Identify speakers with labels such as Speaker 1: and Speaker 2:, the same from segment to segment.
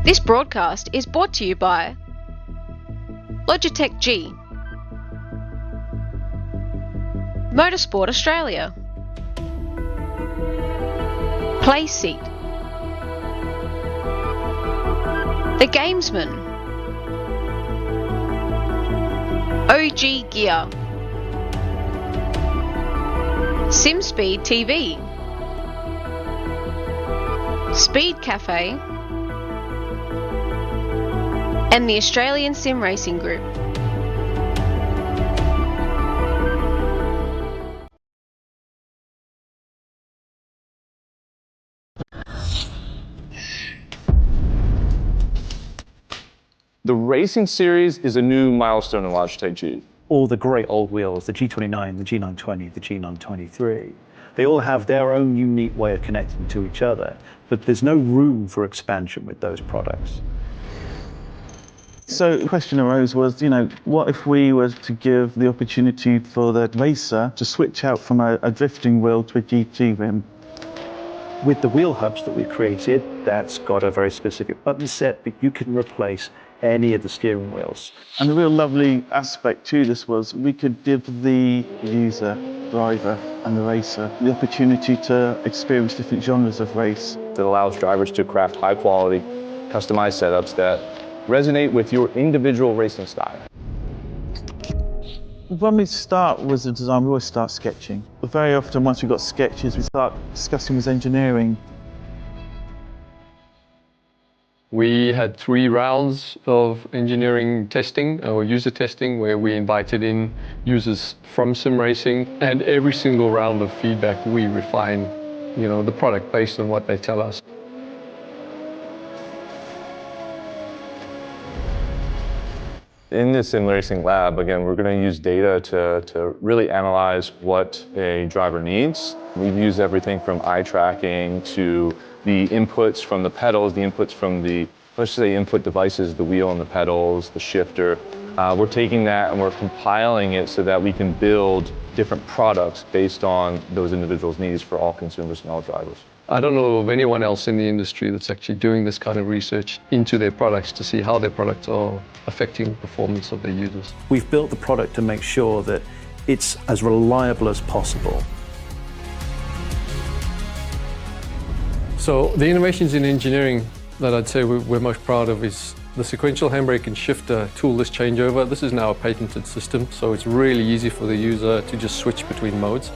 Speaker 1: This broadcast is brought to you by Logitech G, Motorsport Australia, Play Seat, The Gamesman, OG Gear, SimSpeed TV, Speed Cafe, and the Australian Sim Racing Group.
Speaker 2: The Racing Series is a new milestone in Logitech G.
Speaker 3: All the great old wheels, the G29, the G920, the G923, they all have their own unique way of connecting to each other, but there's no room for expansion with those products.
Speaker 4: So the question arose was, what if we were to give the opportunity for the racer to switch out from a drifting wheel to a GT rim?
Speaker 3: With the wheel hubs that we created, that's got a very specific button set, but you can replace any of the steering wheels.
Speaker 4: And the real lovely aspect to this was we could give the user, driver and the racer the opportunity to experience different genres of race.
Speaker 2: That allows drivers to craft high quality, customized setups that resonate with your individual racing style.
Speaker 4: When we start with the design, we always start sketching. But very often once we've got sketches, we start discussing with engineering.
Speaker 5: We had 3 rounds of engineering testing or user testing where we invited in users from sim racing, and every single round of feedback we refine, the product based on what they tell us.
Speaker 2: In the sim racing lab, again, we're going to use data to really analyze what a driver needs. We've used everything from eye tracking to the inputs from the pedals, the inputs from the, let's say, input devices, the wheel and the pedals, the shifter. We're taking that and we're compiling it so that we can build different products based on those individuals' needs for all consumers and all drivers.
Speaker 5: I don't know of anyone else in the industry that's actually doing this kind of research into their products to see how their products are affecting the performance of their users.
Speaker 3: We've built the product to make sure that it's as reliable as possible.
Speaker 5: So the innovations in engineering that I'd say we're most proud of is the sequential handbrake and shifter toolless changeover. This is now a patented system, so it's really easy for the user to just switch between modes.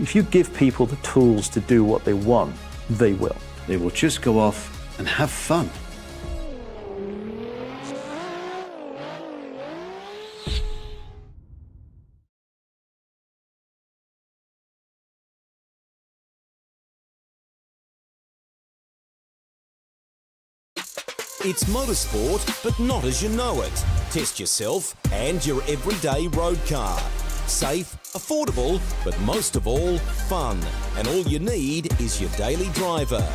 Speaker 3: If you give people the tools to do what they want, they will.
Speaker 6: They will just go off and have fun.
Speaker 7: It's motorsport, but not as you know it. Test yourself and your everyday road car. Safe, affordable, but most of all, fun. And all you need is your daily driver.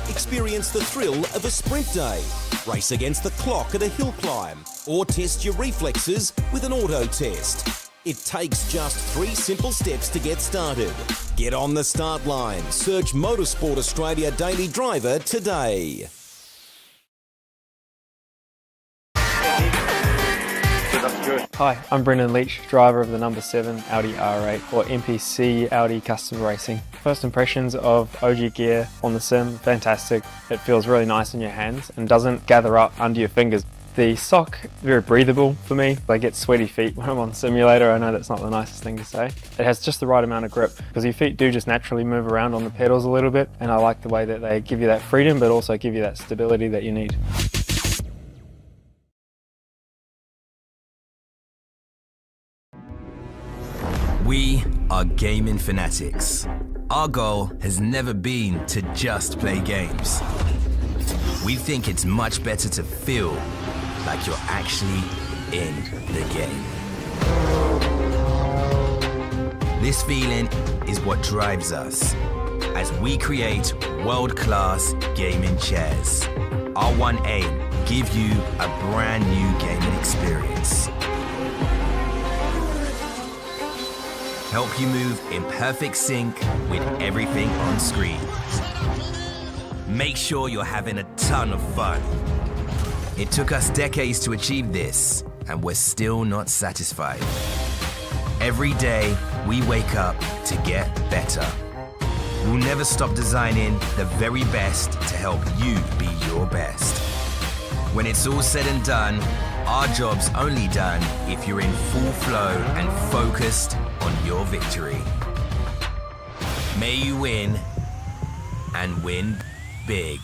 Speaker 7: Experience the thrill of a sprint day. Race against the clock at a hill climb. Or test your reflexes with an auto test. It takes just 3 simple steps to get started. Get on the start line. Search Motorsport Australia Daily Driver today.
Speaker 8: Hi, I'm Brendan Leach, driver of the number 7 Audi R8 or MPC Audi Custom Racing. First impressions of OG gear on the sim, fantastic. It feels really nice in your hands and doesn't gather up under your fingers. The sock, very breathable for me. I get sweaty feet when I'm on the simulator. I know that's not the nicest thing to say. It has just the right amount of grip because your feet do just naturally move around on the pedals a little bit, and I like the way that they give you that freedom but also give you that stability that you need.
Speaker 9: We are gaming fanatics. Our goal has never been to just play games. We think it's much better to feel like you're actually in the game. This feeling is what drives us as we create world-class gaming chairs. Our one aim, give you a brand new gaming experience. Help you move in perfect sync with everything on screen. make sure you're having a ton of fun. It took us decades to achieve this, and we're still not satisfied. Every day, we wake up to get better. We'll never stop designing the very best to help you be your best. When it's all said and done, our job's only done if you're in full flow and focused on your victory. May you win, and win big.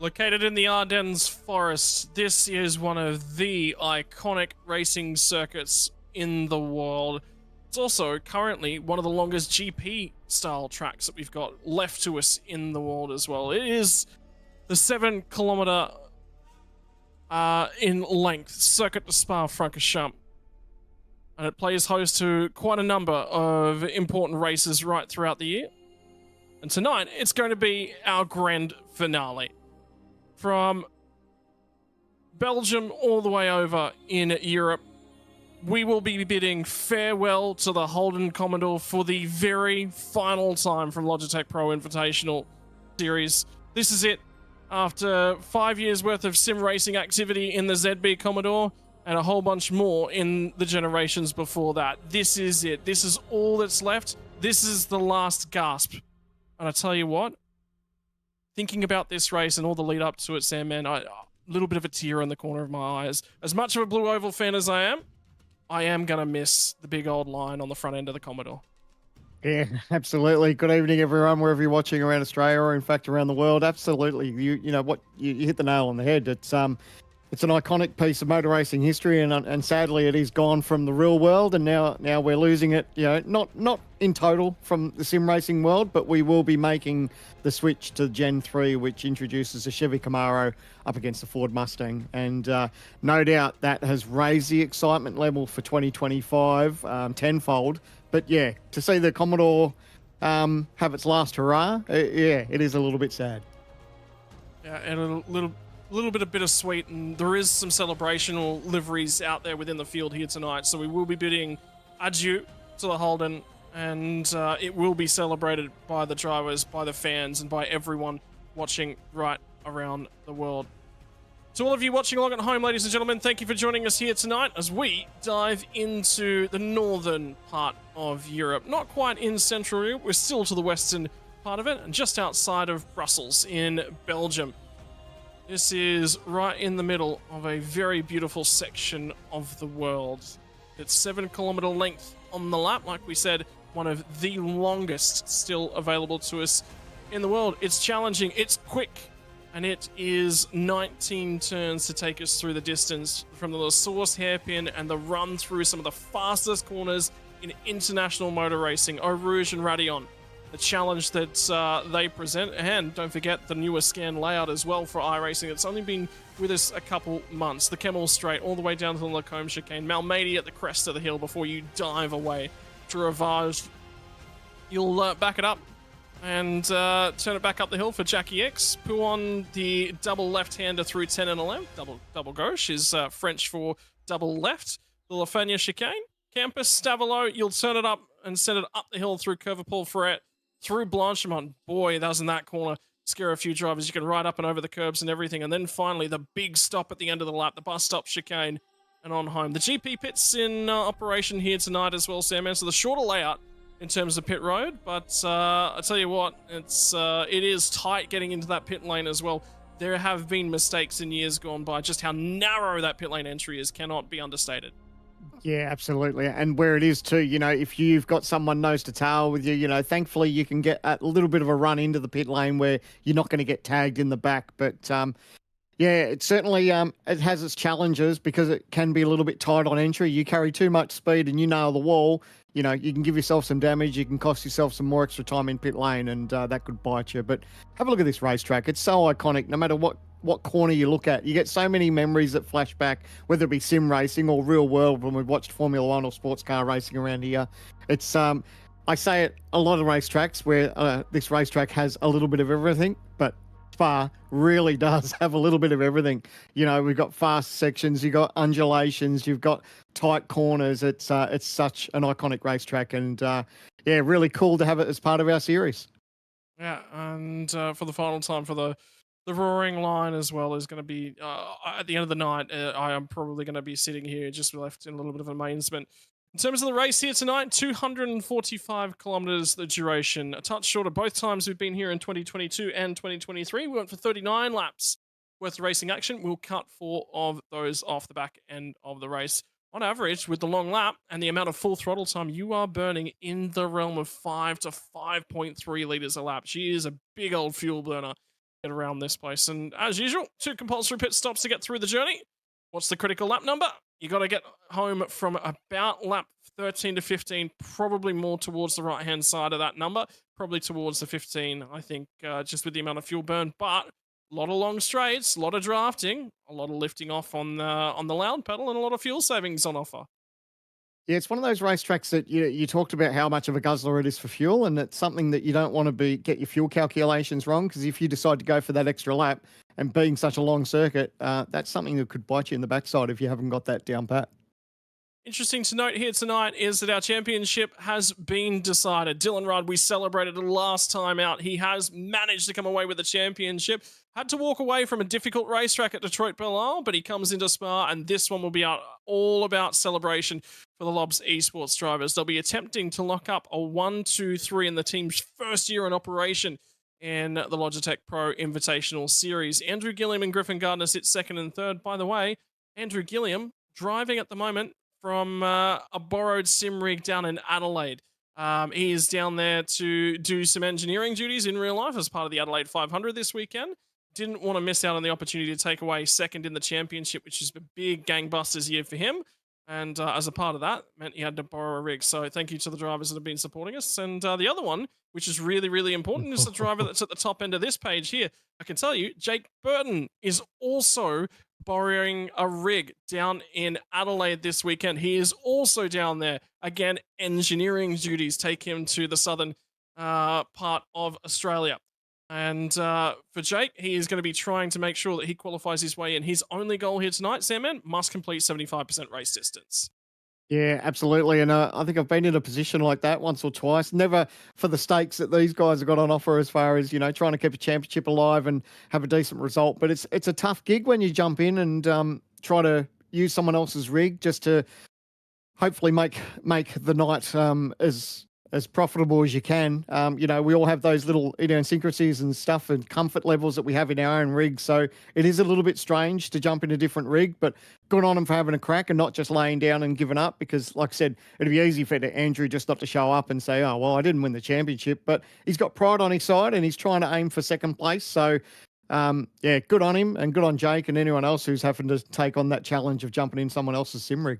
Speaker 10: Located in the Ardennes forest, this is one of the iconic racing circuits in the world. It's also currently one of the longest GP-style tracks that we've got left to us in the world as well. It is the 7-kilometer in length circuit de Spa-Francorchamps, and it plays host to quite a number of important races right throughout the year. And tonight, it's going to be our grand finale. From Belgium all the way over in Europe, we will be bidding farewell to the Holden Commodore for the very final time from Logitech Pro Invitational Series. This is it. After 5 years worth of sim racing activity in the ZB Commodore and a whole bunch more in the generations before that, this is it. This is all that's left. This is the last gasp. And I tell you what, thinking about this race and all the lead up to it, Sam, man, a little bit of a tear in the corner of my eyes. As much of a Blue Oval fan as I am going to miss the big old line on the front end of the Commodore.
Speaker 11: Yeah, absolutely. Good evening, everyone, wherever you're watching around Australia or, in fact, around the world. Absolutely. You know what? You hit the nail on the head. It's an iconic piece of motor racing history, and sadly, it is gone from the real world, and now we're losing it. You know, not in total from the sim racing world, but we will be making the switch to Gen 3, which introduces a Chevy Camaro up against the Ford Mustang, and no doubt that has raised the excitement level for 2025 tenfold. But yeah, to see the Commodore have its last hurrah, yeah, it is a little bit sad.
Speaker 10: Yeah, and a little bit of bittersweet, and there is some celebrational liveries out there within the field here tonight, so we will be bidding adieu to the Holden, and it will be celebrated by the drivers, by the fans, and by everyone watching right around the world. To all of you watching along at home, ladies and gentlemen, thank you for joining us here tonight as we dive into the northern part of Europe. Not quite in Central Europe, we're still to the western part of it, and just outside of Brussels in Belgium. This is right in the middle of a very beautiful section of the world. It's 7-kilometer length on the lap, like we said, one of the longest still available to us in the world. It's challenging, it's quick, and it is 19 turns to take us through the distance from the Source hairpin and the run through some of the fastest corners in international motor racing, Eau Rouge and Raidillon. the challenge that they present. And don't forget the newer scan layout as well for iRacing. It's only been with us a couple months. The Kemmel Straight all the way down to the Lacombe Chicane. Malmedy at the crest of the hill before you dive away to Rivage. You'll back it up and turn it back up the hill for Jackie X. Pouon, the double left-hander through 10 and 11. Double gauche is French for double left. The Lafania Chicane. Campus, Stavelo, you'll turn it up and send it up the hill through Curva Paul Ferret, through Blanchimont. Boy, doesn't that corner scare a few drivers. You can ride up and over the curbs and everything. And then finally, the big stop at the end of the lap, the bus stop chicane, and on home. The GP pit's in operation here tonight as well, Sam. So the shorter layout in terms of pit road, but I tell you what, it is tight getting into that pit lane as well. There have been mistakes in years gone by. Just how narrow that pit lane entry is cannot be understated.
Speaker 11: Yeah, absolutely. And where it is too, if you've got someone nose to tail with you, thankfully you can get a little bit of a run into the pit lane where you're not going to get tagged in the back. But yeah, it certainly it has its challenges because it can be a little bit tight on entry. You carry too much speed and you nail the wall, you can give yourself some damage. You can cost yourself some more extra time in pit lane, and that could bite you. But have a look at this racetrack. It's so iconic. No matter what corner you look at, you get so many memories that flash back, whether it be sim racing or real world when we've watched Formula One or sports car racing around here. It's I say it a lot of racetracks where this racetrack has a little bit of everything, but Spa really does have a little bit of everything. We've got fast sections, you've got undulations, you've got tight corners. It's such an iconic racetrack, and yeah, really cool to have it as part of our series.
Speaker 10: Yeah, and for the final time for the roaring line as well is going to be at the end of the night. I am probably going to be sitting here just left in a little bit of amazement. In terms of the race here tonight, 245 kilometers the duration, a touch shorter both times we've been here in 2022 and 2023. We went for 39 laps worth of racing action. We'll cut 4 of those off the back end of the race. On average, with the long lap and the amount of full throttle time, you are burning in the realm of 5 to 5.3 litres a lap. She is a big old fuel burner. Get around this place. And as usual, 2 compulsory pit stops to get through the journey. What's the critical lap number? You got to get home from about lap 13 to 15, probably more towards the right-hand side of that number, probably towards the 15, I think, just with the amount of fuel burn. But a lot of long straights, a lot of drafting, a lot of lifting off on the loud pedal, and a lot of fuel savings on offer.
Speaker 11: Yeah, it's one of those racetracks that you talked about how much of a guzzler it is for fuel, and it's something that you don't want to get your fuel calculations wrong, because if you decide to go for that extra lap, and being such a long circuit, that's something that could bite you in the backside if you haven't got that down pat.
Speaker 10: Interesting to note here tonight is that our championship has been decided. Dylan Rudd, we celebrated last time out. He has managed to come away with the championship. Had to walk away from a difficult racetrack at Detroit Belle Isle, but he comes into Spa, and this one will be all about celebration for the Lobs esports drivers. They'll be attempting to lock up a 1-2-3 in the team's first year in operation in the Logitech Pro Invitational Series. Andrew Gilliam and Griffin Gardner sit second and third. By the way, Andrew Gilliam driving at the moment from a borrowed sim rig down in Adelaide. He is down there to do some engineering duties in real life as part of the Adelaide 500 this weekend. Didn't want to miss out on the opportunity to take away second in the championship, which is a big gangbusters year for him. And as a part of that, meant he had to borrow a rig. So thank you to the drivers that have been supporting us. And the other one, which is really, really important, is the driver that's at the top end of this page here. I can tell you, Jake Burton is also borrowing a rig down in Adelaide this weekend. He is also down there. Again, engineering duties take him to the southern part of Australia. And for Jake, he is going to be trying to make sure that he qualifies his way in. His only goal here tonight, Sandman, must complete 75% race distance.
Speaker 11: Yeah, absolutely. And I think I've been in a position like that once or twice. Never for the stakes that these guys have got on offer as far as, trying to keep a championship alive and have a decent result. But it's a tough gig when you jump in and try to use someone else's rig just to hopefully make the night as profitable as you can. We all have those little idiosyncrasies and stuff and comfort levels that we have in our own rig. So it is a little bit strange to jump in a different rig, but good on him for having a crack and not just laying down and giving up, because like I said, it'd be easy for Andrew just not to show up and say, oh, well, I didn't win the championship, but he's got pride on his side and he's trying to aim for second place. So yeah, good on him and good on Jake and anyone else who's having to take on that challenge of jumping in someone else's sim rig.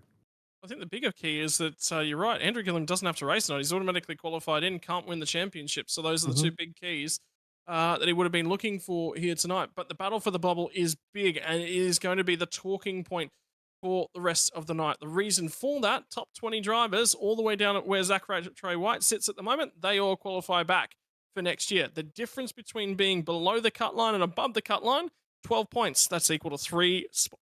Speaker 10: I think the bigger key is that you're right. Andrew Gilliam doesn't have to race tonight. He's automatically qualified in, can't win the championship. So those are the two big keys that he would have been looking for here tonight. But the battle for the bubble is big, and it is going to be the talking point for the rest of the night. The reason for that, top 20 drivers, all the way down at where Zach Rattray White sits at the moment, they all qualify back for next year. The difference between being below the cut line and above the cut line, 12 points. That's equal to 3 spots.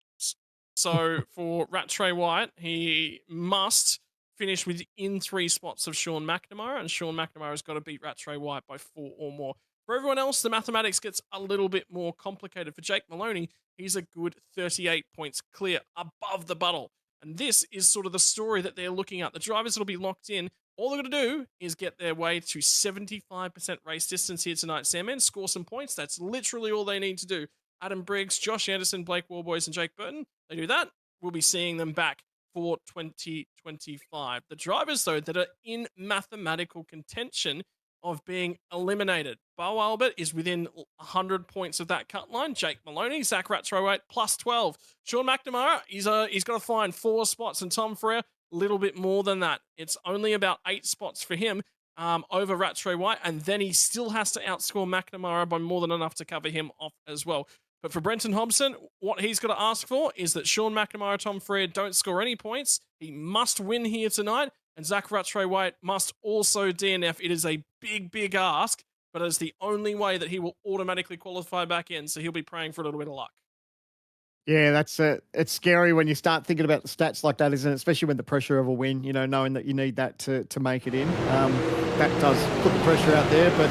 Speaker 10: So for Rattray White, he must finish within 3 spots of Sean McNamara, and Sean McNamara has got to beat Rattray White by 4 or more. For everyone else, the mathematics gets a little bit more complicated. For Jake Maloney, he's a good 38 points clear above the bubble. And this is sort of the story that they're looking at. The drivers will be locked in. All they're going to do is get their way to 75% race distance here tonight, Sam, and score some points. That's literally all they need to do. Adam Briggs, Josh Anderson, Blake Warboys, and Jake Burton, they do that, we'll be seeing them back for 2025. The drivers, though, that are in mathematical contention of being eliminated. Bo Albert is within 100 points of that cut line. Jake Maloney, Zach Rattray plus 12. Sean McNamara, he's got to find 4 spots, and Tom Frere, a little bit more than that. It's only about 8 spots for him over Rattray White, and then he still has to outscore McNamara by more than enough to cover him off as well. But for Brenton Hobson, what he's got to ask for is that Sean McNamara, Tom Frere don't score any points. He must win here tonight, and Zach Rattray White must also DNF. It is a big, big ask, but it's the only way that he will automatically qualify back in, so he'll be praying for a little bit of luck.
Speaker 11: Yeah, that's it's scary when you start thinking about the stats like that, isn't it? Especially when the pressure of a win, you know, knowing that you need that to make it in. That does put the pressure out there. But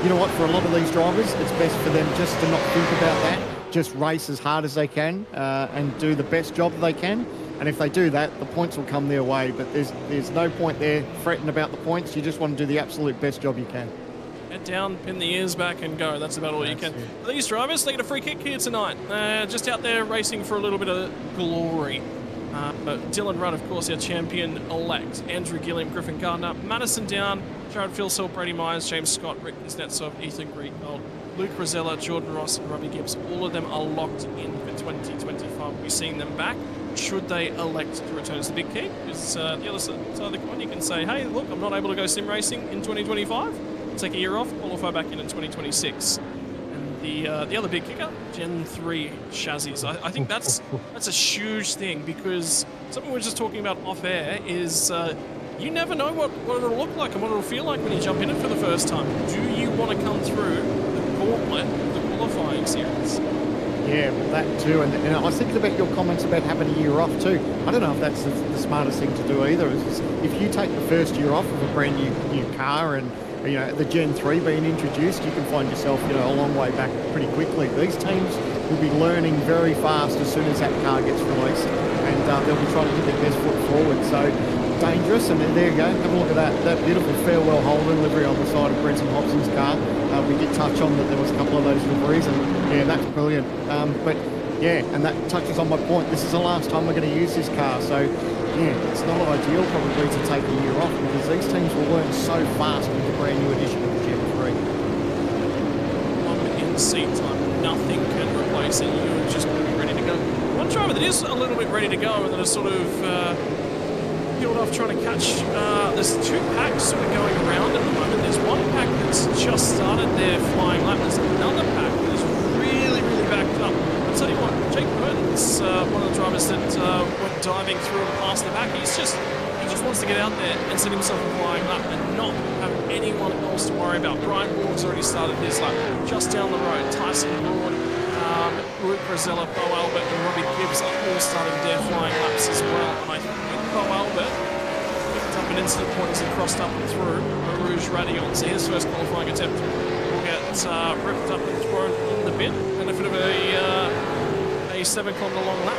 Speaker 11: you know what? For a lot of these drivers, it's best for them just to not think about that. Just race as hard as they can and do the best job they can. And if they do that, the points will come their way. But there's no point there fretting about the points. You just want to do the absolute best job you can.
Speaker 10: Head down, pin the ears back, and go. That's about all you can. For these drivers, they get a free kick here tonight. Just out there racing for a little bit of glory. But Dylan Rudd, of course, our champion-elect. Andrew Gilliam, Griffin Gardner, Madison Down, Jared Philsell, Brady Myers, James Scott, Rick Kuznetsov, Ethan Greengold, Luke Rosella, Jordan Ross, and Robbie Gibbs. All of them are locked in for 2025. We'll be seeing them back should they elect to return to the big key. Because the other side of the coin, you can say, hey, look, I'm not able to go sim racing in 2025. Take a year off, qualify back in 2026. And the other big kicker, Gen 3 chassis. I think that's a huge thing, because something we were just talking about off air is you never know what it'll look like and what it'll feel like when you jump in it for the first time. Do you want to come through the gauntlet of the qualifying series?
Speaker 11: Yeah, well, that too. And I was thinking about your comments about having a year off too. I don't know if that's the smartest thing to do either. If you take the first year off of a brand new car and you know, the Gen 3 being introduced, you can find yourself, you know, a long way back pretty quickly. These teams will be learning very fast as soon as that car gets released, and they'll be trying to get their best foot forward. So dangerous, and there you go. Have a look at that beautiful farewell Holden livery on the side of Brenton Hobson's car. We did touch on that there was a couple of those liveries, and yeah, that's brilliant. But yeah, and that touches on my point. This is the last time we're going to use this car, so yeah, it's not ideal probably to take a year off, because these teams will learn so fast with the brand new edition of the Gen 3.
Speaker 10: One in seat time, nothing can replace it. You're just going to be ready to go. One driver that is a little bit ready to go and that is sort of peeled off trying to catch. There's 2 packs sort of going around at the moment. There's one pack that's just started their flying lap. There's another pack that is really, really backed up. I'll tell you what, Jake Burton's one of the drivers that went diving through and past the back. He just wants to get out there and set himself a flying lap and not have anyone else to worry about. Brian Borg's already started his lap just down the road. Tyson Broad, Luke Rosella, Bo Albert, and Robbie Gibbs are all starting their flying laps as well. And I think Bo Albert picked up an incident point as he crossed up and through Rouge Radion. So his first qualifying attempt will get ripped up and thrown in the bin. Benefit of a 7-kilometre long lap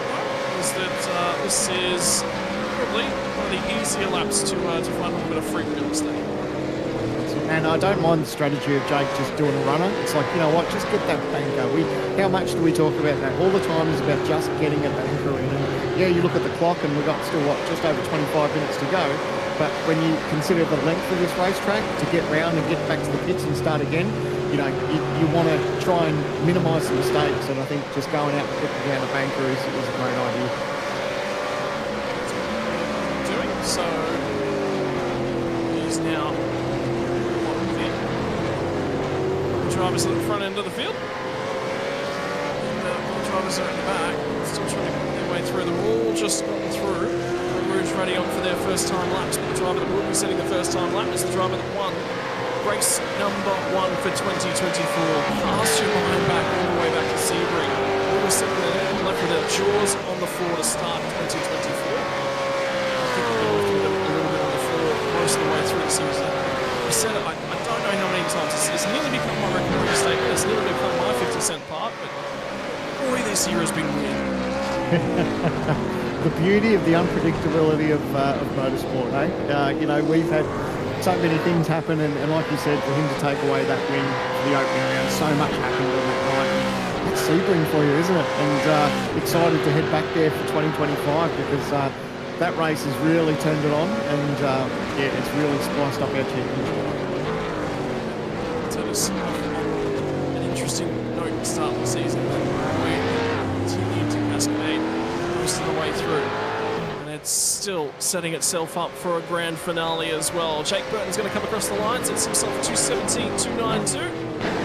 Speaker 10: is that this is probably one of the easier laps to find a little bit of free real estate.
Speaker 11: And I don't mind the strategy of Jake just doing a runner. It's like, you know what, just get that banker. How much do we talk about that? All the time is about just getting a banker in. And yeah, you look at the clock and we've got still, just over 25 minutes to go. But when you consider the length of this racetrack, to get round and get back to the pits and start again, you know, you want to try and minimise the mistakes. And I think just going out and putting down a banker is a great idea.
Speaker 10: So he's now bottom of the drivers at the front end of the field. And the drivers are at the back, still trying to get their way through. They're all just gotten through. Rouge ready on for their first time laps, but the driver that will be setting the first time lap is the driver that won race number 1 for 2024. Cast your mind back all the way back to Sebring. We were sitting there left with our jaws on the floor to start 2024. I think we've been left with a little bit on the floor most of the way through the season. I said it, I don't know how many times. It's nearly become my recurring statement. It's nearly become my 50-cent part, but boy, this year has been weird.
Speaker 11: The beauty of the unpredictability of motorsport, eh? You know, we've had so many things happen, and like you said, for him to take away that win for the opening round, so much happened on that night. It's Sebring for you, isn't it? And excited to head back there for 2025 because that race has really turned it on, and yeah, it's really spiced up our championship.
Speaker 10: So it's an interesting note to start the season. We continue to cascade most of the way through, and it's still setting itself up for a grand finale as well. Jake Burton's going to come across the line, sets himself 2:17.292.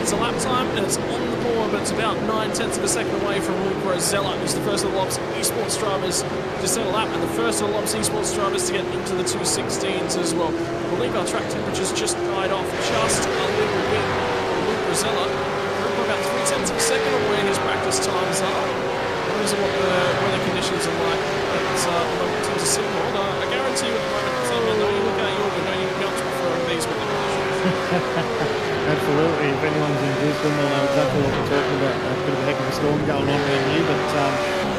Speaker 10: It's a lap time and it's on the board, but it's about 9/10 of a second away from Luke Rosella, who's the first of the Lobs esports drivers to set a lap, and the first of the Lobs esports drivers to get into the 2:16s as well. I believe our track temperatures just died off just a little bit. Luke Rosella, we're about 3/10 of a second of where his practice times are. Those are what the weather conditions are like at the moment in terms of signal. I guarantee you at the moment, Sam, I know you look at your window, you can't prefer these weather conditions.
Speaker 11: Absolutely. If anyone's in Brisbane, they'll know exactly what we're talking about. A bit of a heck of a storm going on around here, but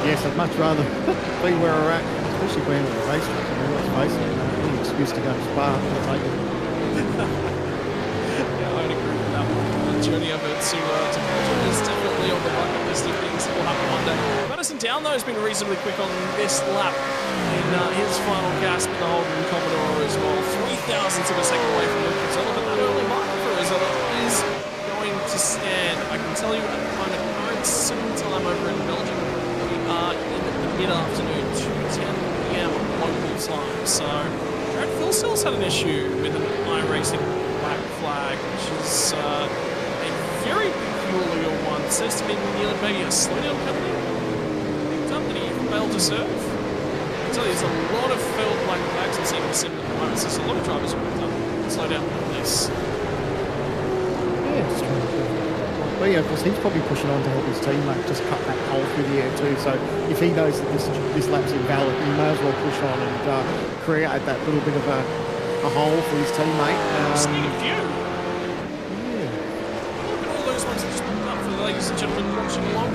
Speaker 11: yes, I'd much rather be where we're at, especially being at a racetrack. I mean, let's face it, any excuse to go to Spa, I'll take it.
Speaker 10: Yeah, I'd agree with that one. The journey over to Belgium is definitely on the bucket list of things that will happen one day. Madison Down, though, has been reasonably quick on this lap in his final gasp in the Holden Commodore as well. 3,000ths of a second away from Luke Rosella, but that early mark for Rosella is going to stand. I can tell you at the moment, current sim time over in Belgium, we are in the mid-afternoon, 2:10 p.m. local time. So, Brad Philsell's had an issue with an iRacing black flag, which is a very peculiar one. It says to me nearly maybe a slowdown penalty. Picked up that he failed to serve. I tell you, there's a lot of failed black flags in the sim at the moment. So there's a lot of drivers who have done slowdown penalties.
Speaker 11: Yeah, it's true. But yeah, of course, he's probably pushing on to help his teammate just cut that hole through the air too. So if he knows that this lap's invalid, he may as well push on and create that little bit of a hole for his teammate.
Speaker 10: Sneak view. Yeah. Look at all those ones that just popped up for the ladies and gentlemen watching along.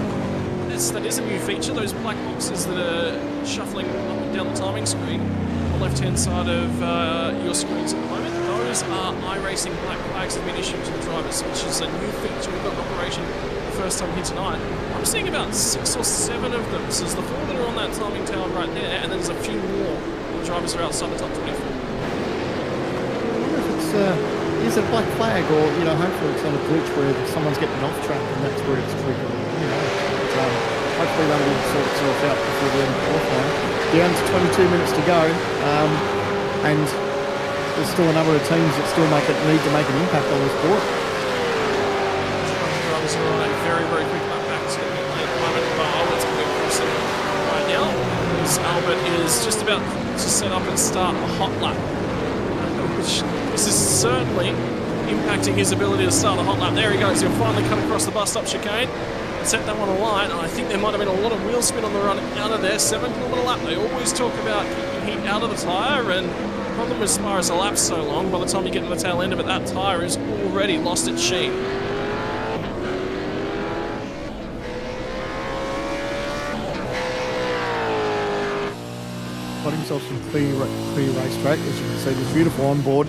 Speaker 10: That is a new feature, those black boxes that are shuffling up and down the timing screen on the left-hand side of your screens at the moment. Those are iRacing black flags that have been issued to the drivers, which is a new feature we've got in operation the first time here tonight. I'm seeing about 6 or 7 of them. So there's the 4 that are on that timing tower right there, and then there's a few more. The drivers are outside the top 24.
Speaker 11: I wonder if it's is it a black flag, or hopefully it's not a glitch where someone's getting off track and that's where it's triggering. Hopefully that will sort itself out before the end of the qualifying. Down to 22 minutes to go, and there's still a number of teams that still need to make an impact on this board.
Speaker 10: Drivers are on a very, very quick lap back to the lane at the moment. It's going to be crossing right now. Albert is just about to set up and start a hot lap. This is certainly impacting his ability to start a hot lap. There he goes. He'll finally cut across the bus stop chicane and set that one alight. And I think there might have been a lot of wheel spin on the run out of there. 7 kilometre lap. They always talk about keeping heat out of the tyre, and the problem as far as the lap's so long, by the time you get to the tail end of it, that tyre is already lost its sheen.
Speaker 11: Got himself some clear racetrack, as you can see. This beautiful onboard.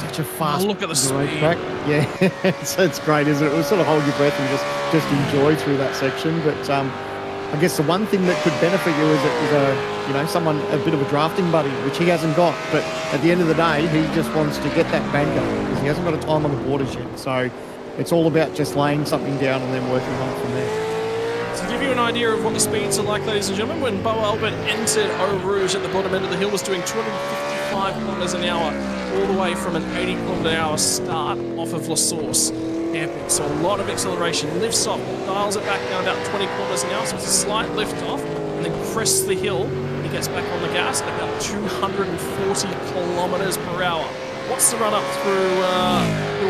Speaker 11: Such a fast
Speaker 10: look at the speed.
Speaker 11: Racetrack. Yeah, it's great, isn't it? It will sort of hold your breath and just enjoy through that section. But I guess the one thing that could benefit you is someone, a bit of a drafting buddy, which he hasn't got. But at the end of the day, he just wants to get that banker because he hasn't got a time on the borders yet. So it's all about just laying something down and then working on it from there.
Speaker 10: To give you an idea of what the speeds are like, ladies and gentlemen, when Bo Albert entered Eau Rouge at the bottom end of the hill was doing 255 kilometres an hour all the way from an 80 kilometre an hour start off of La Source Airport. So a lot of acceleration. Lifts off, dials it back down about 20 kilometres an hour, so it's a slight lift off, and then crests the hill, and he gets back on the gas at about 240 kilometres per hour. What's the run up through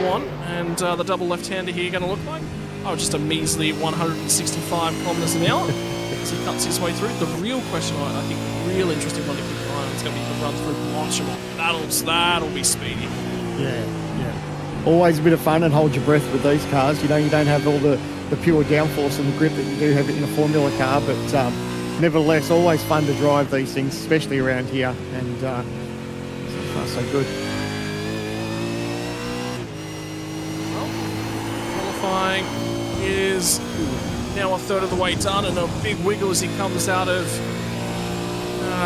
Speaker 10: Huon and the double left-hander here going to look like? Oh, just a measly 165 kilometres an hour as he cuts his way through. The real question, I think, the real interesting one to keep an eye on is going to be the run through Blanchemont. That'll be speedy.
Speaker 11: Yeah. Always a bit of fun, and hold your breath with these cars. You know, you don't have all the pure downforce and the grip that you do have in a Formula car, but nevertheless, always fun to drive these things, especially around here, and so far so good.
Speaker 10: Well, qualifying is now a third of the way done, and a big wiggle as he comes out of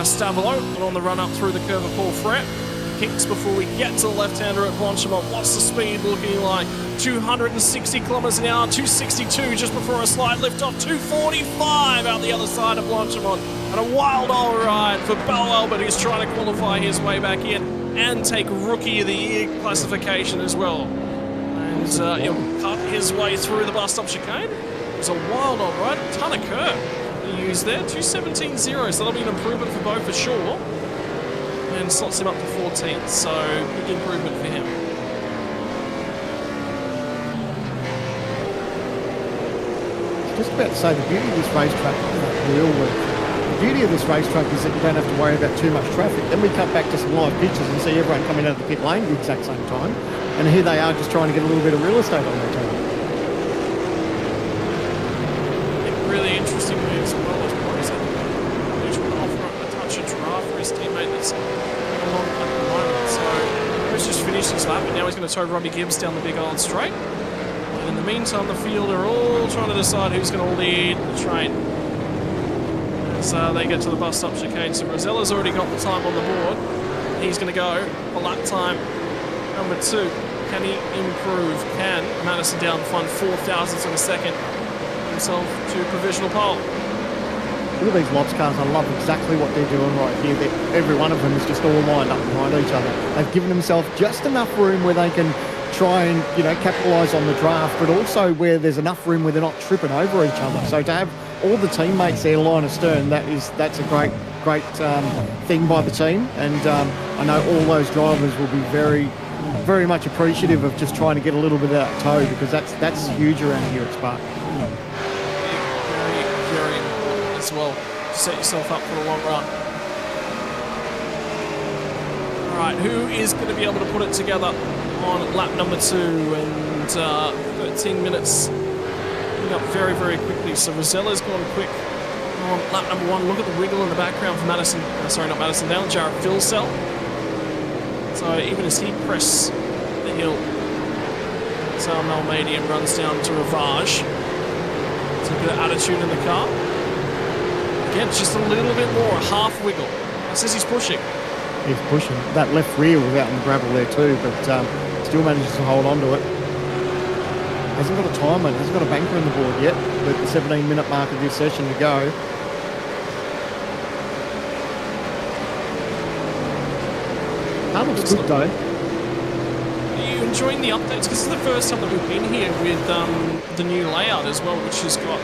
Speaker 10: Stavelot, and on the run up through the curve of Paul Fret. Kicks before we get to the left-hander at Blanchemont. What's the speed looking like? 260 kilometres an hour, 262 just before a slight lift off, 245 out the other side of Blanchemont. And a wild old ride for Bo Albert, who's trying to qualify his way back in and take Rookie of the Year classification as well. And he'll cut his way through the bus stop chicane. It was a wild old ride, a ton of curve he used there, 217.0, so that'll be an improvement for Bo for sure. And slots him up to 14th, so big improvement for him.
Speaker 11: Just about to say, the beauty of this racetrack is that real work. The beauty of this racetrack is that you don't have to worry about too much traffic. Then we cut back to some live pictures and see everyone coming out of the pit lane at the exact same time. And here they are just trying to get a little bit of real estate on their time.
Speaker 10: Really interesting move as well as what is it? Which will offer a touch of draft for his teammate that's along at the moment. So he's just finished his lap, and now he's going to tow Robbie Gibbs down the big old straight. And in the meantime, the field are all trying to decide who's going to lead the train as they get to the bus stop chicane. So Rosella's already got the time on the board. He's going to go for lap time number 2. Can he improve? Can Madison down front 4,000ths of a second himself to provisional pole?
Speaker 11: Look at these Lobs cars. I love exactly what they're doing right here. Every one of them is just all lined up behind each other. They've given themselves just enough room where they can try and, you know, capitalise on the draft, but also where there's enough room where they're not tripping over each other. So to have all the teammates there line astern, that's a great thing by the team. And I know all those drivers will be very, very much appreciative of just trying to get a little bit of that tow, because that's huge around here at Spa.
Speaker 10: Very important as well to set yourself up for a long run. All right, who is going to be able to put it together on lap number 2? And 13 minutes coming up very, very quickly. So Rosella's gone quick on lap number 1. Look at the wiggle in the background for Madison. Sorry, not Madison Dale, Jared Philsell. So even as he crests the hill, so Malmadian runs down to Ravage. It's a bit of attitude in the car. Again, just a little bit more, a half wiggle. It says he's pushing.
Speaker 11: He's pushing. That left rear was out in the gravel there too, but still manages to hold on to it. Hasn't got a timer, hasn't got a banker on the board yet, but the 17-minute mark of this session to go. That looks good though.
Speaker 10: Are you enjoying the updates? Because this is the first time that we've been here with the new layout as well, which has got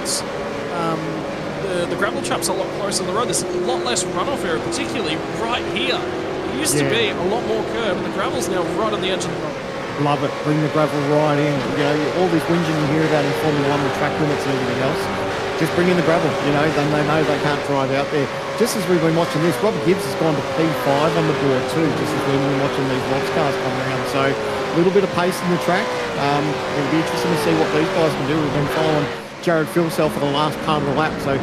Speaker 10: the gravel traps a lot closer to the road. There's a lot less runoff area, particularly right here. It used to be a lot more curb, and the gravel's now right on the edge of the road.
Speaker 11: Love it. Bring the gravel right in. You know, all this whinging you hear about in Formula 1 with track limits and everything else, just bring in the gravel. You know, then they know they can't drive out there. Just as we've been watching this, Robert Gibbs has gone to P5 on the board too, just as we've been watching these Lobs cars come around. So a little bit of pace in the track. It'll be interesting to see what these guys can do. We've been following Jared Philsell for the last part of the lap, so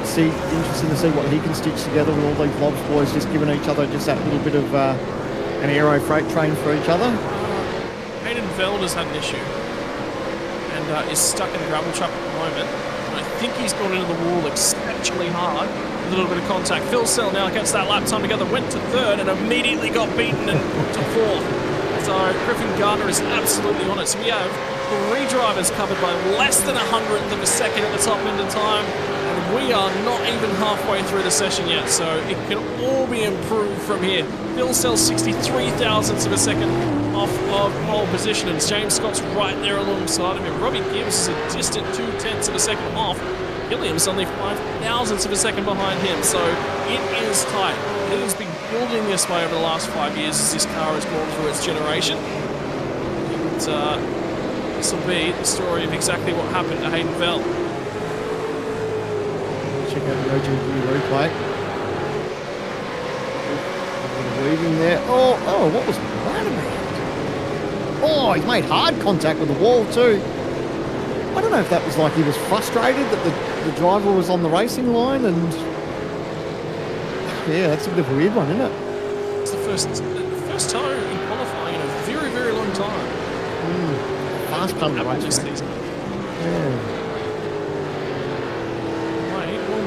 Speaker 11: interesting to see what he can stitch together with all these Lobs boys, just giving each other just that little bit of an aero freight train for each other.
Speaker 10: Hayden Veld has had an issue and is stuck in the gravel trap at the moment. And I think he's gone into the wall exceptionally hard with a little bit of contact. Philsell now gets that lap time together, went to 3rd and immediately got beaten and to 4th. So Griffin Gardner is absolutely on it. So we have Three drivers covered by less than 100th of a second at the top end of time. And we are not even halfway through the session yet, so it can all be improved from here. Phil Sells 63 thousandths of a second off of pole position, and James Scott's right there alongside of him. Robbie Gibbs is a distant 0.2 of a second off. Gilliam's only 5 thousandths of a second behind him, so it is tight. It has been building this way over the last 5 years as this car has gone through its generation. And this will be the story of exactly what happened to Hayden Vell.
Speaker 11: Check out the OG replay. Weaving there. Oh, what was that about? Oh, he's made hard contact with the wall too. I don't know if that was like he was frustrated that the driver was on the racing line, and yeah, that's a bit of a weird one, isn't it?
Speaker 10: It's the first time in qualifying in a very, very long time.
Speaker 11: Fast punt race.
Speaker 10: Yeah.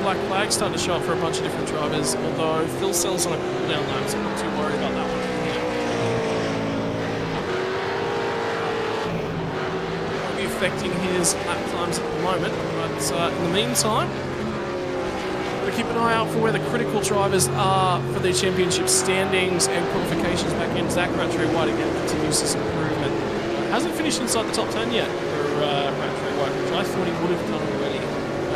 Speaker 10: Black flag starting to show up for a bunch of different drivers, although Phil Sells on a cool-down lap, so I'm not too worried about that one. Won't be affecting his lap times at the moment, but in the meantime, we'll keep an eye out for where the critical drivers are for the championship standings and qualifications back in. Zach Rattray-White again continues his improvement. Hasn't finished inside the top 10 yet for Rattray-White, which I thought he would have done already.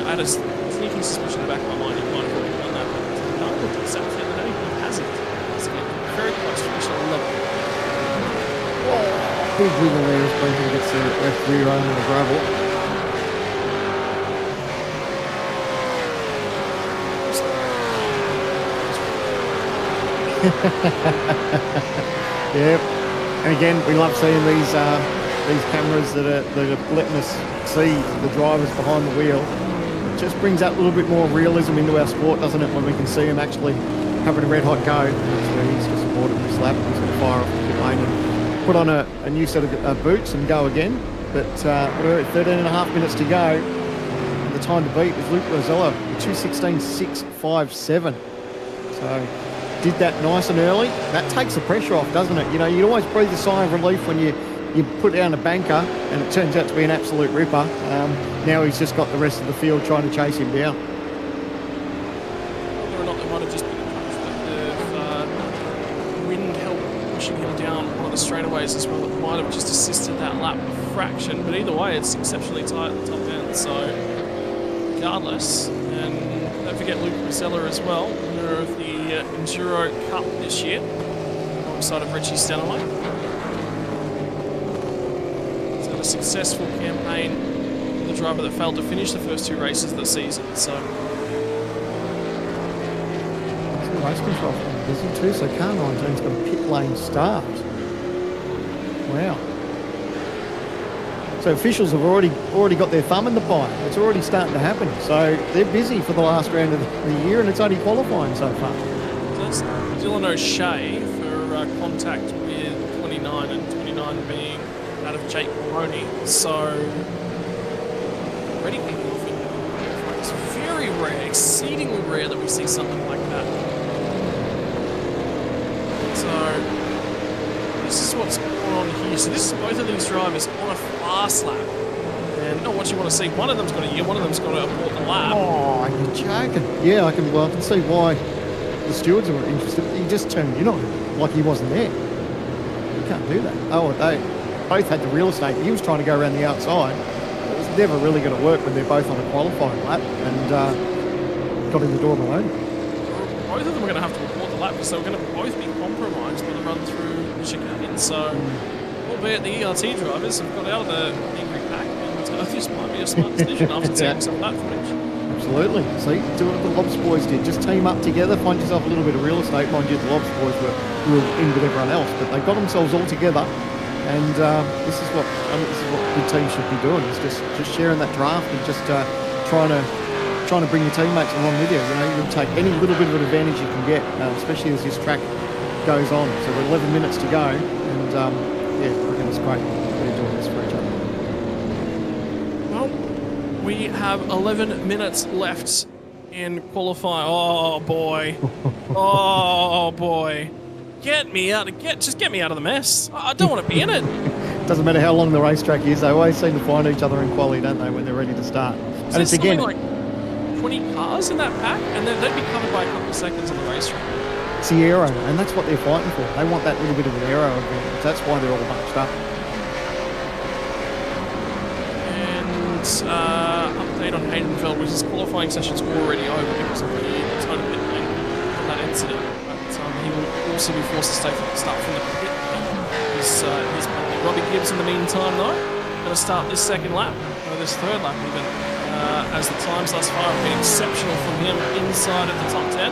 Speaker 10: I had a sneaking suspicion in the back of my mind he might have already done that, but no, looked at South the other day, he hasn't. It's very close to finishing on 11.
Speaker 11: Big wiggle there as Brenton gets the left rear on the gravel. Yep. And again, we love seeing these cameras that are letting us see the drivers behind the wheel. It just brings that little bit more realism into our sport, doesn't it, when we can see him actually having a red hot go. He's just aborted this lap. He's going to fire off the pit lane and put on a new set of boots and go again. But we're at 13 and a half minutes to go. And the time to beat is Luke Rosella, 2:16.657. So did that nice and early. That takes the pressure off, doesn't it? You know, you always breathe a sigh of relief when you put down a banker and it turns out to be an absolute ripper. Now he's just got the rest of the field trying to chase him down.
Speaker 10: Whether or not they might have just been the wind help pushing him down one of the straightaways as well. It might have just assisted that lap a fraction, but either way it's exceptionally tight at the top end. So regardless, and don't forget Luke Rosella as well, winner of the Enduro Cup this year, alongside of Richie Stanaway. He's had a successful campaign with the driver that failed to finish the first two races of the season. So
Speaker 11: race control busy too, so car 19's got a pit lane start. Wow. So officials have already got their thumb in the pie. It's already starting to happen. So they're busy for the last round of the year, and it's only qualifying so far.
Speaker 10: That's Dylan O'Shea for contact with 29, and 29 being out of Jake Maroney. So already kicking off in it's very rare, exceedingly rare that we see something like that. So this is what's going on here. So this is both of these drivers on a fast lap. And not what you want to see. One of them's got a year, one of them's got to abort the lap.
Speaker 11: Oh, you're joking. Yeah, I can see why the stewards were interested. He just turned in on him like he wasn't there. You can't do that. Oh, they both had the real estate. He was trying to go around the outside. It was never really going to work when they're both on a qualifying lap, and got in the door alone.
Speaker 10: Both of them are going to have to abort the lap because they're going to both be compromised by the run through the chicane. So, albeit the ERT drivers have got out of the angry pack, and this might be a smart decision after seeing some of that footage.
Speaker 11: Absolutely. See, do what the Lobs boys did. Just team up together, find yourself a little bit of real estate. Mind you, the Lobs boys were in with everyone else, but they got themselves all together. And this is what good teams should be doing. Is just sharing that draft and just trying to bring your teammates along with you. You know, you'll take any little bit of an advantage you can get, especially as this track goes on. So we're 11 minutes to go, and yeah, I reckon it's great. We're doing this for each other.
Speaker 10: Well, we have 11 minutes left in qualifying. Oh boy, oh boy, just get me out of the mess. I don't want to be in it.
Speaker 11: Doesn't matter how long the racetrack is, they always seem to find each other in quali, don't they, when they're ready to start?
Speaker 10: And it's again like 20 cars in that pack, and then they'd be covered by a couple of seconds on the racetrack.
Speaker 11: It's the aero, and that's what they're fighting for. They want that little bit of an aero advantage. That's why they're all bunched up.
Speaker 10: And update on Haydenfeld, which his qualifying session's already over because of the total pit lane from that incident. But he will also be forced to start from the pit lane. He's penalty. Robbie Gibbs, in the meantime, though, going to start this second lap, or this third lap even, as the times thus far have been exceptional from him inside of the top 10.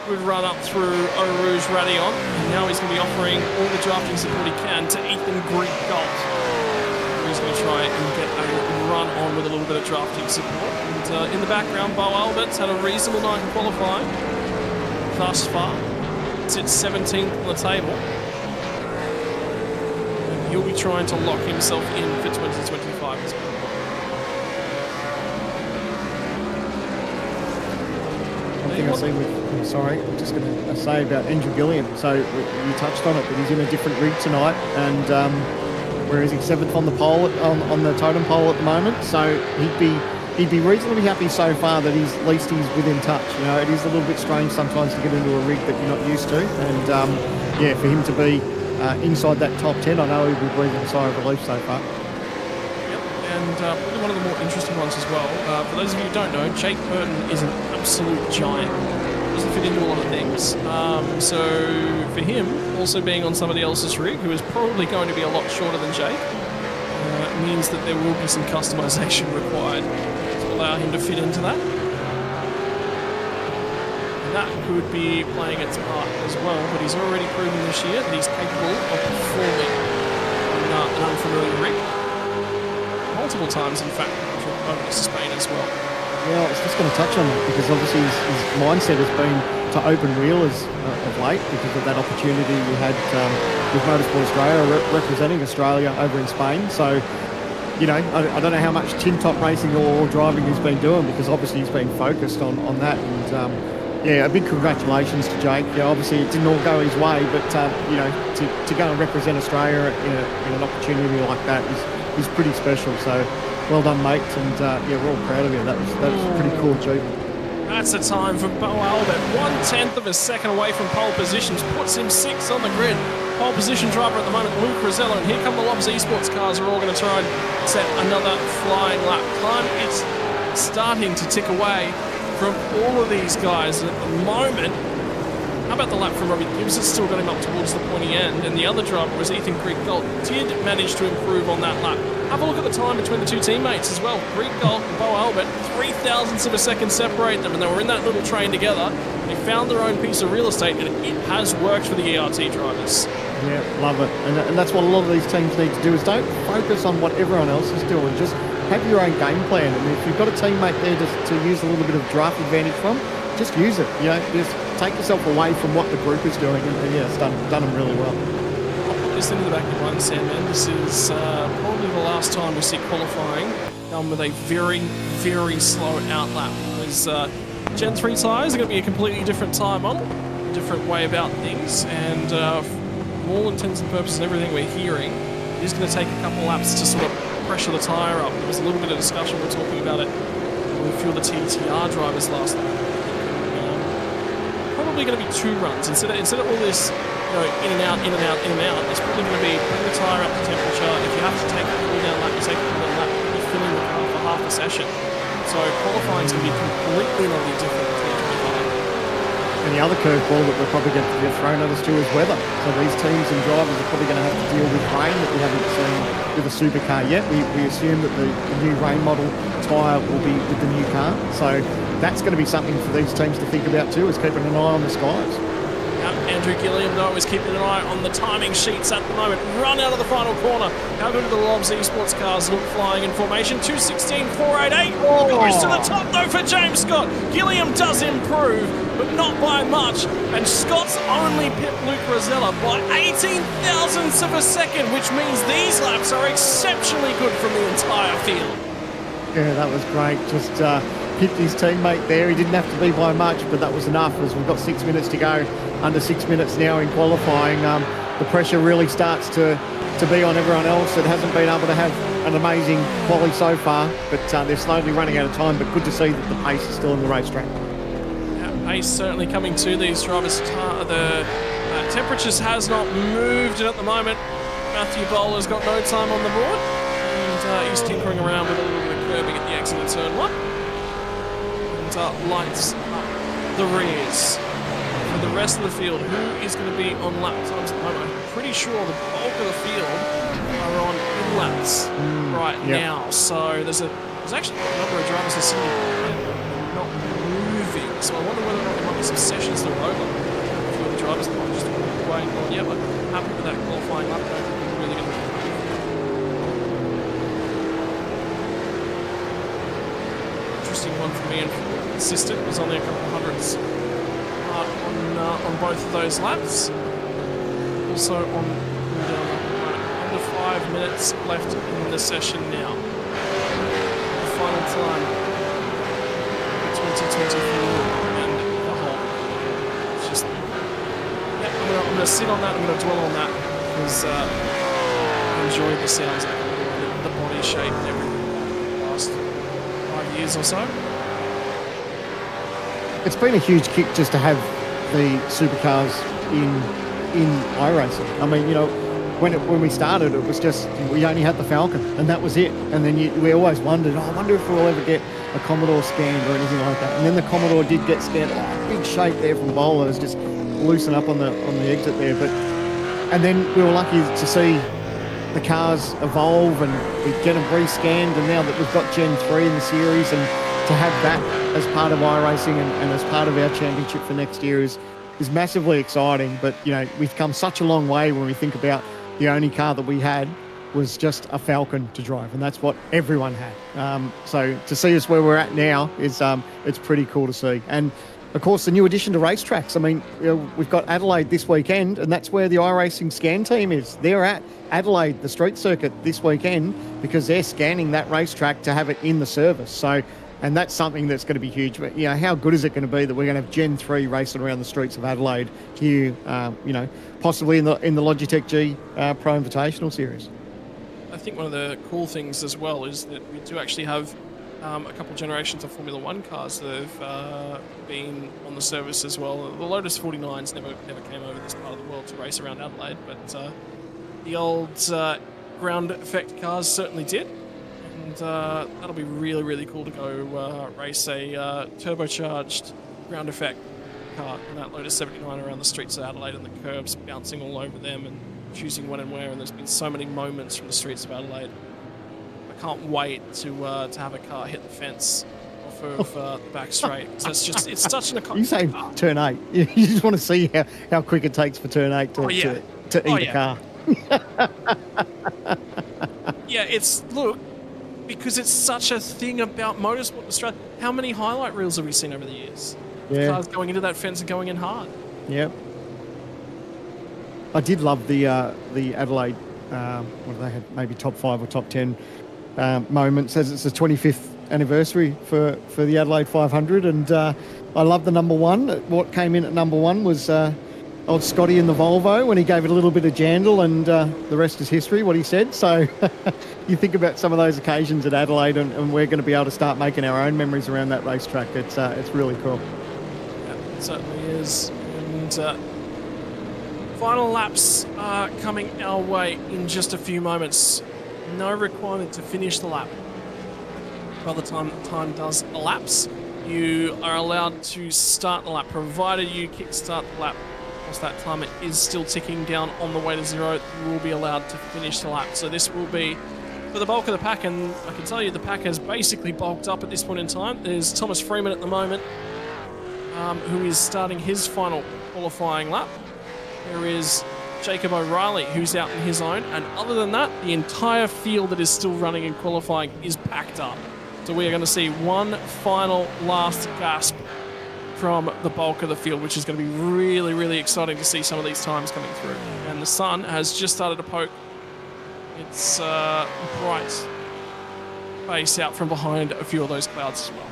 Speaker 10: Good run up through Eau Rouge Radion, and now he's going to be offering all the drafting support he can to Ethan Greek-Galt. He's going to try and get a run on with a little bit of drafting support. And in the background, Bo Albert's had a reasonable night in qualifying thus far. Sits 17th on the table. And he'll be trying to lock himself in for 2025 as well.
Speaker 11: One thing I see with, sorry, I'm just going to say about Andrew Gilliam. So you touched on it, but he's in a different rig tonight, and where is he? 7th on the pole on the totem pole at the moment. So he'd be reasonably happy so far that at least he's within touch. You know, it is a little bit strange sometimes to get into a rig that you're not used to, and yeah, for him to be inside that top 10, I know he'll be breathing a sigh of relief so far.
Speaker 10: And probably one of the more interesting ones as well. For those of you who don't know, Jake Burton is an absolute giant. Doesn't fit into a lot of things. So for him, also being on somebody else's rig, who is probably going to be a lot shorter than Jake, means that there will be some customization required to allow him to fit into that. And that could be playing its part as well, but he's already proven this year that he's capable of performing on an unfamiliar rig. Multiple times, in fact, over to Spain as well.
Speaker 11: Yeah, I was just going to touch on that because obviously his mindset has been to open wheelers of late because of that opportunity we had with Motorsport Australia representing Australia over in Spain. So, you know, I don't know how much tin top racing or driving he's been doing because obviously he's been focused on that. And yeah, a big congratulations to Jake. Yeah, obviously it didn't all go his way, but you know, to go and represent Australia in an opportunity like that is pretty special. So well done, mate, and yeah, we're all proud of you. That was a pretty cool achievement.
Speaker 10: That's the time for Bo Albert. 1/10 of a second away from pole positions, puts him 6th on the grid. Pole position driver at the moment, Luke Rosella, and here come the Lobs Esports cars are all going to try and set another flying lap. Time is starting to tick away from all of these guys at the moment. How about the lap from Robbie Gibbs? It's still got him up towards the pointy end, and the other driver was Ethan Greek-Galt. Did manage to improve on that lap. Have a look at the time between the two teammates as well. Greek-Galt and Bo Albert, 0.003 of a second separate them, and they were in that little train together. They found their own piece of real estate, and it has worked for the ERT drivers.
Speaker 11: Yeah, love it. And that's what a lot of these teams need to do, is don't focus on what everyone else is doing. Just have your own game plan. And if you've got a teammate there to use a little bit of draft advantage from, just use it. You know, just take yourself away from what the group is doing. And yeah, it's done them really well.
Speaker 10: I'll put this into the back of one, Sandman. This is probably the last time we see qualifying done with a very, very slow outlap. Because Gen 3 tyres are going to be a completely different tyre model, a different way about things, and for all intents and purposes, everything we're hearing, it is going to take a couple laps to sort of pressure the tyre up. There was a little bit of discussion, we were talking about it with a few of the TTR drivers last night. Probably going to be 2 runs. Instead of all this, you know, in and out, it's probably going to be bring the tyre up to temperature. If you have to take a cool down lap, you take a cool down lap, you're filling the car for half a session. So qualifying is going to be completely different.
Speaker 11: And the other curveball that we're probably going to get thrown at us too is weather. So these teams and drivers are probably going to have to deal with rain that we haven't seen with a supercar yet. We assume that the new rain model tyre will be with the new car. So that's going to be something for these teams to think about too, is keeping an eye on the skies.
Speaker 10: Andrew Gilliam, though, is keeping an eye on the timing sheets at the moment. Run out of the final corner. How good do the Lobs Esports cars look flying in formation? 2:16.488. Goes to the top, though, for James Scott. Gilliam does improve, but not by much. And Scott's only pit Luke Rosella by 18 thousandths of a second, which means these laps are exceptionally good from the entire field.
Speaker 11: Yeah, that was great. Just picked his teammate there. He didn't have to be by much, but that was enough as we've got 6 minutes to go. Under 6 minutes now in qualifying. the pressure really starts to be on everyone else that hasn't been able to have an amazing quali so far, but they're slowly running out of time. But good to see that the pace is still in the racetrack.
Speaker 10: Yeah, pace certainly coming to these drivers. The temperatures has not moved at the moment. Matthew Bowler's got no time on the board, and he's tinkering around with a little bit of curbing at the exit of turn 1. And lights up the rears. For the rest of the field, who is going to be on lap times at the moment? I'm pretty sure the bulk of the field are on in laps now. So there's actually a number of drivers that seem not moving. So I wonder whether or not there might be some sessions that are over. A few of the drivers that might just walk away and go, yeah, but I'm happy with that qualifying lap. I don't think we're really going to interesting one for me and consistent. It was only a couple of hundreds on both of those laps. Also on under 5 minutes left in the session now. The final time 2024 and the whole. It's just I'm gonna sit on that. I'm gonna dwell on that because I enjoy the sounds of the body shape and everything the last 5 years or so.
Speaker 11: It's been a huge kick just to have the supercars in iRacing. I mean, you know, when we started, it was just, we only had the Falcon, and that was it. And then we always wondered, I wonder if we'll ever get a Commodore scanned or anything like that. And then the Commodore did get scanned. Oh, big shape there from Bowler, was just loosen up on the exit there. And then we were lucky to see the cars evolve and we get them re-scanned. And now that we've got Gen 3 in the series, and to have that as part of iRacing and as part of our championship for next year is massively exciting. But, you know, we've come such a long way when we think about the only car that we had was just a Falcon to drive, and that's what everyone had. So to see us where we're at now is it's pretty cool to see. And of course, the new addition to racetracks. I mean, you know, we've got Adelaide this weekend, and that's where the iRacing scan team is. They're at Adelaide, the street circuit, this weekend because they're scanning that racetrack to have it in the service. So, and that's something that's going to be huge. But, you know, how good is it going to be that we're going to have Gen 3 racing around the streets of Adelaide here, you know, possibly in the Logitech G Pro Invitational Series?
Speaker 10: I think one of the cool things as well is that we do actually have a couple of generations of Formula One cars that have been on the service as well. The Lotus 49s never came over this part of the world to race around Adelaide, but the old ground effect cars certainly did. And that'll be really, really cool to go race a turbocharged ground effect car in that Lotus 79 around the streets of Adelaide and the curbs bouncing all over them and choosing when and where. And there's been so many moments from the streets of Adelaide. I can't wait to have a car hit the fence off of the back straight. It's just, it's such an...
Speaker 11: You say turn 8. You just want to see how quick it takes for turn 8 to eat a car.
Speaker 10: Yeah, it's... Look, because it's such a thing about Motorsport Australia. How many highlight reels have we seen over the years?
Speaker 11: Yeah.
Speaker 10: Cars going into that fence and going in hard.
Speaker 11: Yep. I did love the Adelaide, what do they have, maybe top 5 or top 10 moments, as it's the 25th anniversary for the Adelaide 500, and I love the number 1. What came in at number 1 was old Scotty in the Volvo when he gave it a little bit of jandle, and the rest is history, what he said. So you think about some of those occasions at Adelaide, and we're going to be able to start making our own memories around that racetrack. It's really cool.
Speaker 10: Yeah, it certainly is. And final laps are coming our way in just a few moments. No requirement to finish the lap. By the time does elapse, you are allowed to start the lap, provided you kickstart the lap. Whilst that timer is still ticking down on the way to 0, you will be allowed to finish the lap. So this will be for the bulk of the pack, and I can tell you the pack has basically bulked up at this point in time. There's Thomas Freeman at the moment, who is starting his final qualifying lap. There is Jacob O'Reilly, who's out in his own, and other than that, the entire field that is still running in qualifying is packed up. So we are going to see one final last gasp from the bulk of the field, which is going to be really, really exciting to see some of these times coming through. And the sun has just started to poke its bright face out from behind a few of those clouds as well.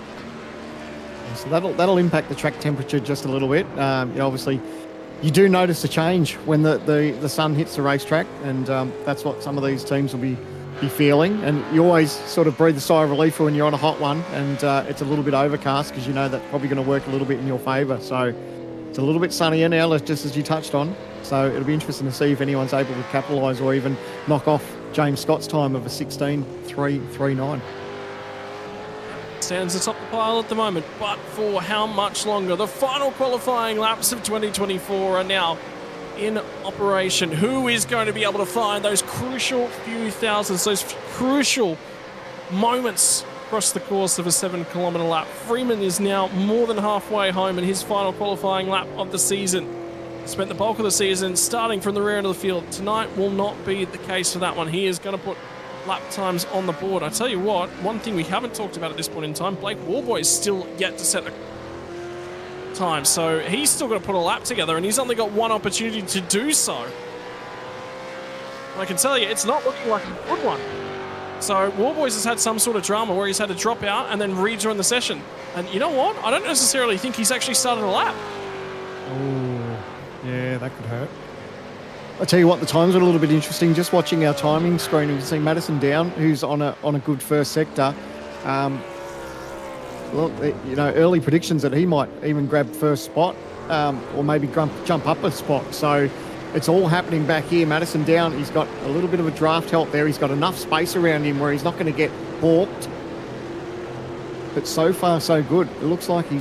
Speaker 11: So that'll impact the track temperature just a little bit. You know, obviously, you do notice a change when the sun hits the racetrack, and that's what some of these teams will be feeling. And you always sort of breathe a sigh of relief when you're on a hot one and it's a little bit overcast, because you know that's probably going to work a little bit in your favour. So it's a little bit sunnier now, just as you touched on. So it'll be interesting to see if anyone's able to capitalise or even knock off James Scott's time of a 16.339.
Speaker 10: Stands atop the pile at the moment, but for how much longer? The final qualifying laps of 2024 are now in operation. Who is going to be able to find those crucial few thousands, those crucial moments across the course of a 7-kilometre lap? Freeman is now more than halfway home in his final qualifying lap of the season. Spent the bulk of the season starting from the rear end of the field. Tonight will not be the case for that one. He is going to put lap times on the board. I tell you what, one thing we haven't talked about at this point in time, Blake Warboy is still yet to set a time, so he's still got to put a lap together, and he's only got one opportunity to do so. And I can tell you, it's not looking like a good one. So Warboys has had some sort of drama where he's had to drop out and then rejoin the session. And you know what? I don't necessarily think he's actually started a lap.
Speaker 11: Oh, yeah, that could hurt. I tell you what, the times are a little bit interesting. Just watching our timing screen, you can see Madison Down, who's on a good first sector. Well, you know, early predictions that he might even grab first spot, or maybe jump up a spot. So it's all happening back here. Madison Down, he's got a little bit of a draft help there. He's got enough space around him where he's not going to get balked. But so far, so good. It looks like he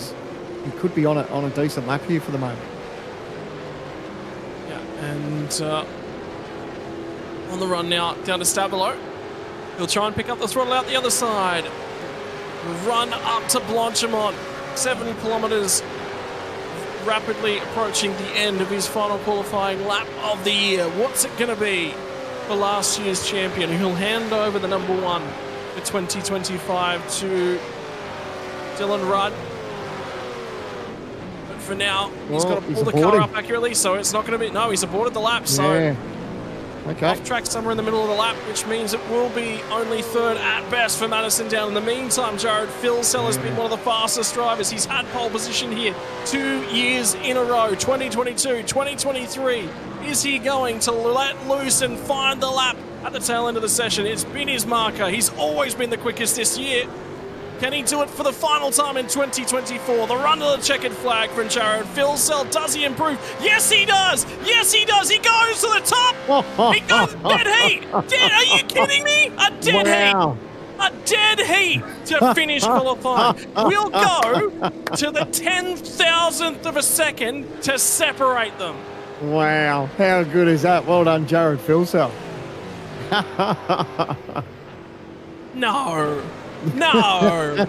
Speaker 11: could be on a decent lap here for the moment.
Speaker 10: And on the run now, down to Stavilo. He'll try and pick up the throttle out the other side. Run up to Blanchimont. 7 kilometres, rapidly approaching the end of his final qualifying lap of the year. What's it going to be for last year's champion? He'll hand over the number 1 for 2025 to Dylan Rudd. For now, he's got to pull the car up accurately, so it's not going to be... No, he's aborted the lap, so...
Speaker 11: Okay.
Speaker 10: Off track somewhere in the middle of the lap, which means it will be only third at best for Madison Down. In the meantime, Jared Filsell has been one of the fastest drivers. He's had pole position here 2 years in a row, 2022, 2023. Is he going to let loose and find the lap at the tail end of the session? It's been his marker. He's always been the quickest this year. Can he do it for the final time in 2024? The run to the checkered flag from Jared Filsell. Does he improve? Yes, he does. Yes, he does. He goes to the top. He goes dead heat. Are you kidding me? A dead heat. A dead heat to finish qualifying. We'll go to the 10,000th of a second to separate them.
Speaker 11: Wow. How good is that? Well done, Jared Filsell.
Speaker 10: No. No.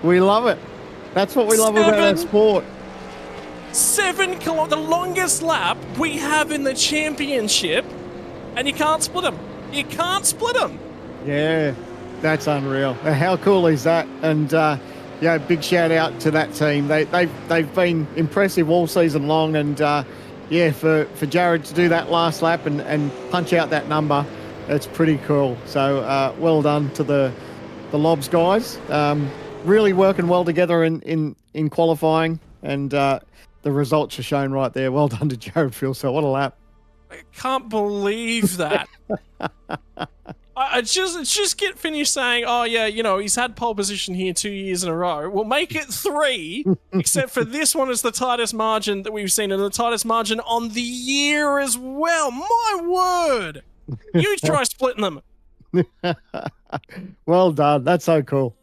Speaker 11: We love it. That's what we love about our sport.
Speaker 10: 7 kilometres, the longest lap we have in the championship, and you can't split them. You can't split them.
Speaker 11: Yeah, that's unreal. How cool is that? And yeah, big shout out to that team. They've been impressive all season long, and yeah, for Jared to do that last lap and punch out that number, it's pretty cool. So well done to the Lobs guys. Really working well together in qualifying, and the results are shown right there. Well done to Jared Filsell. What a lap.
Speaker 10: I can't believe that. I just get finished saying, oh yeah, you know, he's had pole position here 2 years in a row. We'll make it 3, except for this one is the tightest margin that we've seen, and the tightest margin on the year as well. My word. You try splitting them.
Speaker 11: Well done. That's so cool.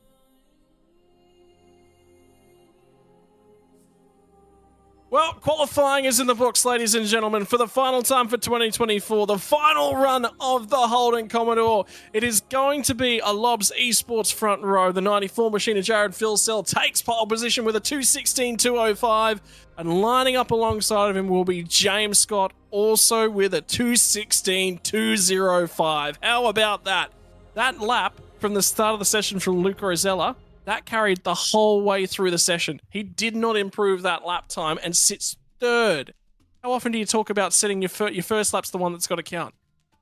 Speaker 10: Well, qualifying is in the books, ladies and gentlemen, for the final time for 2024, the final run of the Holden Commodore. It is going to be a Lobs Esports front row. The 94 machine of Jared Filsell takes pole position with a 2:16.205, and lining up alongside of him will be James Scott, also with a 2:16.205. How about that? That lap from the start of the session from Luke Rosella, that carried the whole way through the session. He did not improve that lap time and sits third. How often do you talk about setting your first lap's the one that's got to count?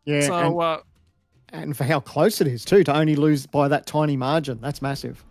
Speaker 11: Yeah,
Speaker 10: so,
Speaker 11: and for how close it is too, to only lose by that tiny margin. That's massive.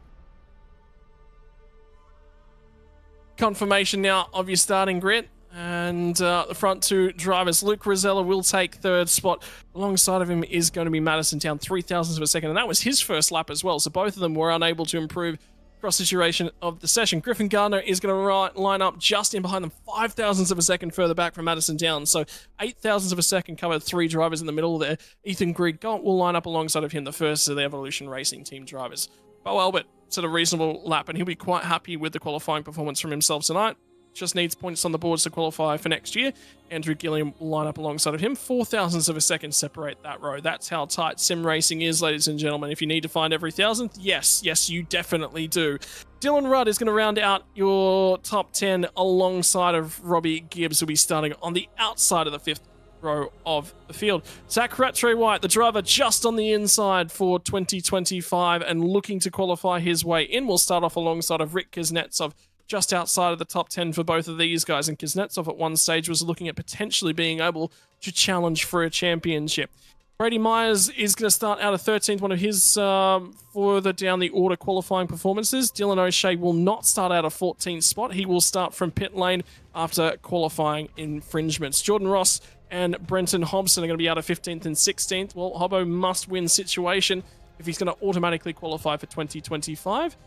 Speaker 10: Confirmation now of your starting grid. And the front two drivers, Luke Rosella will take third spot. Alongside of him is going to be Madison Town, 0.03 of a second, and that was his first lap as well. So both of them were unable to improve across the duration of the session. Griffin Gardner is going to line up just in behind them, 0.05 of a second further back from Madison Town. So 0.08 of a second covered 3 drivers in the middle there. Ethan Grigg will line up alongside of him, the first of the Evolution Racing team drivers. Bo Albert set a reasonable lap, and he'll be quite happy with the qualifying performance from himself tonight. Just needs points on the boards to qualify for next year. Andrew Gilliam will line up alongside of him. 0.04 of a second separate that row. That's how tight sim racing is, ladies and gentlemen. If you need to find every thousandth, yes, you definitely do. Dylan Rudd is going to round out your top 10 alongside of Robbie Gibbs, who'll be starting on the outside of the 5th row of the field. Zach Rattray-White, the driver just on the inside for 2025 and looking to qualify his way in, will start off alongside of Rick Kuznetsov, just outside of the top 10 for both of these guys. And Kuznetsov at one stage was looking at potentially being able to challenge for a championship. Brady Myers is going to start out of 13th, one of his further down the order qualifying performances. Dylan O'Shea will not start out of 14th spot. He will start from pit lane after qualifying infringements. Jordan Ross and Brenton Hobson are going to be out of 15th and 16th. Well, Hobbo must win situation if he's going to automatically qualify for 2025.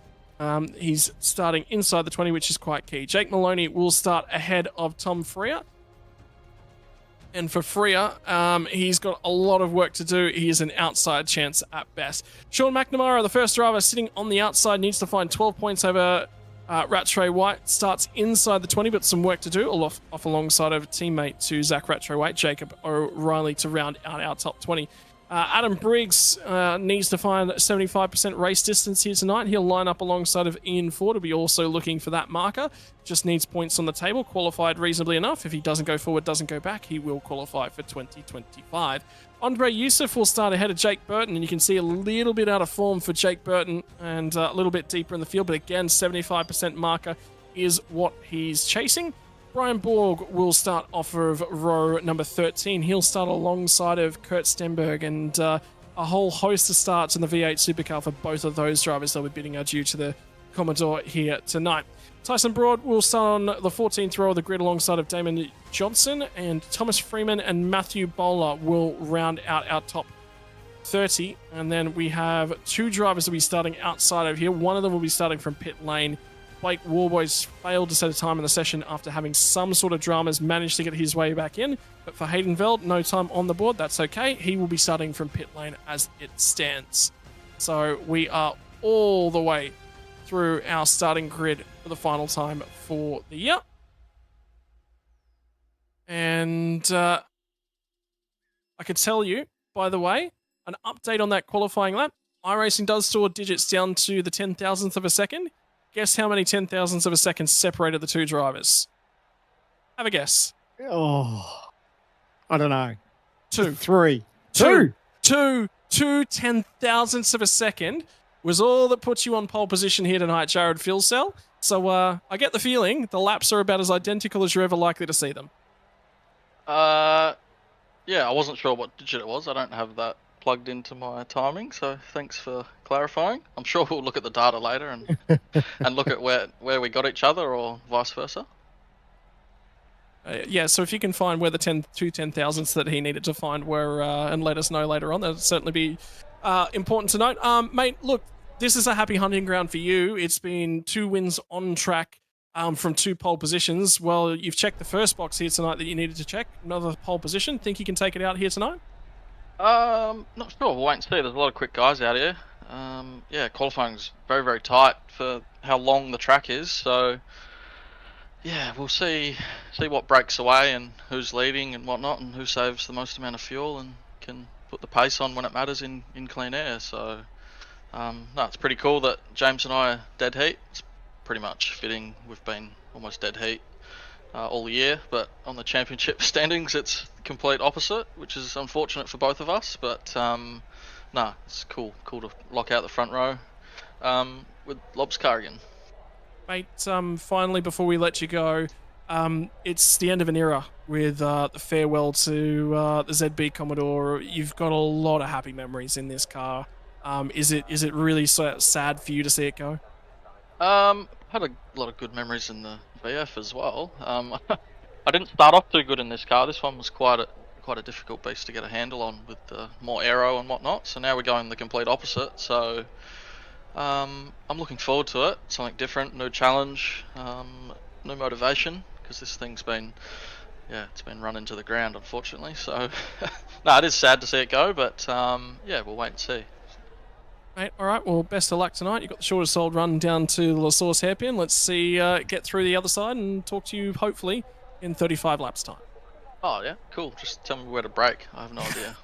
Speaker 10: He's starting inside the 20, which is quite key. Jake Maloney will start ahead of Tom Freer. And for Freer, he's got a lot of work to do. He is an outside chance at best. Sean McNamara, the first driver sitting on the outside, needs to find 12 points over Rattray-White. Starts inside the 20, but some work to do. Off alongside of a teammate to Zach Rattray-White, Jacob O'Reilly, to round out our top 20. Adam Briggs needs to find 75% race distance here tonight. He'll line up alongside of Ian Ford. He'll be also looking for that marker. Just needs points on the table. Qualified reasonably enough. If he doesn't go forward, doesn't go back, he will qualify for 2025. Andre Youssef will start ahead of Jake Burton, and you can see a little bit out of form for Jake Burton and a little bit deeper in the field. But again, 75% marker is what he's chasing. Brian Borg will start off of row number 13. He'll start alongside of Kurt Stenberg, and a whole host of starts in the V8 Supercar for both of those drivers. They'll be bidding adieu to the Commodore here tonight. Tyson Broad will start on the 14th row of the grid alongside of Damon Johnson, and Thomas Freeman and Matthew Bowler will round out our top 30. And then we have 2 drivers that will be starting outside of here. One of them will be starting from pit lane. Blake Warboys failed to set a time in the session after having some sort of dramas, managed to get his way back in. But for Hayden Veld, no time on the board. That's okay. He will be starting from pit lane as it stands. So we are all the way through our starting grid for the final time for the year. And I could tell you, by the way, an update on that qualifying lap. iRacing does store digits down to the 10,000th of a second. Guess how many 10,000ths of a second separated the 2 drivers? Have a guess.
Speaker 11: Oh, I don't know.
Speaker 10: 2.
Speaker 11: 3.
Speaker 10: 2. 2 10,000ths of a second was all that puts you on pole position here tonight, Jared Filsell. So I get the feeling the laps are about as identical as you're ever likely to see them.
Speaker 12: Yeah, I wasn't sure what digit it was. I don't have that plugged into my timing, so thanks for clarifying. I'm sure we'll look at the data later and and look at where we got each other, or vice versa.
Speaker 10: Yeah, so if you can find where the 2 10,000ths that he needed to find were and let us know later on, that would certainly be important to note. Mate, look, this is a happy hunting ground for you. It's been 2 wins on track from 2 pole positions. Well, you've checked the first box here tonight that you needed to check. Another pole position. Think you can take it out here tonight?
Speaker 12: Not sure. We'll wait and see. There's a lot of quick guys out here. Yeah, qualifying's very, very tight for how long the track is. So, yeah, we'll see what breaks away and who's leading and whatnot, and who saves the most amount of fuel and can put the pace on when it matters in clean air. So, no, it's pretty cool that James and I are dead heat. It's pretty much fitting. We've been almost dead heat all year, but on the championship standings it's the complete opposite, which is unfortunate for both of us. But nah, it's cool to lock out the front row with Lobs Carrigan.
Speaker 10: Mate, finally, before we let you go, it's the end of an era with the farewell to the ZB Commodore. You've got a lot of happy memories in this car. Is it really sad for you to see it go?
Speaker 12: Had a lot of good memories in the VF as well. I didn't start off too good in this car. This one was quite a difficult beast to get a handle on with more aero and whatnot. So now we're going the complete opposite. So I'm looking forward to it. Something different, new challenge, new motivation, because this thing's been, it's been run into the ground, unfortunately. So no, it is sad to see it go, but yeah, we'll wait and see.
Speaker 10: Mate, all right, well, best of luck tonight. You've got the shortest sold run down to the La Source hairpin. Let's see, get through the other side and talk to you, hopefully, in 35 laps time.
Speaker 12: Oh, yeah, cool. Just tell me where to brake. I have no idea.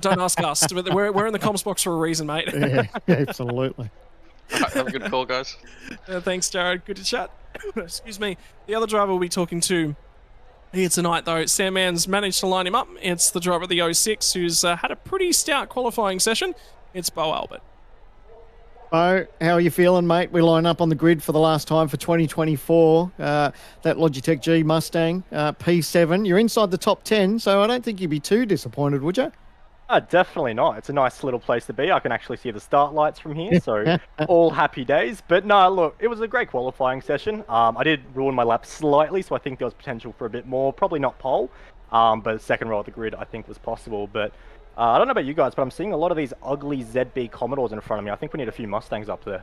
Speaker 10: Don't ask us. We're in the comms box for a reason, mate.
Speaker 11: Yeah, absolutely.
Speaker 12: All right, have a good call, guys.
Speaker 10: Thanks, Jared. Good to chat. Excuse me. The other driver we'll be talking to here tonight, though, Sandman's managed to line him up. It's the driver of the 06 who's had a pretty stout qualifying session. It's Bo Albert.
Speaker 11: Bo, how are you feeling, mate? We line up on the grid for the last time for 2024. That Logitech G Mustang P7. You're inside the top 10, so I don't think you'd be too disappointed, would you?
Speaker 13: Definitely not. It's a nice little place to be. I can actually see the start lights from here, so all happy days. But no, look, it was a great qualifying session. I did ruin my lap slightly, so I think there was potential for a bit more. Probably not pole, but second row of the grid I think was possible. But I don't know about you guys, but I'm seeing a lot of these ugly ZB Commodores in front of me. I think we need a few Mustangs up there.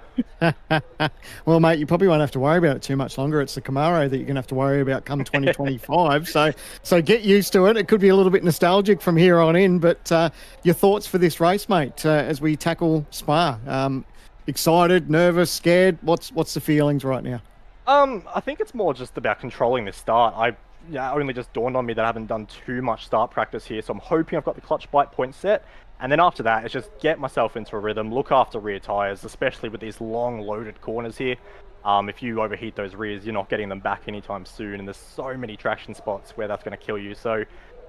Speaker 11: Well, mate, you probably won't have to worry about it too much longer. It's the Camaro that you're going to have to worry about come 2025. So get used to it. It could be a little bit nostalgic from here on in, but your thoughts for this race, mate, as we tackle Spa? Excited, nervous, scared? What's the feelings right now?
Speaker 13: I think it's more just about controlling this start. Only just dawned on me that I haven't done too much start practice here, so I'm hoping I've got the clutch bite point set, and then after that it's just get myself into a rhythm, look after rear tyres, especially with these long loaded corners here. If you overheat those rears, you're not getting them back anytime soon, and there's so many traction spots where that's going to kill you. So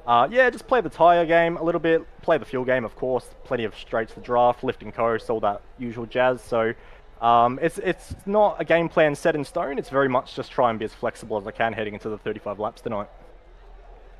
Speaker 13: yeah, just play the tyre game a little bit, play the fuel game, of course, plenty of straights to draft, lift and coast, all that usual jazz. So it's not a game plan set in stone. It's very much just try and be as flexible as I can heading into the 35 laps tonight.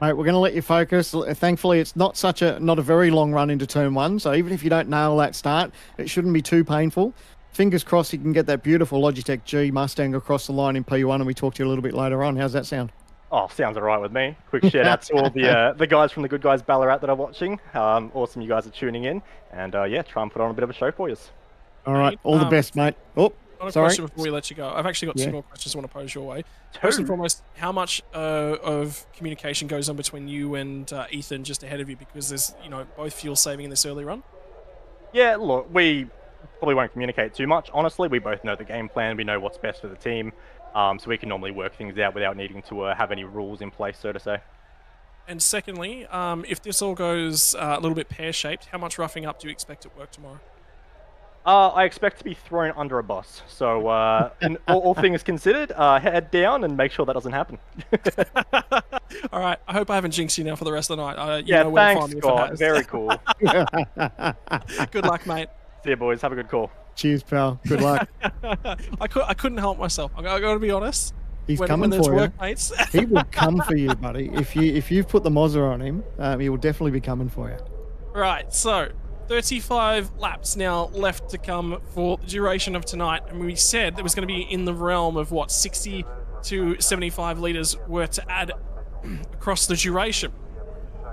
Speaker 11: Mate, we're going to let you focus. Thankfully, it's not a very long run into turn one, so even if you don't nail that start, it shouldn't be too painful. Fingers crossed you can get that beautiful Logitech G Mustang across the line in P1, and we talk to you a little bit later on. How's that sound?
Speaker 13: Oh, sounds all right with me. Quick shout out to all the guys from the Good Guys Ballarat that are watching. Awesome you guys are tuning in, and yeah, try and put on a bit of a show for you.
Speaker 11: All right, all the best, mate. Oh,
Speaker 10: Got a
Speaker 11: sorry.
Speaker 10: question before we let you go. I've actually got two more questions I want to pose your way. First and foremost, how much of communication goes on between you and Ethan just ahead of you, because there's both fuel saving in this early run?
Speaker 13: Yeah, look, we probably won't communicate too much. Honestly, we both know the game plan. We know what's best for the team, so we can normally work things out without needing to have any rules in place, so to say.
Speaker 10: And secondly, if this all goes a little bit pear-shaped, how much roughing up do you expect at work tomorrow?
Speaker 13: I expect to be thrown under a bus. So, all things considered, head down and make sure that doesn't happen.
Speaker 10: All right. I hope I haven't jinxed you now for the rest of the night.
Speaker 13: Yeah, thanks, Scott. Very cool.
Speaker 10: Good luck, mate.
Speaker 13: See you, boys. Have a good call.
Speaker 11: Cheers, pal. Good luck.
Speaker 10: I couldn't help myself. I got to be honest.
Speaker 11: He's
Speaker 10: when
Speaker 11: coming
Speaker 10: there's
Speaker 11: for you.
Speaker 10: Workmates.
Speaker 11: He will come for you, buddy. If you've put the Mozza on him, he will definitely be coming for you.
Speaker 10: Right. So 35 laps now left to come for the duration of tonight, and we said there was going to be in the realm of 60 to 75 litres were to add across the duration.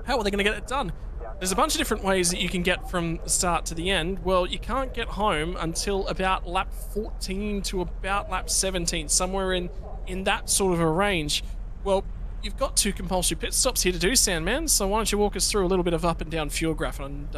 Speaker 10: How are they going to get it done? There's a bunch of different ways that you can get from the start to the end. Well, you can't get home until about lap 14 to about lap 17, somewhere in that sort of a range. Well, you've got 2 compulsory pit stops here to do, Sandman, so why don't you walk us through a little bit of up and down fuel graph, and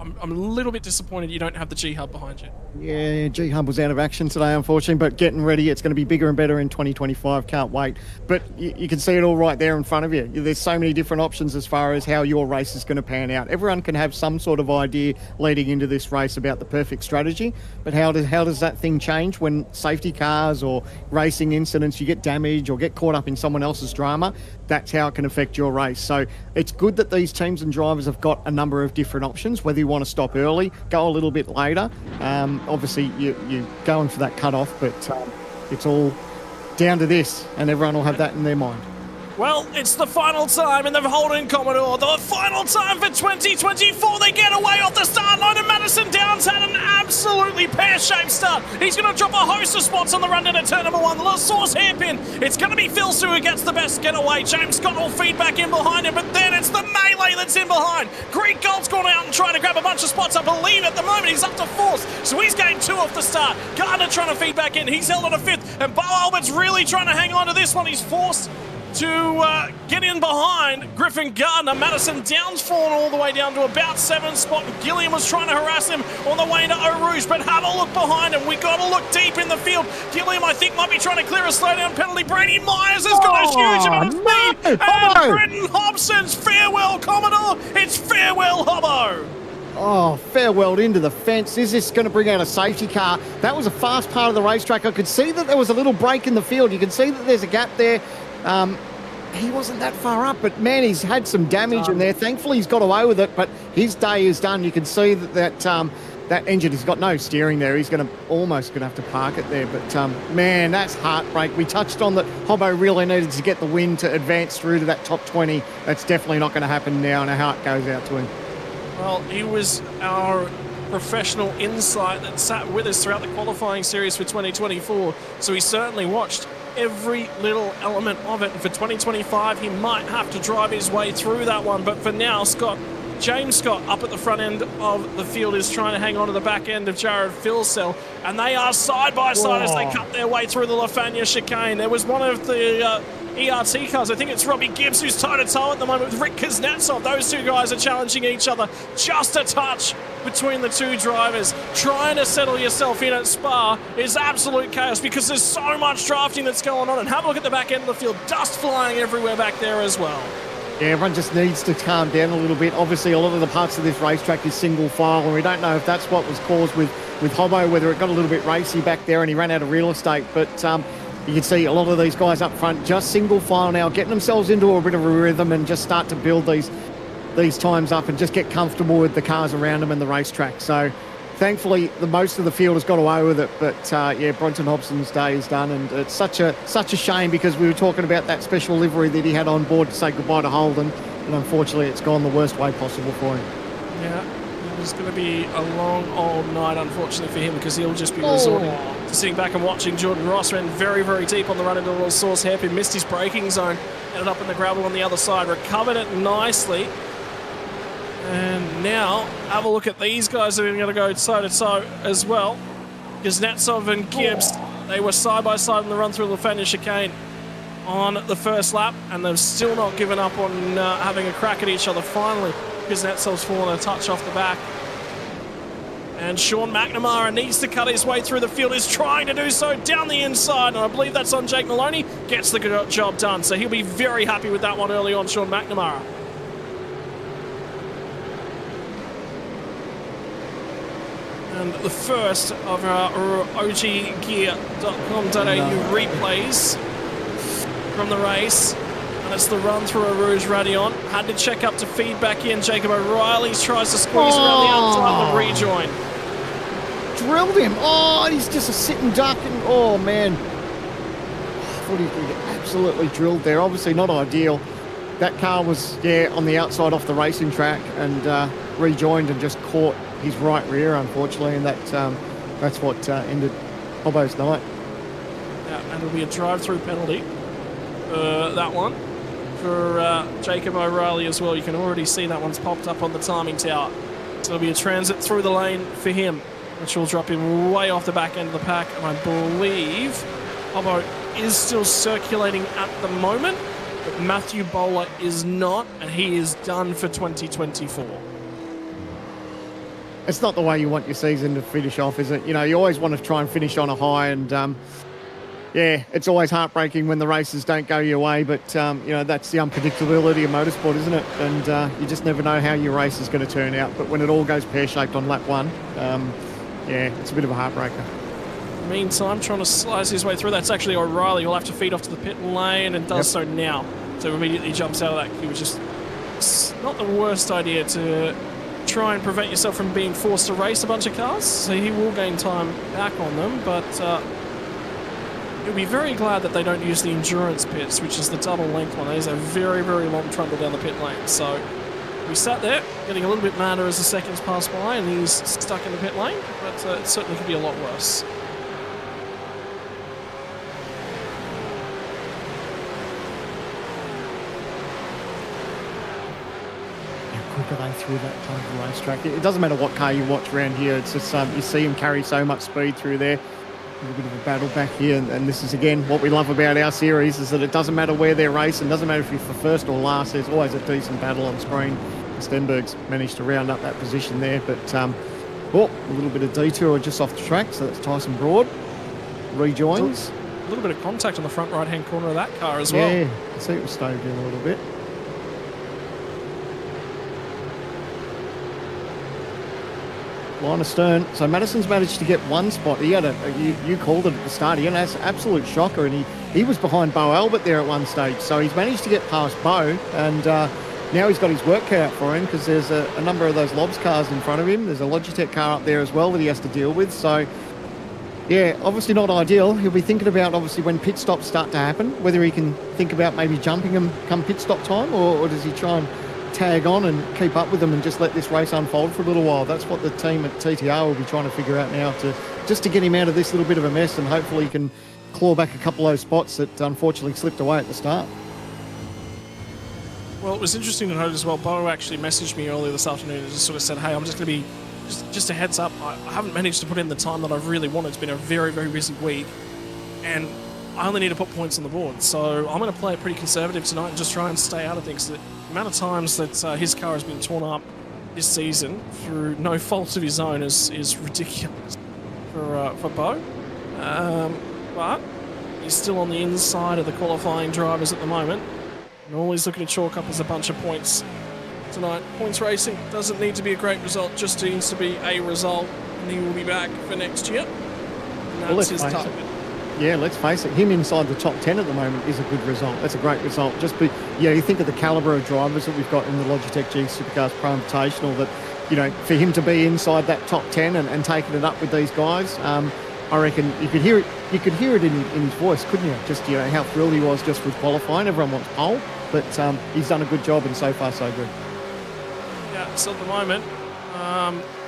Speaker 10: I'm a little bit disappointed you don't have the G-Hub behind you.
Speaker 11: Yeah, G-Hub was out of action today, unfortunately, but getting ready. It's going to be bigger and better in 2025. Can't wait. But you can see it all right there in front of you. There's so many different options as far as how your race is going to pan out. Everyone can have some sort of idea leading into this race about the perfect strategy, but how does that thing change when safety cars or racing incidents, you get damaged or get caught up in someone else's drama? That's how it can affect your race. So it's good that these teams and drivers have got a number of different options, whether you want to stop early, go a little bit later. Obviously, you're going for that cut-off, but it's all down to this, and everyone will have that in their mind.
Speaker 10: Well, it's the final time in the Holden Commodore, the final time for 2024. They get away off the start line, and Madison Downs had an absolute absolutely pear-shaped start. He's going to drop a host of spots on the run into turn number 1. The La Source hairpin. It's going to be Phil Sue who gets the best getaway. James Scott will feed back in behind him, but then it's the melee that's in behind. Greek Gold's gone out and trying to grab a bunch of spots. I believe at the moment he's up to 4th, so he's gained 2 off the start. Gardner trying to feed back in. He's held on a 5th, and Bo Albert's really trying to hang on to this one. He's forced to get in behind Griffin Gardner. Madison Downs fallen all the way down to about 7th spot. Gilliam was trying to harass him on the way into Eau Rouge, but have a look behind him. We got to look deep in the field. Gilliam, I think, might be trying to clear a slowdown penalty. Brady Myers has got a huge amount of speed. And Brendan Hobson's farewell, Commodore. It's farewell, Hobbo.
Speaker 11: Oh, farewell into the fence. Is this going to bring out a safety car? That was a fast part of the racetrack. I could see that there was a little break in the field. You can see that there's a gap there. He wasn't that far up, but man, he's had some damage in there. Thankfully, he's got away with it, but his day is done. You can see that that engine has got no steering there. He's almost going to have to park it there. But man, that's heartbreak. We touched on that Hobbo really needed to get the win to advance through to that top 20. That's definitely not going to happen now, and our heart goes out to him.
Speaker 10: Well, he was our professional insight that sat with us throughout the qualifying series for 2024, so he certainly watched every little element of it. And for 2025, he might have to drive his way through that one. But for now, James Scott up at the front end of the field is trying to hang on to the back end of Jared Philsell. And they are side by side as they cut their way through the Lafania chicane. There was one of the ERT cars. I think it's Robbie Gibbs who's toe-to-toe at the moment with Rick Kuznetsov. Those two guys are challenging each other. Just a touch between the two drivers. Trying to settle yourself in at Spa is absolute chaos because there's so much drafting that's going on. And have a look at the back end of the field. Dust flying everywhere back there as well.
Speaker 11: Yeah, everyone just needs to calm down a little bit. Obviously, a lot of the parts of this racetrack is single file, and we don't know if that's what was caused with Hobbo, whether it got a little bit racy back there and he ran out of real estate. But you can see a lot of these guys up front just single file now, getting themselves into a bit of a rhythm and just start to build these times up and just get comfortable with the cars around them and the racetrack. So thankfully, the most of the field has got away with it. But yeah, Bronson Hobson's day is done, and it's such a shame because we were talking about that special livery that he had on board to say goodbye to Holden, and unfortunately, it's gone the worst way possible for him.
Speaker 10: Yeah. It's going to be a long old night, unfortunately, for him, because he'll just be resorting to sitting back and watching. Jordan Ross ran very, very deep on the run into the source hairpin, missed his braking zone, ended up in the gravel on the other side, recovered it nicely. And now, have a look at these guys that are going to go toe-to-toe as well. Kuznetsov and Gibbs, they were side-by-side in the run through Lafania chicane on the first lap, and they've still not given up on having a crack at each other finally. Kuznetsov's fallen a touch off the back. And Sean McNamara needs to cut his way through the field. He's trying to do so down the inside, and I believe that's on Jake Maloney. Gets the job done, so he'll be very happy with that one early on, Sean McNamara. And the first of our oggear.com.au replays from the race. And it's the run through a Rouge Radion. Had to check up to feed back in. Jacob O'Reilly tries to squeeze around the outside of the rejoin.
Speaker 11: Drilled him. Oh, he's just a sitting duck. And, oh, man. I thought he was going to get absolutely drilled there. Obviously not ideal. That car was, on the outside off the racing track and rejoined and just caught his right rear, unfortunately. And that's what ended Hobbo's night.
Speaker 10: Yeah, and it'll be a drive-through penalty for that one. For Jacob O'Reilly as well. You can already see that one's popped up on the timing tower. So it'll be a transit through the lane for him, which will drop him way off the back end of the pack. And I believe Hobbo is still circulating at the moment, but Matthew Bowler is not, and he is done for 2024.
Speaker 11: It's not the way you want your season to finish off, is it? You know, you always want to try and finish on a high, and yeah, it's always heartbreaking when the races don't go your way, but, you know, that's the unpredictability of motorsport, isn't it? And you just never know how your race is going to turn out. But when it all goes pear-shaped on lap one, yeah, it's a bit of a heartbreaker.
Speaker 10: Meantime, trying to slice his way through. That's actually O'Reilly. He'll have to feed off to the pit lane and does so now. So immediately jumps out of that queue, which is not the worst idea to try and prevent yourself from being forced to race a bunch of cars. So he will gain time back on them, but he'll be very glad that they don't use the endurance pits, which is the double length one. There's a very, very long trundle down the pit lane. So We sat there, getting a little bit madder as the seconds passed by, and he's stuck in the pit lane, but it certainly could be a lot worse.
Speaker 11: Quicker they through that part of the racetrack. It doesn't matter what car you watch around here. It's just you see him carry so much speed through there. A little bit of a battle back here, and this is again what we love about our series is that it doesn't matter where they're racing. Doesn't matter if you're for first or last. There's always a decent battle on screen. Stenberg's managed to round up that position there, but a little bit of detour just off the track. So that's Tyson Broad rejoins.
Speaker 10: A little bit of contact on the front right-hand corner of that car as well.
Speaker 11: Yeah, I see it was staved in a little bit. Line astern. So Madison's managed to get one spot. He had you called it at the start. He had an absolute shocker, and he was behind Bo Albert there at one stage. So he's managed to get past Bo, and now he's got his work cut out for him because there's a number of those Lobs cars in front of him. There's a Logitech car up there as well that he has to deal with. So yeah, obviously not ideal. He'll be thinking about obviously when pit stops start to happen, whether he can think about maybe jumping them come pit stop time, or does he try and tag on and keep up with them and just let this race unfold for a little while. That's what the team at TTR will be trying to figure out now to get him out of this little bit of a mess, and hopefully he can claw back a couple of those spots that unfortunately slipped away at the start.
Speaker 10: Well, it was interesting to note as well, Bo actually messaged me earlier this afternoon and just sort of said, hey, I'm just going to be, just a heads up, I haven't managed to put in the time that I've really wanted. It's been a very, very busy week, and I only need to put points on the board. So I'm going to play it pretty conservative tonight and just try and stay out of things. The amount of times that his car has been torn up this season through no fault of his own is ridiculous for Bo. But he's still on the inside of the qualifying drivers at the moment. And all he's looking to chalk up is a bunch of points tonight. Points racing doesn't need to be a great result, just needs to be a result, and he will be back for next year. And that's his target.
Speaker 11: Yeah, let's face it, him inside the top 10 at the moment is a good result. That's a great result. You think of the calibre of drivers that we've got in the Logitech G Supercars Pro Invitational, that, for him to be inside that top 10 and taking it up with these guys, I reckon you could hear it in his voice, couldn't you? Just, how thrilled he was just with qualifying. Everyone wants pole, but he's done a good job, and so far so good.
Speaker 10: Yeah, so at the moment,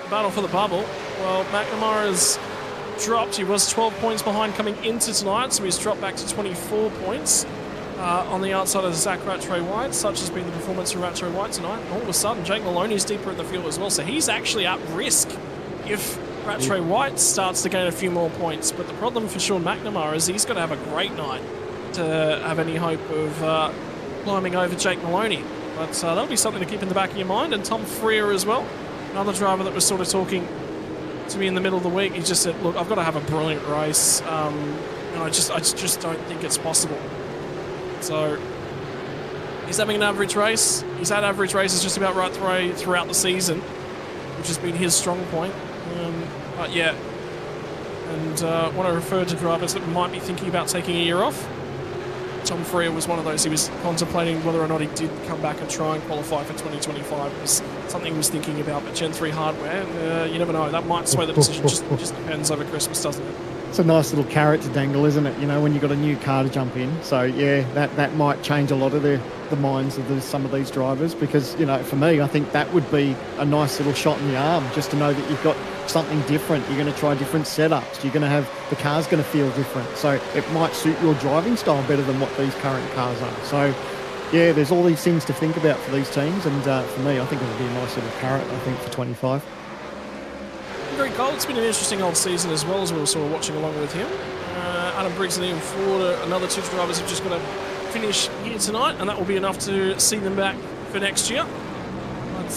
Speaker 10: battle for the bubble. Well, McNamara's dropped. He was 12 points behind coming into tonight, so he's dropped back to 24 points on the outside of Zach Rattray-White. Such has been the performance of Rattray-White tonight. All of a sudden, Jake Maloney's deeper in the field as well, so he's actually at risk if Rattray-White starts to gain a few more points. But the problem for Sean McNamara is he's got to have a great night to have any hope of climbing over Jake Maloney. But that'll be something to keep in the back of your mind. And Tom Freer as well, another driver that was sort of talking to me in the middle of the week. He just said, look, I've got to have a brilliant race, and I just don't think it's possible. So he's having an average race. He's had average races just about right throughout the season, which has been his strong point. But yeah, and when I refer to drivers that might be thinking about taking a year off, Tom Freer was one of those. He was contemplating whether or not he did come back and try and qualify for 2025. It was something he was thinking about, but Gen 3 hardware, you never know. That might sway the decision. Just depends over Christmas, doesn't it?
Speaker 11: It's a nice little carrot to dangle, isn't it? When you've got a new car to jump in. So yeah, that might change a lot of the minds of some of these drivers, because for me, I think that would be a nice little shot in the arm, just to know that you've got something different. You're going to try different setups. You're going to have the car's going to feel different. So it might suit your driving style better than what these current cars are. So yeah, there's all these things to think about for these teams, and for me, I think it would be a nice little carrot. I think for 25.
Speaker 10: Greg Cole, it's been an interesting old season as well, as we were sort of watching along with him. Adam Briggs and Ian Ford, another two drivers, have just got to finish here tonight, and that will be enough to see them back for next year. But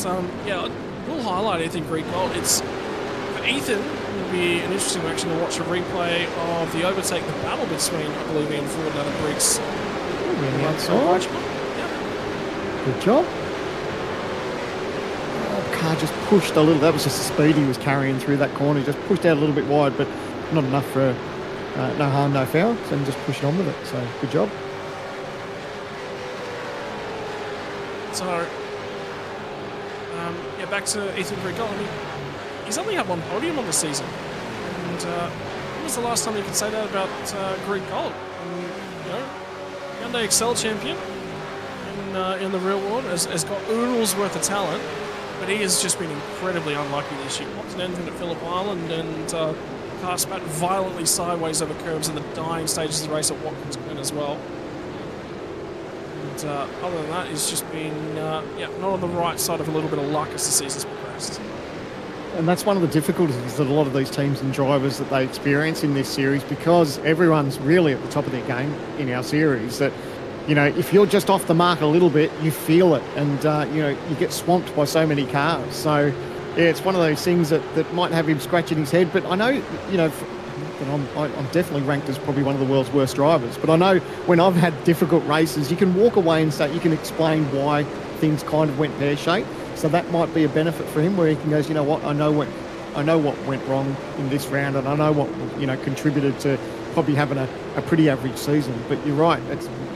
Speaker 10: yeah, we'll highlight, I think, Greg Cole. It's for Ethan. It'll be an interesting action to watch a replay of the overtake, the battle between, I believe, Ian Ford and Adam Briggs.
Speaker 11: Good job. Car just pushed a little. That was just the speed he was carrying through that corner. He just pushed out a little bit wide, but not enough for no harm, no foul. So he just pushed on with it. So good job.
Speaker 10: So yeah, back to Ethan Grigol. I mean, he's only had one podium on the season, and when was the last time you could say that about Greg Gold? Hyundai Excel champion. in the real world, has got oodles worth of talent, but he has just been incredibly unlucky this year. Popped an engine at Phillip Island and car spat violently sideways over curbs in the dying stages of the race at Watkins Glen as well. And other than that, he's just been not on the right side of a little bit of luck as the season's progressed.
Speaker 11: And that's one of the difficulties that a lot of these teams and drivers that they experience in this series, because everyone's really at the top of their game in our series, that, you know, if you're just off the mark a little bit, you feel it, and, you know, you get swamped by so many cars. So, yeah, it's one of those things that might have him scratching his head. But I know, you know, I'm definitely ranked as probably one of the world's worst drivers. But I know when I've had difficult races, you can walk away and say, you can explain why things kind of went pear-shaped. So that might be a benefit for him, where he can go, you know what, I know what went wrong in this round, and I know what, you know, contributed to probably having a pretty average season. But you're right,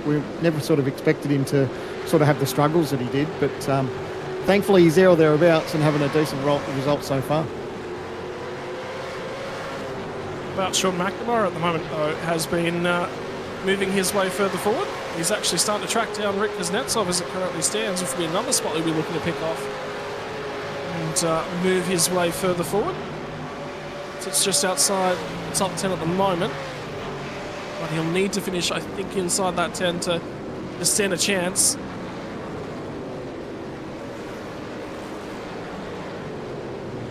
Speaker 11: we never sort of expected him to sort of have the struggles that he did. But thankfully he's there or thereabouts and having a decent result so far.
Speaker 10: About Sean McNamara at the moment, though, has been moving his way further forward. He's actually starting to track down Rick Kuznetsov as it currently stands, which will be another spot he'll be looking to pick off and move his way further forward. So it's just outside the top 10 at the moment, but he'll need to finish, I think, inside that 10 to stand a chance.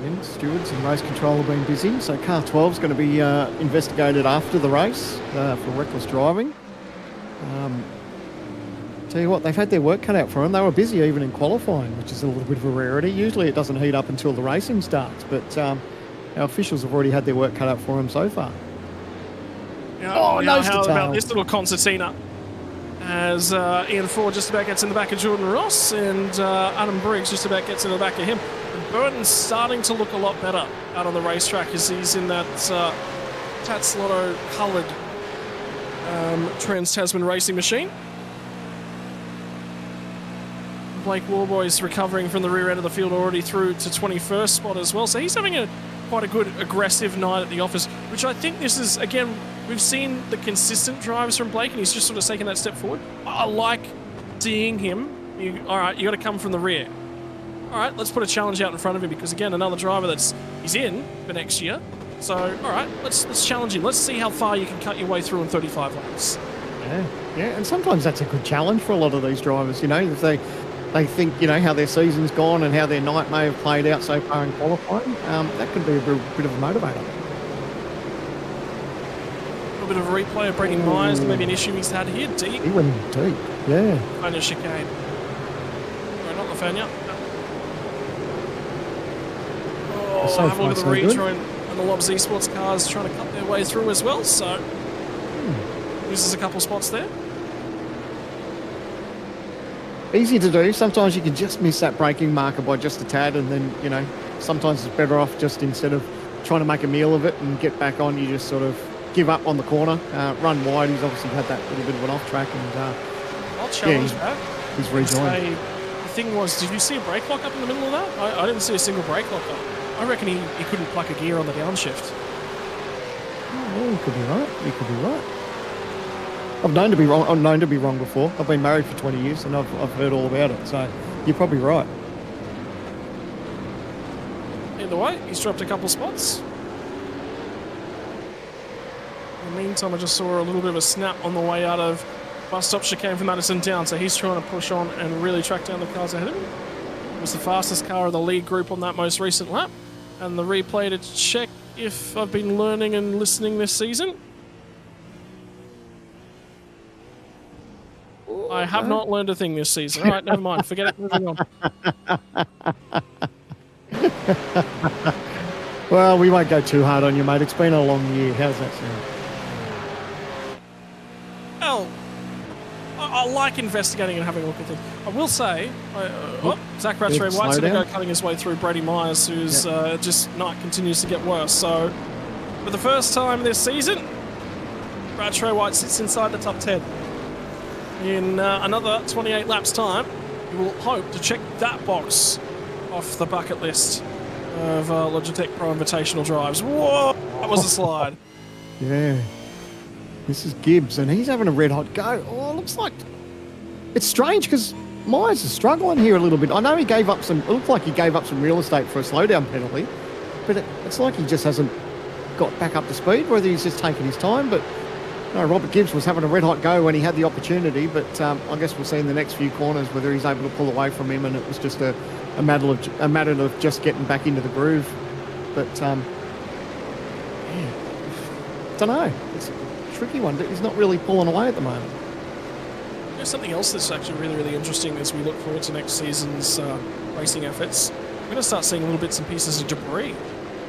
Speaker 11: And stewards and race control have been busy, so car 12 is going to be investigated after the race for reckless driving. Tell you what, they've had their work cut out for them. They were busy even in qualifying, which is a little bit of a rarity. Usually it doesn't heat up until the racing starts, but our officials have already had their work cut out for them so far.
Speaker 10: How about this little concertina as Ian Ford just about gets in the back of Jordan Ross, and Adam Briggs just about gets in the back of him. And Burton's starting to look a lot better out on the racetrack as he's in that Tats Lotto coloured Trans-Tasman racing machine. Blake Warboy's recovering from the rear end of the field, already through to 21st spot as well. So he's having quite a good aggressive night at the office, which I think this is, again, we've seen the consistent drives from Blake, and he's just sort of taken that step forward. I like seeing him. All right, you got to come from the rear. All right, let's put a challenge out in front of him, because, again, another driver he's in for next year. So, all right, let's challenge him. Let's see how far you can cut your way through in 35 laps.
Speaker 11: Yeah, and sometimes that's a good challenge for a lot of these drivers, you know, if they think, you know, how their season's gone and how their night may have played out so far in qualifying. That could be a bit of a motivator.
Speaker 10: A little bit of a replay of Brendan Myers, maybe an issue he's had here. Deep.
Speaker 11: He went deep, yeah.
Speaker 10: Lafania chicane. No, not Lafania. Oh,
Speaker 11: so
Speaker 10: have a look at the
Speaker 11: so
Speaker 10: retro and the Lobs Esports cars trying to cut their way through as well, so loses a couple spots there.
Speaker 11: Easy to do. Sometimes you can just miss that braking marker by just a tad, and then, you know, sometimes it's better off just, instead of trying to make a meal of it and get back on, you just sort of give up on the corner, run wide. He's obviously had that little bit of an off track, and
Speaker 10: I'll challenge that.
Speaker 11: He's rejoined.
Speaker 10: The thing was, did you see a brake lock up in the middle of that? I didn't see a single brake lock up. I reckon he couldn't pluck a gear on the downshift.
Speaker 11: Oh, he could be right. He could be right. I'm known to be wrong. I'm known to be wrong before. I've been married for 20 years, and I've heard all about it. So you're probably right.
Speaker 10: Either way, he's dropped a couple spots. In the meantime, I just saw a little bit of a snap on the way out of bus stop chicane from Madison Down, so he's trying to push on and really track down the cars ahead of him. It was the fastest car of the lead group on that most recent lap, and the replay to check if I've been learning and listening this season. I have not learned a thing this season. All right, never mind. Forget it. Moving on.
Speaker 11: Well, we won't go too hard on you, mate. It's been a long year. How's that sound?
Speaker 10: Well, I like investigating and having a look at things. I will say, Zach Rattray White's going to go cutting his way through Brady Myers, who's just night continues to get worse. So, for the first time this season, Rattray White sits inside the top 10. In another 28 laps time, you will hope to check that box off the bucket list of Logitech Pro Invitational drives. Whoa, that was a slide.
Speaker 11: Yeah. This is Gibbs, and he's having a red hot go. Oh, looks like it's strange because Myers is struggling here a little bit. I know he gave up some, it looked like he gave up some real estate for a slowdown penalty, but it's like he just hasn't got back up to speed, whether he's just taking his time. But no, Robert Gibbs was having a red-hot go when he had the opportunity, but I guess we'll see in the next few corners whether he's able to pull away from him, and it was just a matter of just getting back into the groove. But, yeah, don't know. It's a tricky one. He's not really pulling away at the moment.
Speaker 10: There's something else that's actually really, really interesting as we look forward to next season's racing efforts. We're going to start seeing little bits and pieces of debris,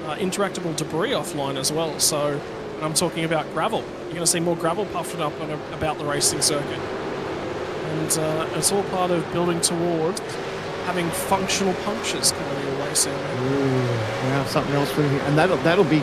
Speaker 10: interactable debris offline as well. So when I'm talking about gravel, you're going to see more gravel puffed up about the racing circuit. And it's all part of building towards having functional punctures coming your way soon.
Speaker 11: Yeah, something else for him. And that'll be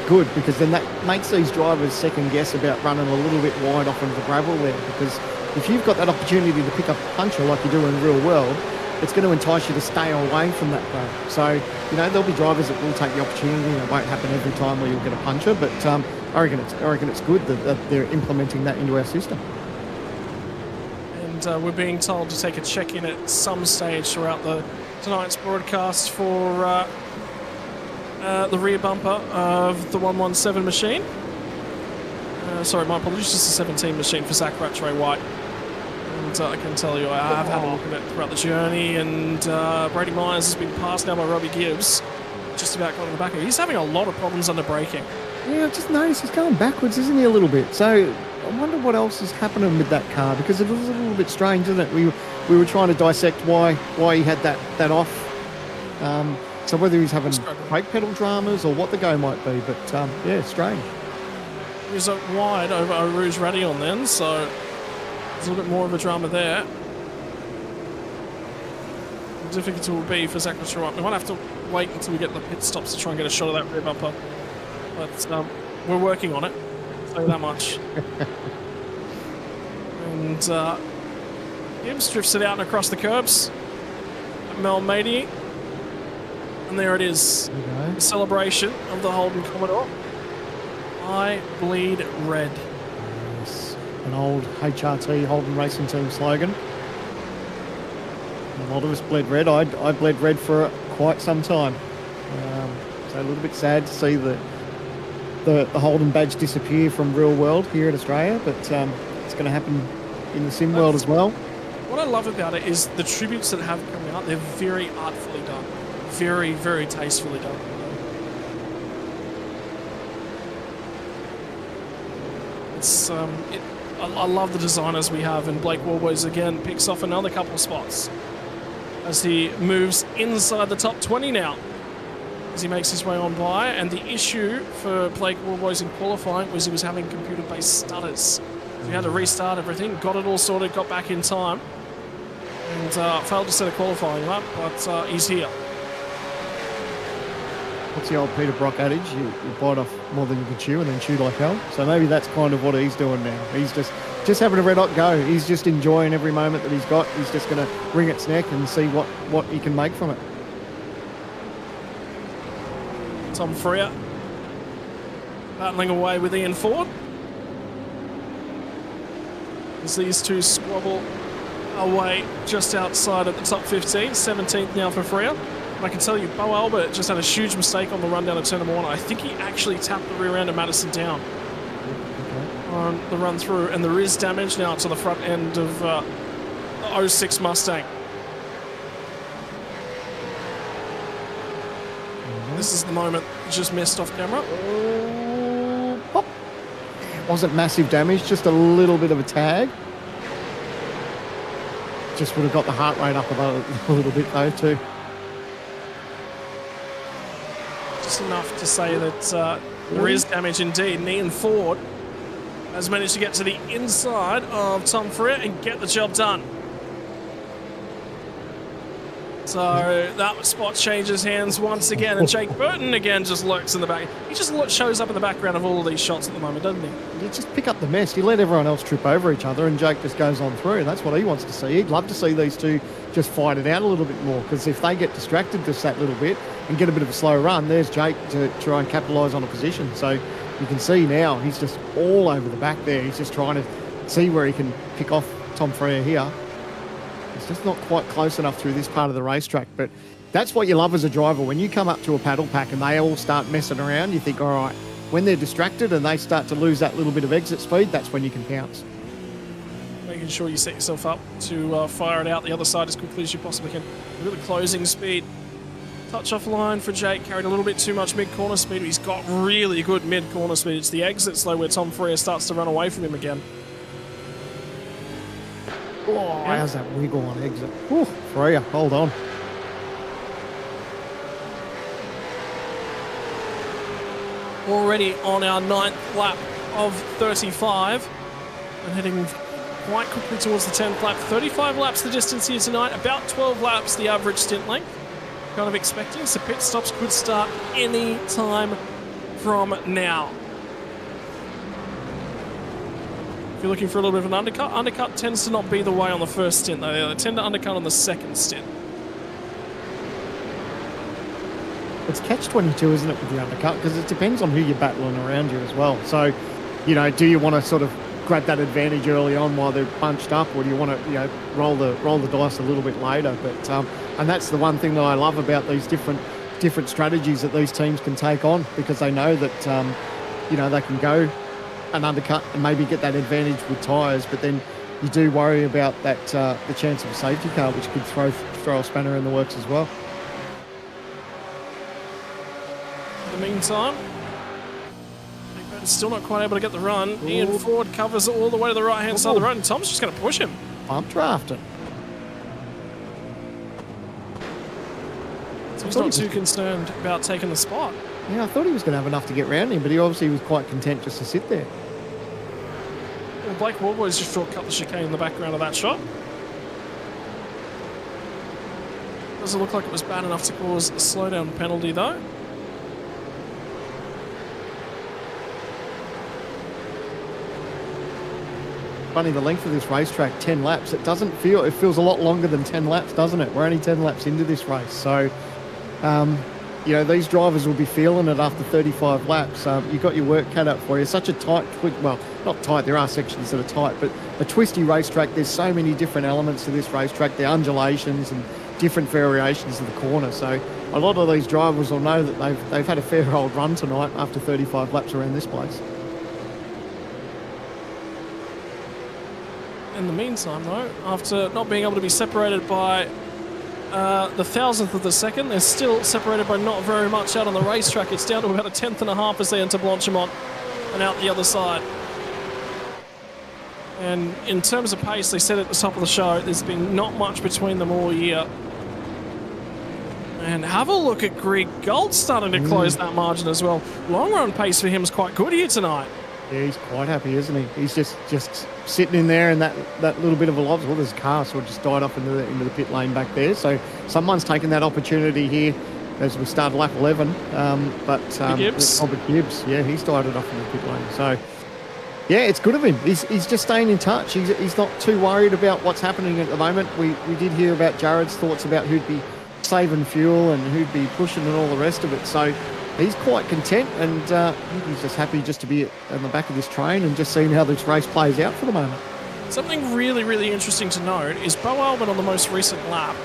Speaker 11: good, because then that makes these drivers second guess about running a little bit wide off into the gravel there, because if you've got that opportunity to pick up a puncher like you do in the real world, it's going to entice you to stay away from that gravel. So, there'll be drivers that will take the opportunity, and it won't happen every time where you'll get a puncher, but I reckon it's good that they're implementing that into our system.
Speaker 10: And we're being told to take a check-in at some stage throughout tonight's broadcast for the rear bumper of the 117 machine. Sorry, my apologies, just the 17 machine for Zach Rattray White. And I can tell you, I have had a look at it throughout the journey, and Brady Myers has been passed now by Robbie Gibbs. Just about got in the back of it. He's having a lot of problems under braking.
Speaker 11: Yeah, I've just noticed he's going backwards, isn't he, a little bit? So I wonder what else is happening with that car, because it was a little bit strange, isn't it? We were trying to dissect why he had that off. So whether he's having brake pedal dramas or what the go might be, but yeah, strange.
Speaker 10: He was wide over Eau Rouge Radion then, so there's a little bit more of a drama there. The difficulty will be for Zach Rattray White. We might have to wait until we get the pit stops to try and get a shot of that rear bumper. But we're working on it, I'll say that much. And Gibbs drifts it out and across the curbs at Malmedy. And there it is, the celebration of the Holden Commodore. I bleed red.
Speaker 11: Yes, an old HRT Holden Racing Team slogan. A lot of us bled red. I bled red for quite some time. So a little bit sad to see the Holden badge disappear from real world here in Australia, but it's going to happen in the sim world as well.
Speaker 10: What I love about it is the tributes that have come out. They're very artfully done, very, very tastefully done. It's I love the designers we have, and Blake Warboys again picks off another couple of spots as he moves inside the top 20 now, as he makes his way on by. And the issue for Blake Warboys in qualifying was he was having computer-based stutters. So he had to restart everything, got it all sorted, got back in time, and failed to set a qualifying up, but he's here.
Speaker 11: What's the old Peter Brock adage? You bite off more than you can chew and then chew like hell. So maybe that's kind of what he's doing now. He's just having a red hot go. He's just enjoying every moment that he's got. He's just going to wring its neck and see what he can make from it.
Speaker 10: Tom Freer battling away with Ian Ford as these two squabble away just outside of the top 15. 17th now for Freer. I can tell you, Bo Albert just had a huge mistake on the run down to turn number 1. I think he actually tapped the rear end of Madison down on the run through, and there is damage now to the front end of the 06 Mustang. This is the moment just missed off camera.
Speaker 11: Pop. Wasn't massive damage, just a little bit of a tag. Just would have got the heart rate up a little bit though too.
Speaker 10: Just enough to say that there is damage indeed. And Ian Ford has managed to get to the inside of Tom Freer and get the job done. So that spot changes hands once again, and Jake Burton again just lurks in the back. He just shows up in the background of all of these shots at the moment, doesn't he?
Speaker 11: You just pick up the mess. You let everyone else trip over each other, and Jake just goes on through. That's what he wants to see. He'd love to see these two just fight it out a little bit more, because if they get distracted just that little bit and get a bit of a slow run, there's Jake to try and capitalise on a position. So you can see now he's just all over the back there. He's just trying to see where he can pick off Tom Freer here. It's just not quite close enough through this part of the racetrack. But that's what you love as a driver. When you come up to a paddle pack and they all start messing around, you think, all right, when they're distracted and they start to lose that little bit of exit speed, that's when you can pounce.
Speaker 10: Making sure you set yourself up to fire it out the other side as quickly as you possibly can. Look at the closing speed. Touch off line for Jake, carried a little bit too much mid-corner speed, but he's got really good mid-corner speed. It's the exits, though, where Tom Freer starts to run away from him again.
Speaker 11: Oh, how's that wiggle on exit? Ooh, Freer, hold on.
Speaker 10: Already on our 9th lap of 35 and heading quite quickly towards the 10th lap. 35 laps the distance here tonight, about 12 laps the average stint length. Kind of expecting, so pit stops could start any time from now. If you're looking for a little bit of an undercut tends to not be the way on the first stint, though. They tend to undercut on the second stint.
Speaker 11: It's catch-22, isn't it, with the undercut? Because it depends on who you're battling around you as well. So, you know, do you want to sort of grab that advantage early on while they're bunched up, or do you want to, you know, roll the dice a little bit later? But and that's the one thing that I love about these different strategies that these teams can take on, because they know that you know, they can go an undercut and maybe get that advantage with tyres, but then you do worry about that the chance of a safety car, which could throw a spanner in the works as well.
Speaker 10: In the meantime, still not quite able to get the run. Ooh. Ian Ford covers all the way to the right-hand side of the road, and Tom's just going to push him.
Speaker 11: Bump drafting.
Speaker 10: So he's not too concerned about taking the spot.
Speaker 11: Yeah, I thought he was going to have enough to get round him, but he obviously was quite content just to sit there.
Speaker 10: Well, Blake Wallboy's just shortcut the chicane in the background of that shot. Doesn't look like it was bad enough to cause a slowdown penalty, though.
Speaker 11: Funny, the length of this racetrack, 10 laps, it feels a lot longer than 10 laps, doesn't it? We're only 10 laps into this race. So, you know, these drivers will be feeling it after 35 laps. You've got your work cut out for you. Such a tight, well, not tight, there are sections that are tight, but a twisty racetrack. There's so many different elements to this racetrack, the undulations and different variations of the corner. So a lot of these drivers will know that they've had a fair old run tonight after 35 laps around this place.
Speaker 10: In the meantime, though, after not being able to be separated by the thousandth of the second, they're still separated by not very much out on the racetrack. It's down to about a tenth and a half as they enter Blanchimont and out the other side. And in terms of pace, they said at the top of the show, there's been not much between them all year. And have a look at Greg Gold starting to close that margin as well. Long run pace for him is quite good here tonight.
Speaker 11: Yeah, he's quite happy, isn't he? He's just sitting in there in that little bit of a lob. Well, there's a car sort of just died off into the pit lane back there. So someone's taken that opportunity here as we start lap 11.
Speaker 10: Gibbs.
Speaker 11: Robert Gibbs, yeah, he's died it off in the pit lane. So, yeah, it's good of him. He's just staying in touch. He's not too worried about what's happening at the moment. We did hear about Jared's thoughts about who'd be saving fuel and who'd be pushing and all the rest of it. So he's quite content, and I think he's just happy just to be on the back of this train and just seeing how this race plays out for the moment.
Speaker 10: Something really, really interesting to note is Bo Albin on the most recent lap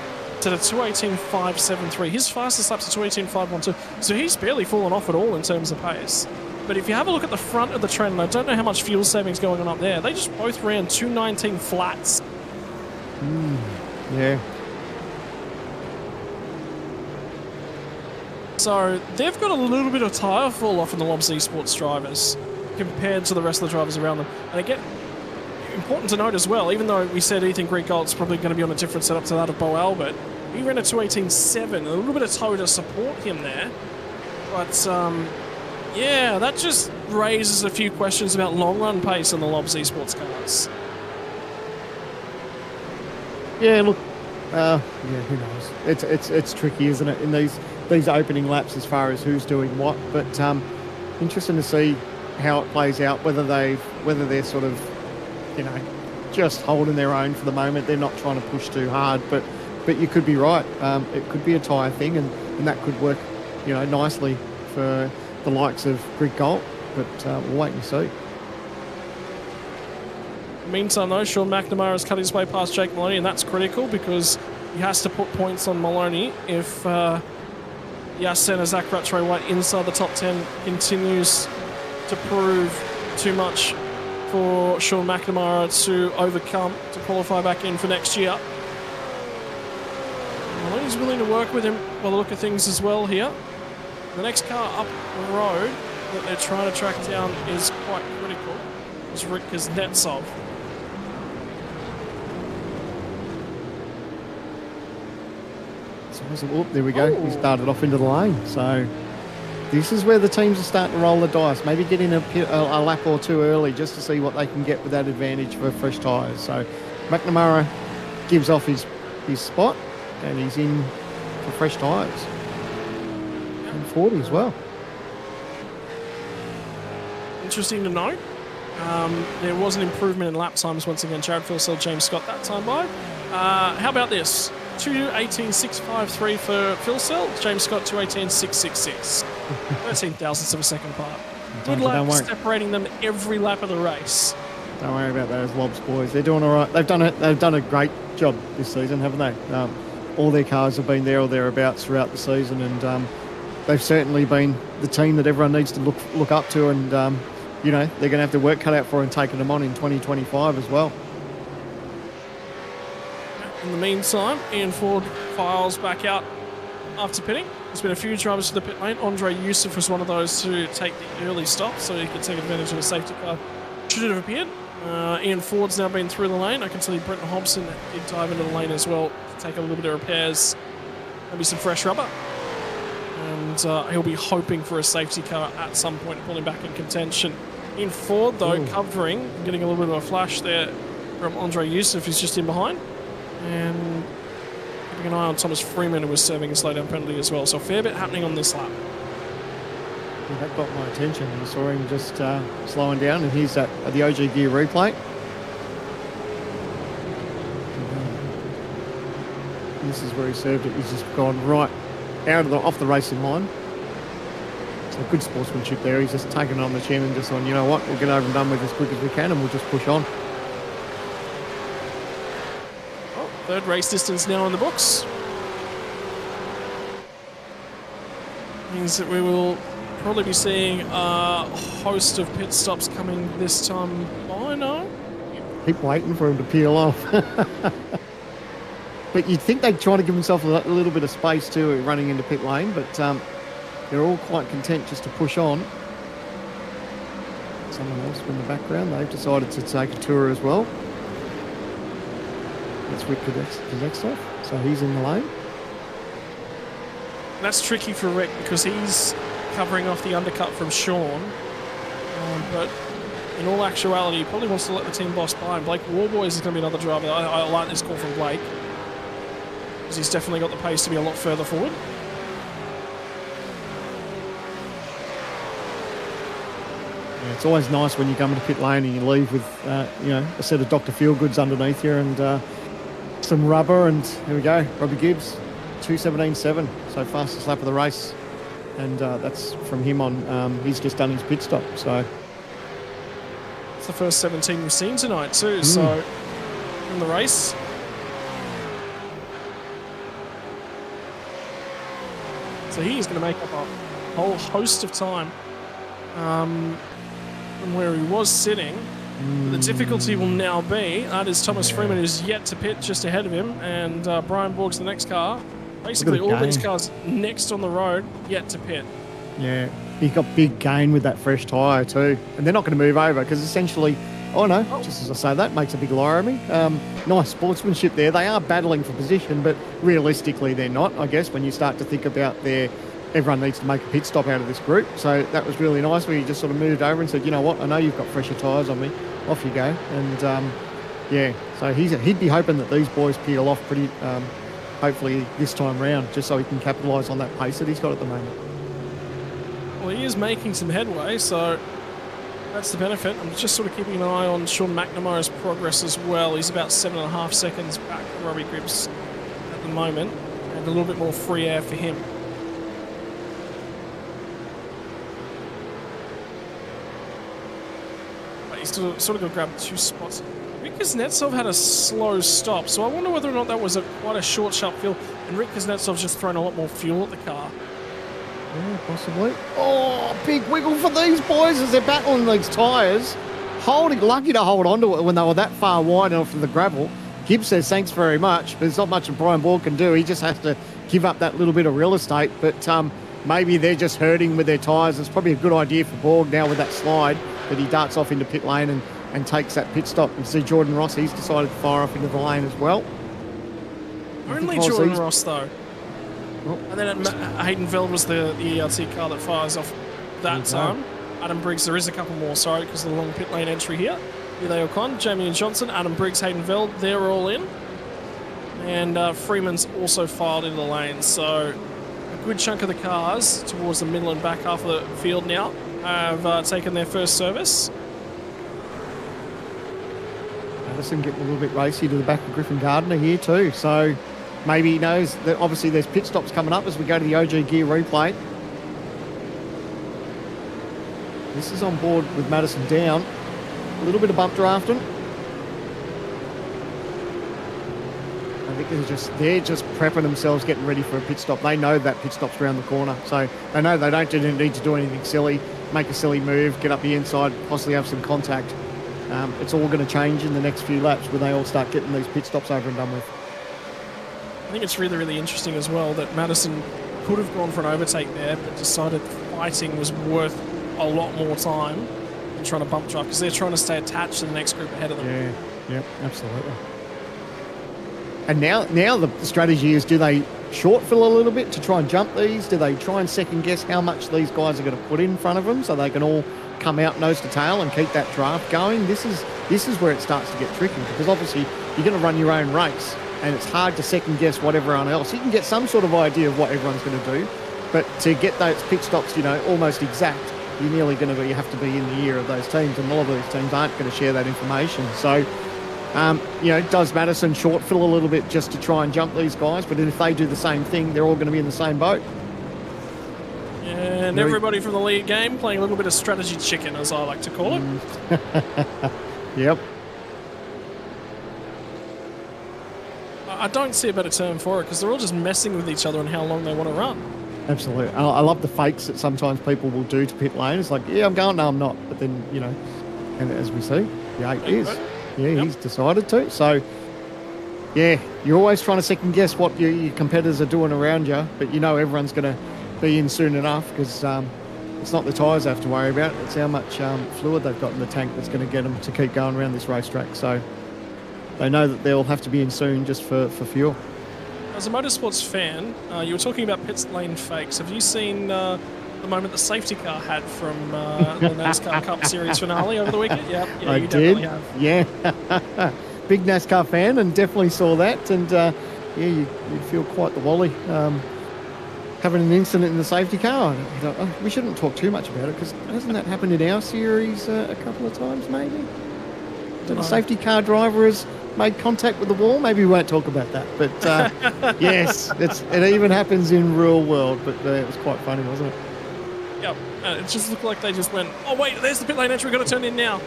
Speaker 10: did a 2:18.573. His fastest lap's a 2:18.512, so he's barely fallen off at all in terms of pace. But if you have a look at the front of the train, and I don't know how much fuel savings going on up there, they just both ran 2:19 flats.
Speaker 11: Yeah.
Speaker 10: So they've got a little bit of tyre fall off in the Lobs Esports drivers compared to the rest of the drivers around them. And again, important to note as well, even though we said Ethan Greengold's probably going to be on a different setup to that of Bo Albert, he ran a 2:18.7, a little bit of tow to support him there. But yeah, that just raises a few questions about long run pace in the Lobs Esports cars.
Speaker 11: Yeah, look, yeah, who knows? It's tricky, isn't it, in these opening laps as far as who's doing what, but interesting to see how it plays out, whether they're sort of, you know, just holding their own for the moment. They're not trying to push too hard, but you could be right. It could be a tyre thing, and that could work, you know, nicely for the likes of Greg Gold, but we'll wait and see.
Speaker 10: In the meantime, though, Sean McNamara has cut his way past Jake Maloney, and that's critical because he has to put points on Maloney if Yassen Zach Rattray-White inside the top 10 continues to prove too much for Sean McNamara to overcome to qualify back in for next year. Maloney's willing to work with him by the look of things as well here. The next car up the road that they're trying to track down is quite critical. It's Rick Kuznetsov.
Speaker 11: Oh, there we go. He started off into the lane. So this is where the teams are starting to roll the dice. Maybe get in a lap or two early just to see what they can get with that advantage for fresh tyres. So McNamara gives off his spot and he's in for fresh tyres. And 40 as well.
Speaker 10: Interesting to note. There was an improvement in lap times once again. Jared Philsell, James Scott that time by. How about this? 2:18.653 for Philsell, James Scott 2:18.666. 13 thousandths of a second apart. Good lap separating them every lap of the race.
Speaker 11: Don't worry about those Lobs boys. They're doing all right. They've done a great job this season, haven't they? All their cars have been there or thereabouts throughout the season, and they've certainly been the team that everyone needs to look up to, and you know, they're going to have their work cut out for and taking them on in 2025 as well.
Speaker 10: In the meantime, Ian Ford files back out after pitting. There's been a few drivers to the pit lane. Andre Youssef was one of those to take the early stop, so he could take advantage of a safety car should it have appeared. Ian Ford's now been through the lane. I can tell you Brenton Hobson did dive into the lane as well to take a little bit of repairs, maybe some fresh rubber. And he'll be hoping for a safety car at some point, pulling back in contention. Ian Ford, though, covering, getting a little bit of a flash there from Andre Youssef, who's just in behind. And keeping an eye on Thomas Freeman, who was serving a slowdown penalty as well. So a fair bit happening on this lap.
Speaker 11: Yeah, that got my attention. I saw him just slowing down, and he's at the OG Gear replay. This is where he served it. He's just gone right out of off the racing line. So good sportsmanship there. He's just taken it on the chin and just on, you know what, we'll get over and done with as quick as we can, and we'll just push on.
Speaker 10: Third race distance now in the books. Means that we will probably be seeing a host of pit stops coming this time by now.
Speaker 11: Keep waiting for him to peel off. But you'd think they'd try to give themselves a little bit of space too, running into pit lane, but they're all quite content just to push on. Someone else in the background, they've decided to take a tour as well. That's Rick Kuznetsov, so he's in the lane.
Speaker 10: And that's tricky for Rick because he's covering off the undercut from Sean. But in all actuality, he probably wants to let the team boss by. And Blake Warboys is going to be another driver. I like this call from Blake because he's definitely got the pace to be a lot further forward.
Speaker 11: Yeah, it's always nice when you come into pit lane and you leave with you know, a set of Dr. Feelgoods underneath you and some rubber, and here we go, Robbie Gibbs, 2:17.7, so fastest lap of the race, and that's from him on, he's just done his pit stop, so.
Speaker 10: It's the first 17 we've seen tonight too, so in the race. So he's going to make up a whole host of time from where he was sitting. The difficulty will now be, that is Thomas Freeman, who's yet to pit just ahead of him, and Brian Borg's the next car. Basically all these cars next on the road yet to pit.
Speaker 11: Yeah, he got big gain with that fresh tyre too. And they're not going to move over because essentially, just as I say that, makes a big liar of me. Nice sportsmanship there. They are battling for position, but realistically they're not, I guess, when you start to think about everyone needs to make a pit stop out of this group. So that was really nice where you just sort of moved over and said, you know what, I know you've got fresher tyres on me. Off you go. And yeah, so he'd be hoping that these boys peel off pretty, hopefully this time round, just so he can capitalise on that pace that he's got at the moment.
Speaker 10: Well, he is making some headway, so that's the benefit. I'm just sort of keeping an eye on Sean McNamara's progress as well. He's about 7.5 seconds back from Robbie Gibbs at the moment, and a little bit more free air for him. he's sort of got to grab 2 spots. Rick Kuznetsov had a slow stop, so I wonder whether or not that was quite a short, sharp field, and Rick Kuznetsov's just thrown a lot more fuel at the car.
Speaker 11: Yeah, possibly. Oh, big wiggle for these boys as they're battling these tyres. Lucky to hold on to it when they were that far wide off of the gravel. Gibbs says thanks very much, but there's not much that Brian Ball can do. He just has to give up that little bit of real estate, but maybe they're just hurting with their tyres. It's probably a good idea for Borg now with that slide that he darts off into pit lane and takes that pit stop. You see Jordan Ross, he's decided to fire off into the lane as well.
Speaker 10: Only Jordan Ross, though. Oh. And then Hayden Veld was the ERT car that fires off that time. Adam Briggs, there is a couple more, sorry, because of the long pit lane entry here. Ile Ocon, Jamie and Johnson, Adam Briggs, Hayden Veld, they're all in. And Freeman's also filed into the lane, so a good chunk of the cars towards the middle and back half of the field now have taken their first service.
Speaker 11: Madison getting a little bit racy to the back of Griffin Gardner here too, so maybe he knows that obviously there's pit stops coming up as we go to the OG Gear replay. This is on board with Madison down. A little bit of bump drafting. I think they're just prepping themselves, getting ready for a pit stop. They know that pit stop's around the corner, so they know they don't need to do anything silly, make a silly move, get up the inside, possibly have some contact. It's all going to change in the next few laps when they all start getting these pit stops over and done with.
Speaker 10: I think it's really, really interesting as well that Madison could have gone for an overtake there, but decided fighting was worth a lot more time than trying to bump drive, because they're trying to stay attached to the next group ahead of them.
Speaker 11: Yeah, absolutely. And now the strategy is, do they short fill a little bit to try and jump these? Do they try and second guess how much these guys are going to put in front of them so they can all come out nose to tail and keep that draft going? This is where it starts to get tricky, because obviously you're going to run your own race and it's hard to second guess what everyone else. You can get some sort of idea of what everyone's going to do, but to get those pit stops, almost exact, you have to be in the ear of those teams, and a lot of these teams aren't going to share that information. So, does Madison short fill a little bit just to try and jump these guys? But if they do the same thing, they're all going to be in the same boat.
Speaker 10: And everybody from the lead game playing a little bit of strategy chicken, as I like to call it.
Speaker 11: Yep.
Speaker 10: I don't see a better term for it, because they're all just messing with each other and how long they want to run.
Speaker 11: Absolutely. I love the fakes that sometimes people will do to pit lane. It's like, yeah, I'm going, no, I'm not. But then, and as we see, the 8 is. Yeah, he's decided to. So, yeah, you're always trying to second guess what your competitors are doing around you, but everyone's going to be in soon enough, because it's not the tyres they have to worry about. It's how much fluid they've got in the tank that's going to get them to keep going around this racetrack. So they know that they'll have to be in soon just for fuel.
Speaker 10: As a motorsports fan, you were talking about pit lane fakes. Have you seen the moment the safety car had from the NASCAR Cup Series finale over the weekend? Yeah,
Speaker 11: I
Speaker 10: you
Speaker 11: did.
Speaker 10: Definitely have.
Speaker 11: Yeah, big NASCAR fan, and definitely saw that. And you'd feel quite the wally having an incident in the safety car. We shouldn't talk too much about it, because hasn't that happened in our series a couple of times, maybe? That a safety car driver has made contact with the wall. Maybe we won't talk about that, but yes, it even happens in real world. But it was quite funny, wasn't it?
Speaker 10: Yep. It just looked like they just went, oh wait, there's the pit lane entry, we've got to turn in now.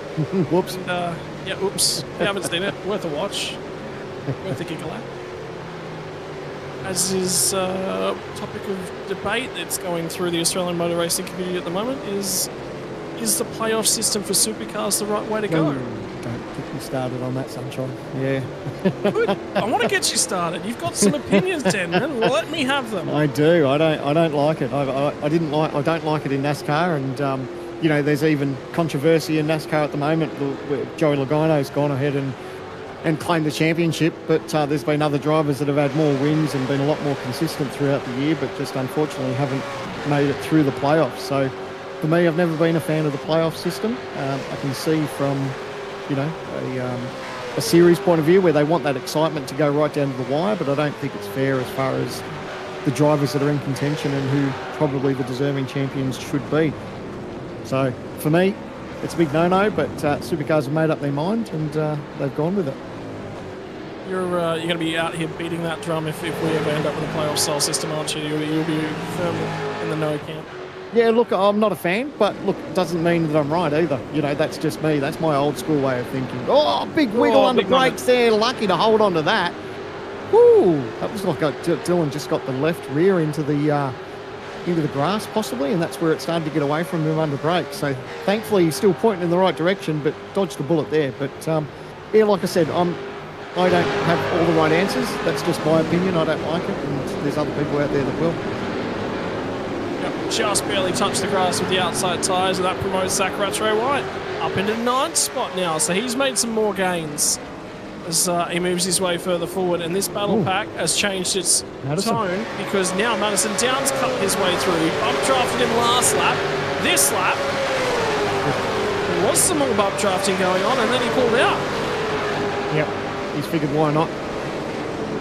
Speaker 11: Whoops.
Speaker 10: And, oops. You haven't seen it. Worth a watch. Worth a giggle at. As is topic of debate that's going through the Australian motor racing community at the moment is the playoff system for supercars the right way to go?
Speaker 11: Don't get me started on that, sunshine. Yeah.
Speaker 10: Good. I want to get you started. You've got some opinions, Denman. Let me have them.
Speaker 11: I do. I don't like it. I don't like it in NASCAR, and there's even controversy in NASCAR at the moment where Joey Logano's gone ahead and claimed the championship, but there's been other drivers that have had more wins and been a lot more consistent throughout the year, but just unfortunately haven't made it through the playoffs. So for me, I've never been a fan of the playoff system. I can see from a series point of view where they want that excitement to go right down to the wire, but I don't think it's fair as far as the drivers that are in contention and who probably the deserving champions should be. So for me, it's a big no-no, but supercars have made up their mind and they've gone with it.
Speaker 10: You're going to be out here beating that drum if we ever end up with a playoff style system, aren't you? You'll be firm in the no camp.
Speaker 11: Yeah, look, I'm not a fan, but look, it doesn't mean that I'm right either. You know, that's just me. That's my old school way of thinking. Oh, big wiggle under brakes there. Lucky to hold on to that. Woo! That was like Dylan just got the left rear into the grass possibly, and that's where it started to get away from him under brakes. So thankfully he's still pointing in the right direction, but dodged the bullet there. But yeah, like I said, I don't have all the right answers. That's just my opinion. I don't like it, and there's other people out there that will.
Speaker 10: Just barely touched the grass with the outside tyres, and that promotes Zach Rattray White up into the 9th spot now. So he's made some more gains as he moves his way further forward. And this battle pack has changed its tone because now Madison Downs cut his way through. He bump drafted him last lap. This lap, there was some more bump drafting going on, and then he pulled out.
Speaker 11: Yep, he's figured why not.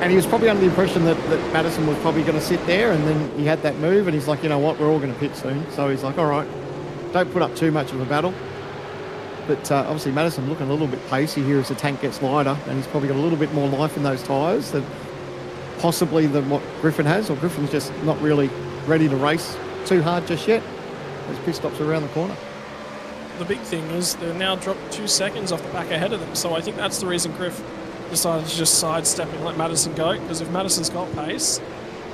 Speaker 11: And he was probably under the impression that Madison was probably going to sit there, and then he had that move, and he's like, you know what, we're all going to pit soon. So he's like, all right, don't put up too much of a battle. But obviously Madison looking a little bit pacey here as the tank gets lighter, and he's probably got a little bit more life in those tyres than possibly than what Griffin has, or Griffin's just not really ready to race too hard just yet. Those pit stops are around the corner.
Speaker 10: The big thing is they're now dropped 2 seconds off the back ahead of them, so I think that's the reason Griff decided to just sidestep and let Madison go, because if Madison's got pace,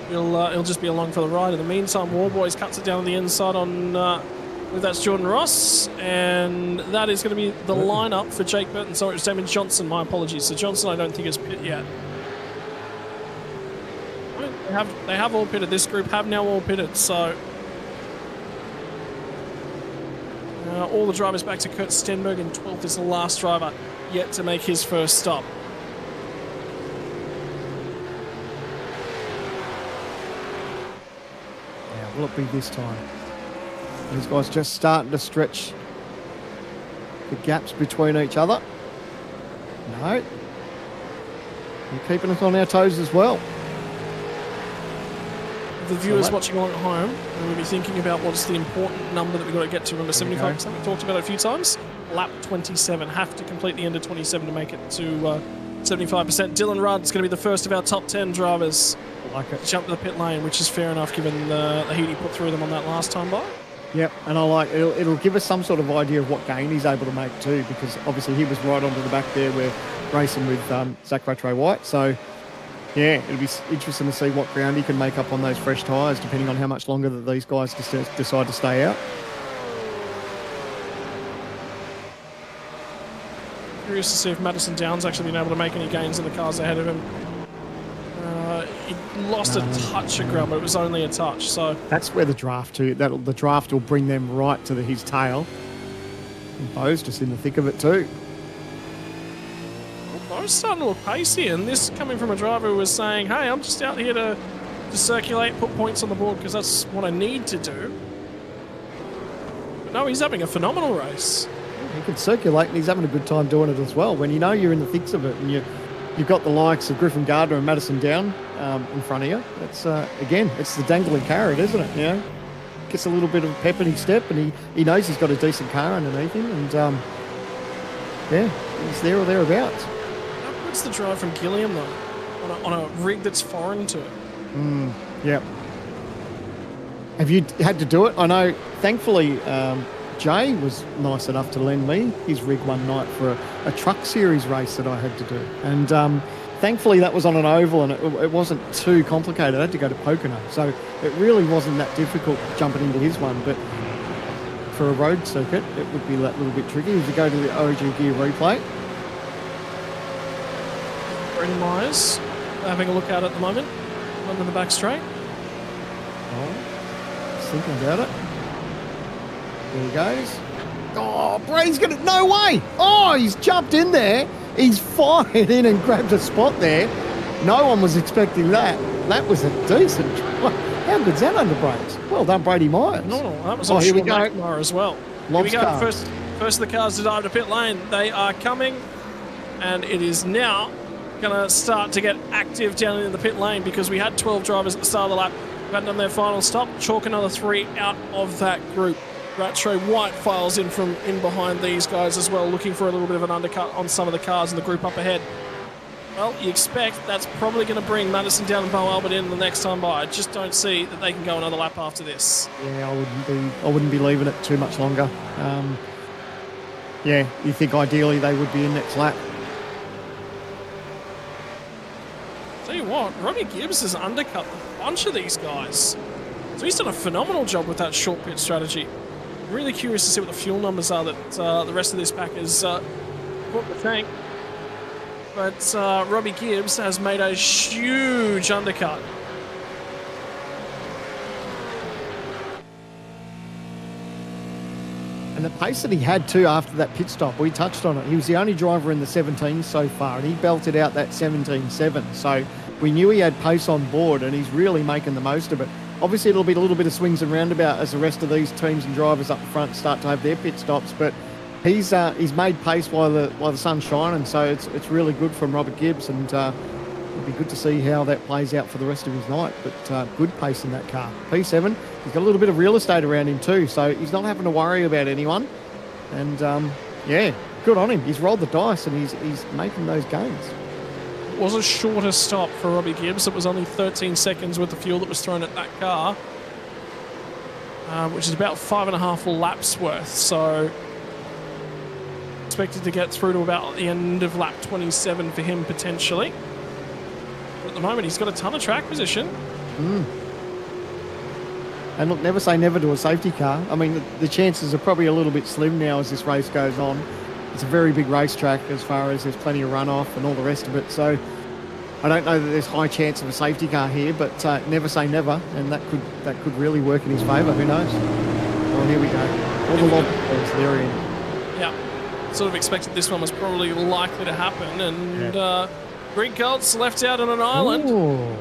Speaker 10: he'll just be along for the ride. In the meantime, Warboys cuts it down on the inside on, that's Jordan Ross, and that is going to be the lineup for Jake Burton. Sorry, it's Damon Johnson, my apologies. So Johnson I don't think is pit yet. They have all pitted. This group have now all pitted, so all the drivers back to Kurt Stenberg in 12th is the last driver yet to make his first stop.
Speaker 11: Will it be this time? These guys just starting to stretch the gaps between each other. No. You're keeping us on our toes as well.
Speaker 10: The viewers watching along at home will be thinking about what's the important number that we've got to get to. Remember, 75%. We talked about it a few times. Lap 27. Have to complete the end of 27 to make it to 75%. Dylan Rudd's going to be the first of our top 10 drivers to jump to the pit lane, which is fair enough given the heat he put through them on that last time by.
Speaker 11: Yep, and I like it'll give us some sort of idea of what gain he's able to make too, because obviously he was right onto the back there. We're racing with Zach Rattray White, so yeah, it'll be interesting to see what ground he can make up on those fresh tyres, depending on how much longer that these guys decide to stay out.
Speaker 10: Curious to see if Madison Downs actually been able to make any gains in the cars ahead of him. He lost a touch of ground, but it was only a touch. So
Speaker 11: that's where the draft the draft will bring them right to his tail. And Bo's just in the thick of it too.
Speaker 10: Well, Bo's starting to look pacey, and this coming from a driver who was saying, "Hey, I'm just out here to circulate, put points on the board because that's what I need to do." But no, he's having a phenomenal race.
Speaker 11: He can circulate, and he's having a good time doing it as well. When you know you're in the thick of it, and you've got the likes of Griffin Gardner and Madison Down in front of you. It's again, it's the dangling carrot, isn't it? You know, gets a little bit of pep in his step, and he knows he's got a decent car underneath him, and yeah, he's there or thereabouts.
Speaker 10: How good's the drive from Gilliam though, on a rig that's foreign to it?
Speaker 11: Yep. Have you had to do it? I know. Thankfully, Jay was nice enough to lend me his rig one night for a truck series race that I had to do. And thankfully that was on an oval, and it wasn't too complicated. I had to go to Pocono. So it really wasn't that difficult jumping into his one. But for a road circuit, it would be that little bit tricky. If you go to the OG Gear replay.
Speaker 10: Brendan Myers having a look at the moment. Under the back straight.
Speaker 11: Just thinking about it. There he goes. Oh, Bray's gonna, no way! Oh, he's jumped in there. He's fired in and grabbed a spot there. No one was expecting that. That was a decent try. How good's that under brakes? Well done, Brady Myers.
Speaker 10: No, that was on
Speaker 11: here we
Speaker 10: Sean
Speaker 11: go.
Speaker 10: McNamara as well. Here we go. First of the cars to dive to pit lane. They are coming, and it is now going to start to get active down in the pit lane because we had 12 drivers at the start of the lap who hadn't done their final stop. Chalk another 3 out of that group. Rattray White files in from in behind these guys as well, looking for a little bit of an undercut on some of the cars in the group up ahead. Well, you expect that's probably going to bring Madison down and Bo Albert in the next time by. I just don't see that they can go another lap after this.
Speaker 11: Yeah, I wouldn't be leaving it too much longer. Yeah, you think ideally they would be in next lap.
Speaker 10: Tell you what, Robbie Gibbs has undercut a bunch of these guys. So he's done a phenomenal job with that short pit strategy. Really curious to see what the fuel numbers are that the rest of this pack has put the tank. But Robbie Gibbs has made a huge undercut.
Speaker 11: And the pace that he had too after that pit stop, we touched on it. He was the only driver in the 17 so far, and he belted out that 17.7. So we knew he had pace on board, and he's really making the most of it. Obviously, it'll be a little bit of swings and roundabout as the rest of these teams and drivers up front start to have their pit stops, but he's made pace while the sun's shining, so it's really good from Robert Gibbs, and it'll be good to see how that plays out for the rest of his night. But good pace in that car. P7, he's got a little bit of real estate around him too, so he's not having to worry about anyone. And yeah, good on him. He's rolled the dice and he's making those gains.
Speaker 10: It was a shorter stop for Robbie Gibbs. It was only 13 seconds worth of fuel that was thrown at that car, which is about 5.5 laps worth. So expected to get through to about the end of lap 27 for him potentially. But at the moment, he's got a ton of track position.
Speaker 11: And look, never say never to a safety car. I mean, the chances are probably a little bit slim now as this race goes on. It's a very big racetrack as far as there's plenty of runoff and all the rest of it. So I don't know that there's high chance of a safety car here, but never say never, and that could really work in his favour. Who knows? Oh, here we go. All the lobbies they're in.
Speaker 10: Yeah, sort of expected this one was probably likely to happen, and Greg Galt's left out on an island.
Speaker 11: Ooh.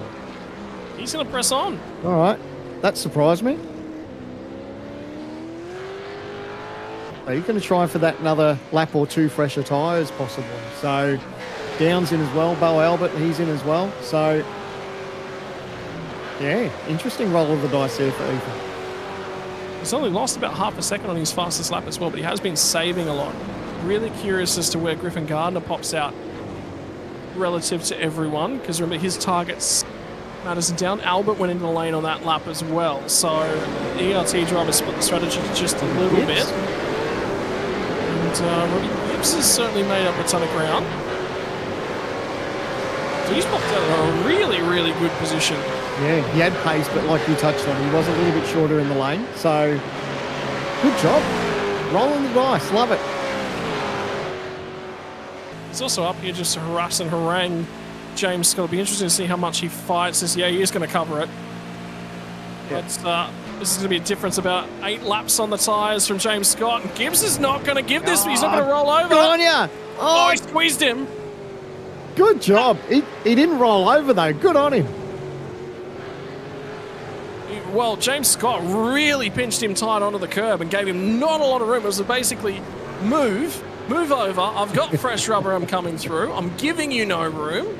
Speaker 10: He's going to press on.
Speaker 11: All right, that surprised me. Are you going to try for that another lap or two fresher tyres possibly? So Down's in as well, Bo Albert, he's in as well. So yeah, interesting roll of the dice there for Ethan.
Speaker 10: He's only lost about half a second on his fastest lap as well, but he has been saving a lot. Really curious as to where Griffin Gardner pops out relative to everyone, because remember his targets Madison down. Albert went into the lane on that lap as well. So the ERT driver split the strategy just a little bit. And Robbie Gibbs has certainly made up a ton of ground. So he's popped out in a really, really good position.
Speaker 11: Yeah, he had pace, but like you touched on, he was a little bit shorter in the lane. So good job. Rolling the dice. Love it.
Speaker 10: He's also up here just to harass and harangue James Scott. It'll be interesting to see how much he fights this. Yeah, he is going to cover it. Yeah. But this is going to be a difference about 8 laps on the tyres from James Scott. And Gibbs is not going to give this. He's not going to roll over.
Speaker 11: Good on ya.
Speaker 10: Oh, he squeezed him.
Speaker 11: Good job. He didn't roll over, though. Good on him.
Speaker 10: Well, James Scott really pinched him tight onto the curb and gave him not a lot of room. It was basically move over. I've got fresh rubber. I'm coming through. I'm giving you no room.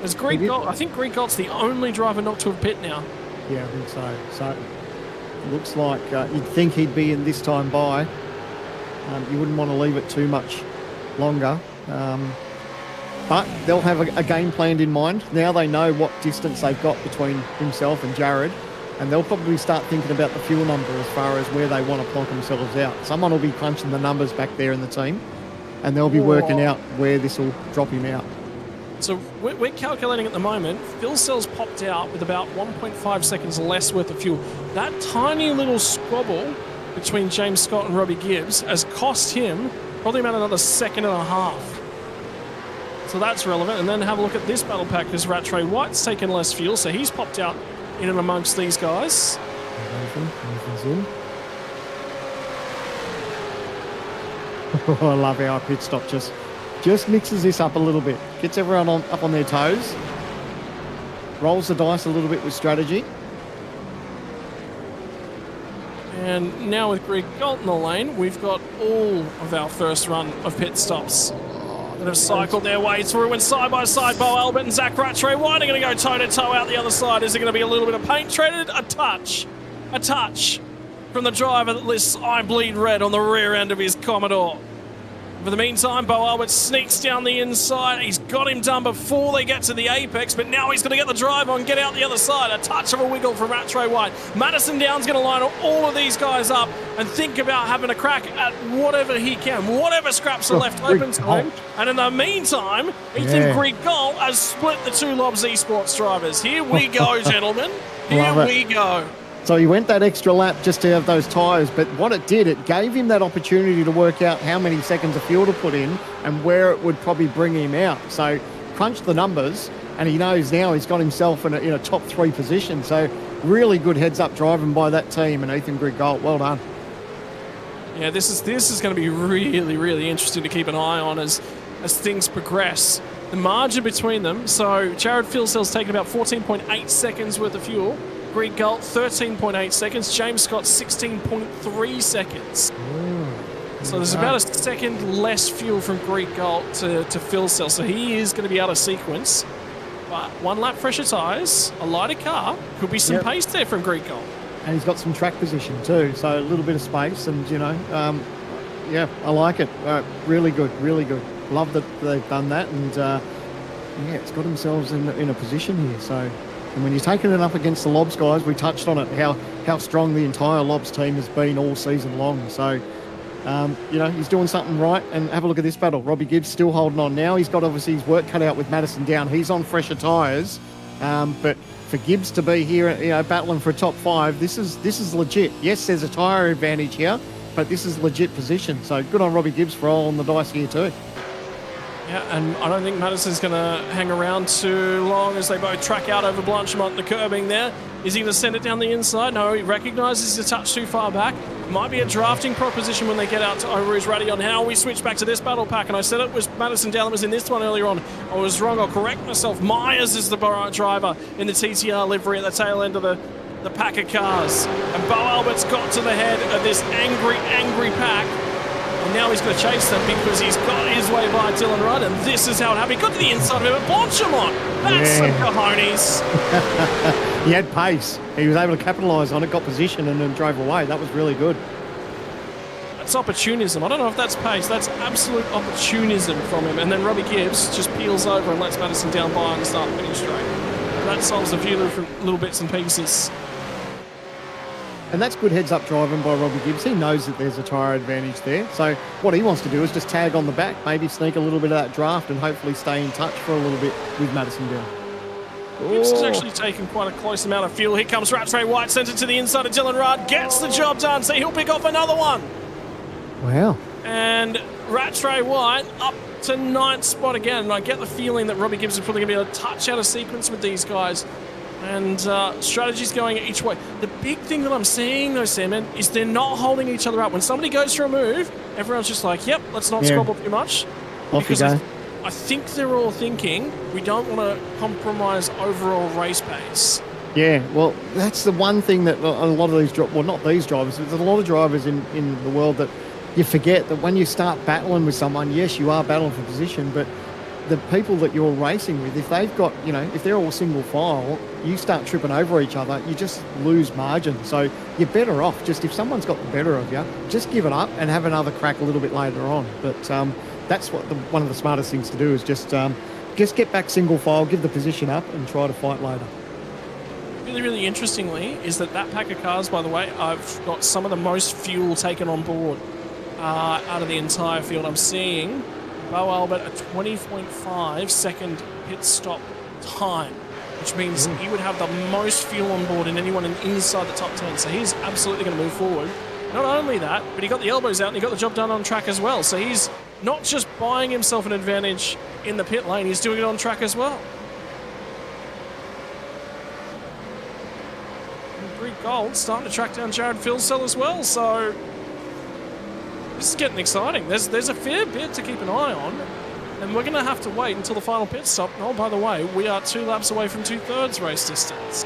Speaker 10: I think Greg Galt's the only driver not to have pit now.
Speaker 11: Yeah, I think so. So it looks like you'd think he'd be in this time by. You wouldn't want to leave it too much longer. But they'll have a game planned in mind. Now they know what distance they've got between himself and Jared, and they'll probably start thinking about the fuel number as far as where they want to plonk themselves out. Someone will be crunching the numbers back there in the team, and they'll be working out where this will drop him out.
Speaker 10: So we're calculating at the moment, Phil Sell's popped out with about 1.5 seconds less worth of fuel. That tiny little squabble between James Scott and Robbie Gibbs has cost him probably about another second and a half. So that's relevant. And then have a look at this battle pack, because Rattray White's taken less fuel, so he's popped out in and amongst these guys.
Speaker 11: Nathan's in. I love how our pit stop just mixes this up a little bit. Gets everyone up on their toes. Rolls the dice a little bit with strategy.
Speaker 10: And now with Greg Galt in the lane, we've got all of our first run of pit stops that have cycled their way through, and side by side, Bo Albert and Zach Rattray White are going to go toe to toe out the other side. Is there going to be a little bit of paint treaded? A touch from the driver that lists "I bleed red" on the rear end of his Commodore. For the meantime, Bo Albert sneaks down the inside. He's got him done before they get to the apex, but now he's going to get the drive on, get out the other side. A touch of a wiggle from Rattray White. Madison Down's going to line all of these guys up and think about having a crack at whatever he can, whatever scraps are left open to him. And in the meantime, Ethan Grigol has split the two Lobs Esports drivers. Here we go, gentlemen. Here we go.
Speaker 11: So he went that extra lap just to have those tyres, but what it did, it gave him that opportunity to work out how many seconds of fuel to put in and where it would probably bring him out. So crunched the numbers, and he knows now he's got himself in a top 3 position. So really good heads-up driving by that team, and Ethan Grigol, well done.
Speaker 10: Yeah, this is going to be really, really interesting to keep an eye on as things progress. The margin between them, so Jared Filsell's taken about 14.8 seconds worth of fuel. Greg Galt, 13.8 seconds. James Scott, 16.3 seconds. So there's about a second less fuel from Greg Galt to Filsell. So he is going to be out of sequence. But 1 lap fresher tyres, a lighter car, could be some pace there from Greg Galt.
Speaker 11: And he's got some track position too, so a little bit of space. And, yeah, I like it. Really good, really good. Love that they've done that. And, it's got themselves in a position here. So... And when you're taking it up against the Lobs guys, we touched on it, how strong the entire Lobs team has been all season long. So, he's doing something right. And have a look at this battle. Robbie Gibbs still holding on now. He's got obviously his work cut out with Madison Down. He's on fresher tyres. But for Gibbs to be here, battling for a top 5, this is legit. Yes, there's a tyre advantage here, but this is legit position. So good on Robbie Gibbs for rolling the dice here too.
Speaker 10: Yeah, and I don't think Madison's going to hang around too long as they both track out over Blanchemont, the curbing there. Is he going to send it down the inside? No, he recognises he's a touch too far back. Might be a drafting proposition when they get out to Eau Rouge Radion. How we switch back to this battle pack, and I said it was Madison Down that was in this one earlier on. I was wrong, I'll correct myself. Myers is the driver in the TTR livery at the tail end of the pack of cars. And Bo Albert's got to the head of this angry pack. And now he's going to chase them because he's got his way by Dylan Rudd, and this is how it happened. He got to the inside of him at Blanchemont. That's some cojones.
Speaker 11: He had pace. He was able to capitalise on it, got position, and then drove away. That was really good.
Speaker 10: That's opportunism. I don't know if that's pace. That's absolute opportunism from him. And then Robbie Gibbs just peels over and lets Madison Down by and start finish straight. And that solves a few little bits and pieces.
Speaker 11: And that's good heads-up driving by Robbie Gibbs. He knows that there's a tyre advantage there. So what he wants to do is just tag on the back, maybe sneak a little bit of that draft and hopefully stay in touch for a little bit with Madison Down.
Speaker 10: Gibbs has actually taken quite a close amount of fuel. Here comes Rattray White, sent it to the inside of Dylan Rudd, gets the job done, so he'll pick off another one.
Speaker 11: Wow.
Speaker 10: And Rattray White up to 9th spot again. And I get the feeling that Robbie Gibbs is probably going to be able to touch out of sequence with these guys. And strategies going each way. The big thing that I'm seeing, though, Simon, is they're not holding each other up. When somebody goes for a move, everyone's just like, yep, let's not squabble too much.
Speaker 11: Off you go.
Speaker 10: I think they're all thinking we don't want to compromise overall race pace.
Speaker 11: Yeah, well, that's the one thing that a lot of these, well, not these drivers, but there's a lot of drivers in the world that you forget that when you start battling with someone, yes, you are battling for position, but the people that you're racing with, if they've got, if they're all single file, you start tripping over each other, you just lose margin. So you're better off just if someone's got the better of you, just give it up and have another crack a little bit later on. But that's what one of the smartest things to do is just get back single file, give the position up and try to fight later.
Speaker 10: Really, really interestingly is that pack of cars, by the way, I've got some of the most fuel taken on board out of the entire field. I'm seeing Bo Albert a 20.5 second pit stop time, which means he would have the most fuel on board in anyone inside the top 10. So he's absolutely going to move forward. Not only that, but he got the elbows out and he got the job done on track as well. So he's not just buying himself an advantage in the pit lane, he's doing it on track as well. And Brie Gold starting to track down Jared Filsell as well. So this is getting exciting. There's a fair bit to keep an eye on, and we're going to have to wait until the final pit stop. Oh, by the way, we are 2 laps away from 2/3 race distance.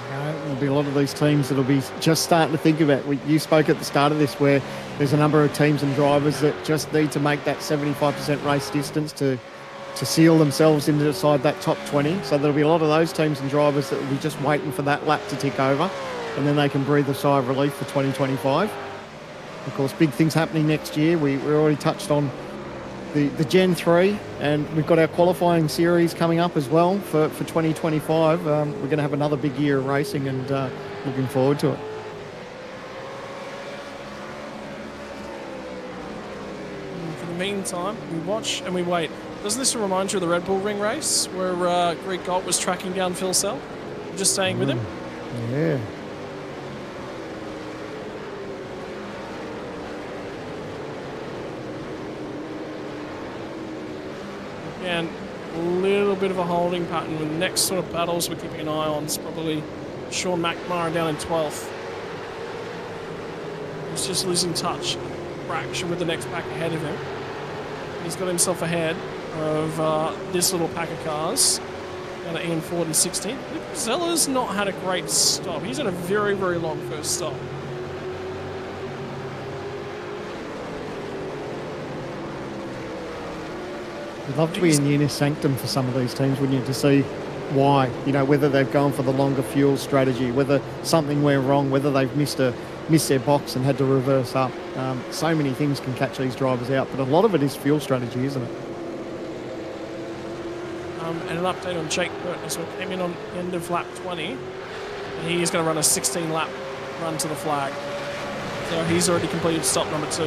Speaker 11: There'll be a lot of these teams that'll be just starting to think about. You spoke at the start of this where there's a number of teams and drivers that just need to make that 75% race distance to seal themselves inside that top 20. So there'll be a lot of those teams and drivers that will be just waiting for that lap to tick over, and then they can breathe a sigh of relief for 2025. Of course, big things happening next year. We already touched on the Gen 3, and we've got our qualifying series coming up as well for 2025. We're going to have another big year of racing, and looking forward to it.
Speaker 10: For the meantime, we watch and we wait. Doesn't this remind you of the Red Bull Ring race where Greg Galt was tracking down Phil Sell? Just staying with him?
Speaker 11: Yeah.
Speaker 10: And a little bit of a holding pattern with the next sort of battles we're keeping an eye on. It's probably Sean McNamara down in 12th. He's just losing touch, fraction with the next pack ahead of him. He's got himself ahead of this little pack of cars down at Ian Ford in 16th. Zella's not had a great stop. He's had a very, very long first stop.
Speaker 11: You'd love to be in the inner sanctum for some of these teams, wouldn't you, to see why, whether they've gone for the longer fuel strategy, whether something went wrong, whether they've missed their box and had to reverse up. So many things can catch these drivers out, but a lot of it is fuel strategy, isn't it?
Speaker 10: And an update on Jake Burton. So it came in on the end of lap 20, and he is going to run a 16-lap run to the flag. So he's already completed stop number 2.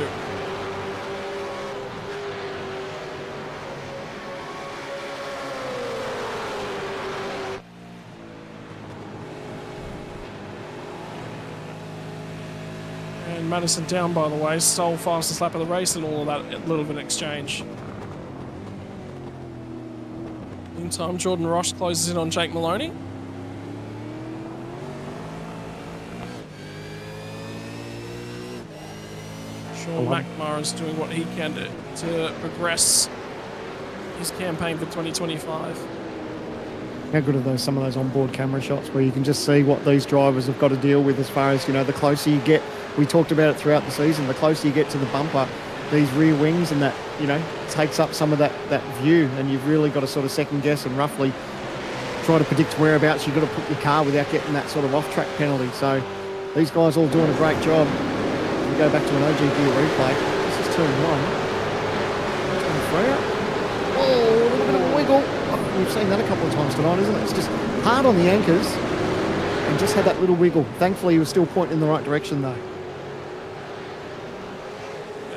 Speaker 10: And Madison down, by the way, sole fastest lap of the race and all of that little bit of exchange. Meantime, Jordan Ross closes in on Jake Maloney. Sean McNamara's doing what he can to progress his campaign for 2025.
Speaker 11: How good are some of those onboard camera shots where you can just see what these drivers have got to deal with as far as, the closer you get, we talked about it throughout the season, the closer you get to the bumper, these rear wings and that, takes up some of that view, and you've really got to sort of second guess and roughly try to predict whereabouts you've got to put your car without getting that sort of off-track penalty. So these guys all doing a great job. We go back to an OG gear replay. This is turn 1. Turn 3 up. Oh, a little bit of a wiggle. Oh, we've seen that a couple of times tonight, isn't it? It's just hard on the anchors and just had that little wiggle. Thankfully, he was still pointing in the right direction, though.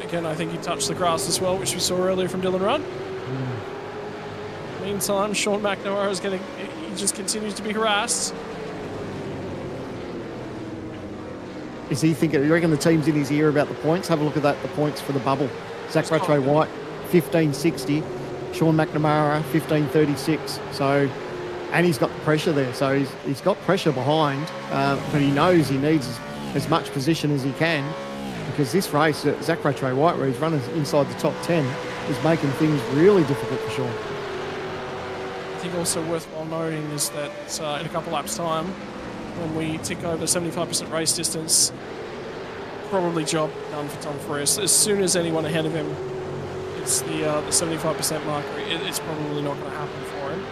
Speaker 10: Again, I think he touched the grass as well, which we saw earlier from Dylan Rudd. Meantime, Sean McNamara is he just continues to be harassed.
Speaker 11: Is he thinking, you reckon the team's in his ear about the points? Have a look at that, the points for the bubble. Zach Rattray White, 1560. Sean McNamara, 1536. So, and he's got the pressure there. So he's got pressure behind, but he knows he needs as much position as he can. Because this race, Zach Rattray White, where he's running inside the top 10, is making things really difficult for Sean.
Speaker 10: I think also worthwhile noting is that in a couple laps' time, when we tick over 75% race distance, probably job done for Tom Ferris. As soon as anyone ahead of him hits the 75% mark, it's probably not going to happen for him.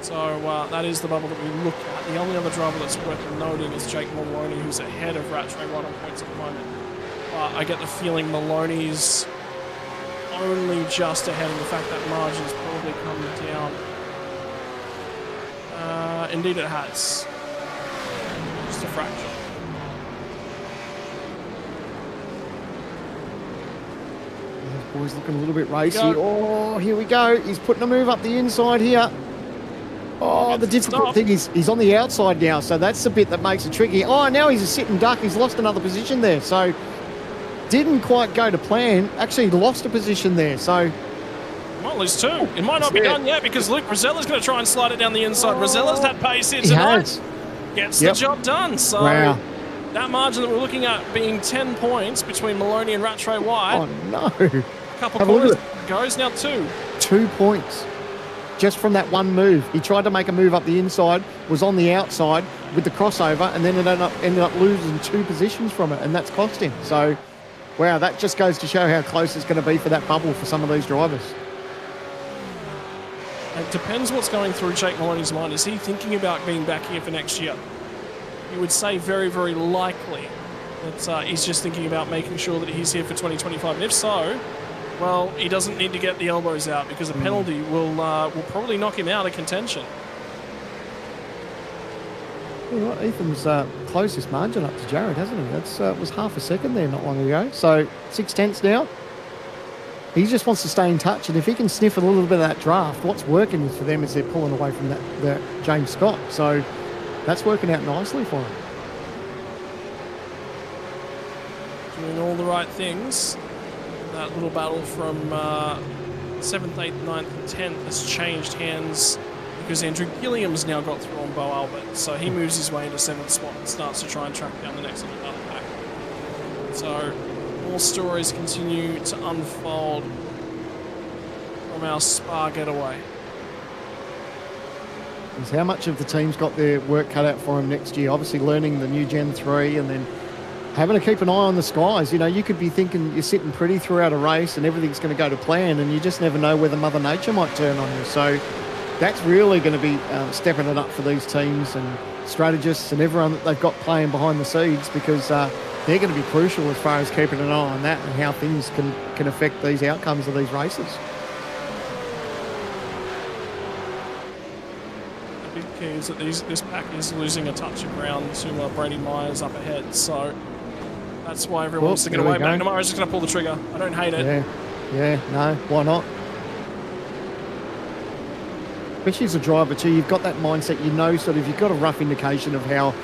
Speaker 10: So that is the bubble that we look at. The only other driver that's worth noting is Jake Maloney, who's ahead of Rattray White on points at the moment. I get the feeling Maloney's only just ahead, and the fact that margin's probably come down. Indeed it has. Just a fraction.
Speaker 11: This boy's looking a little bit racy. Oh, here we go. He's putting a move up the inside here. Oh, the difficult thing is he's on the outside now, so that's the bit that makes it tricky. Oh, now he's a sitting duck. He's lost another position there, so didn't quite go to plan. Actually, lost a position there, so...
Speaker 10: Might lose 2. It might not be done yet because Luke Rosella's going to try and slide it down the inside. Rosella's had pace here tonight. Gets the job done, so...
Speaker 11: Wow.
Speaker 10: That margin that we're looking at being 10 points between Maloney and Rattray White.
Speaker 11: Oh, no.
Speaker 10: A couple quarters goes, now 2.
Speaker 11: 2 points. Just from that one move. He tried to make a move up the inside, was on the outside with the crossover, and then it ended up losing 2 positions from it, and that's cost him. So, wow, that just goes to show how close it's going to be for that bubble for some of these drivers.
Speaker 10: It depends what's going through Jake Maloney's mind. Is he thinking about being back here for next year? You would say very, very likely. that he's just thinking about making sure that he's here for 2025. And if so, well, he doesn't need to get the elbows out because a penalty will probably knock him out of contention.
Speaker 11: You know what, Ethan's closed his margin up to Jared, hasn't he? That's was half a second there not long ago. So 6/10 now. He just wants to stay in touch, and if he can sniff a little bit of that draft, what's working for them is they're pulling away from that James Scott. So that's working out nicely for him.
Speaker 10: Doing all the right things. That little battle from 7th, 8th, 9th, and 10th has changed hands because Andrew Gilliam's now got through on Bo Albert. So he moves his way into 7th spot and starts to try and track down the next little battle pack. So more stories continue to unfold from our Spa getaway.
Speaker 11: Is how much of the team's got their work cut out for him next year? Obviously learning the new Gen 3 and then having to keep an eye on the skies. You know, you could be thinking you're sitting pretty throughout a race and everything's going to go to plan, and you just never know whether Mother Nature might turn on you. So that's really going to be stepping it up for these teams and strategists and everyone that they've got playing behind the scenes, because they're going to be crucial as far as keeping an eye on that and how things can affect these outcomes of these races.
Speaker 10: The big key is that this pack is losing a touch of ground to Brady Myers up ahead, so that's why everyone wants to get away. McNamara's just going to pull the trigger. I don't hate it.
Speaker 11: Yeah, no, why not? Especially as a driver too, you've got that mindset, you know, sort of, you've got a rough indication of how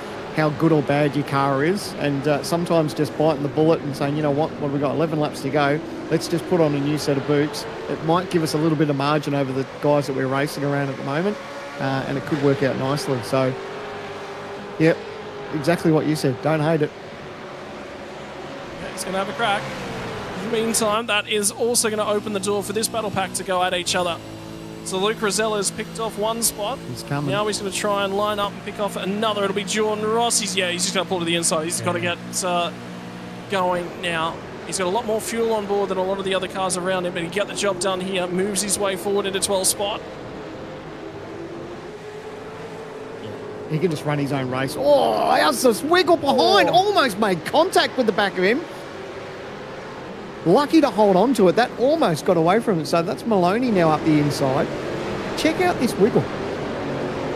Speaker 11: good or bad your car is, and sometimes just biting the bullet and saying, you know what have we got, 11 laps to go, let's just put on a new set of boots. It might give us a little bit of margin over the guys that we're racing around at the moment, and it could work out nicely. So, yep, exactly what you said, don't hate it.
Speaker 10: He's going to have a crack. In the meantime, that is also going to open the door for this battle pack to go at each other. So Luke Rosella's picked off one spot.
Speaker 11: He's coming.
Speaker 10: Now he's going to try and line up and pick off another. It'll be Jordan Ross. He's just going to pull to the inside. He's got to get going now. He's got a lot more fuel on board than a lot of the other cars around him, but he got the job done here. Moves his way forward into 12th spot.
Speaker 11: He can just run his own race. Oh, how's this wiggle behind? Almost made contact with the back of him. Lucky to hold on to it. That almost got away from it. So that's Maloney now up the inside. Check out this wiggle.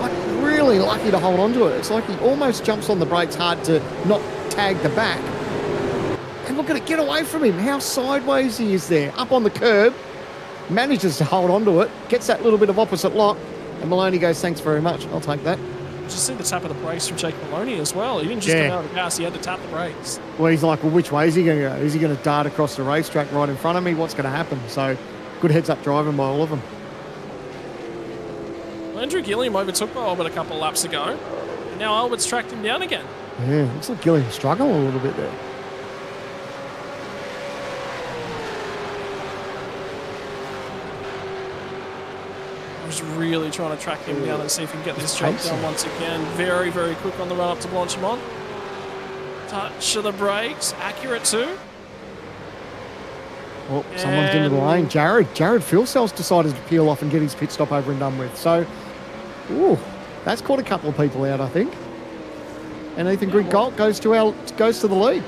Speaker 11: Like, really lucky to hold on to it. It's like he almost jumps on the brakes hard to not tag the back. And look at it, get away from him. How sideways he is there. Up on the curb. Manages to hold on to it. Gets that little bit of opposite lock. And Maloney goes, thanks very much. I'll take that.
Speaker 10: Just see the tap of the brakes from Jake Maloney as well. He didn't just come out of the gas, he had to tap the brakes.
Speaker 11: Well, he's like, well, which way is he going to go? Is he going to dart across the racetrack right in front of me? What's going to happen? So, good heads-up driving by all of them.
Speaker 10: Well, Andrew Gilliam overtook by Albert a couple of laps ago, and now Albert's tracked him down again.
Speaker 11: Yeah, looks like Gilliam struggling a little bit there.
Speaker 10: I was really trying to track him down and see if he can get this job done once again. Very, very quick on the run up to Blanchimont. Touch of the brakes, accurate too.
Speaker 11: Oh, someone's into the lane. Jared fuel cells decided to peel off and get his pit stop over and done with. So, ooh, that's caught a couple of people out, I think. And Ethan Grigalt goes to the lead.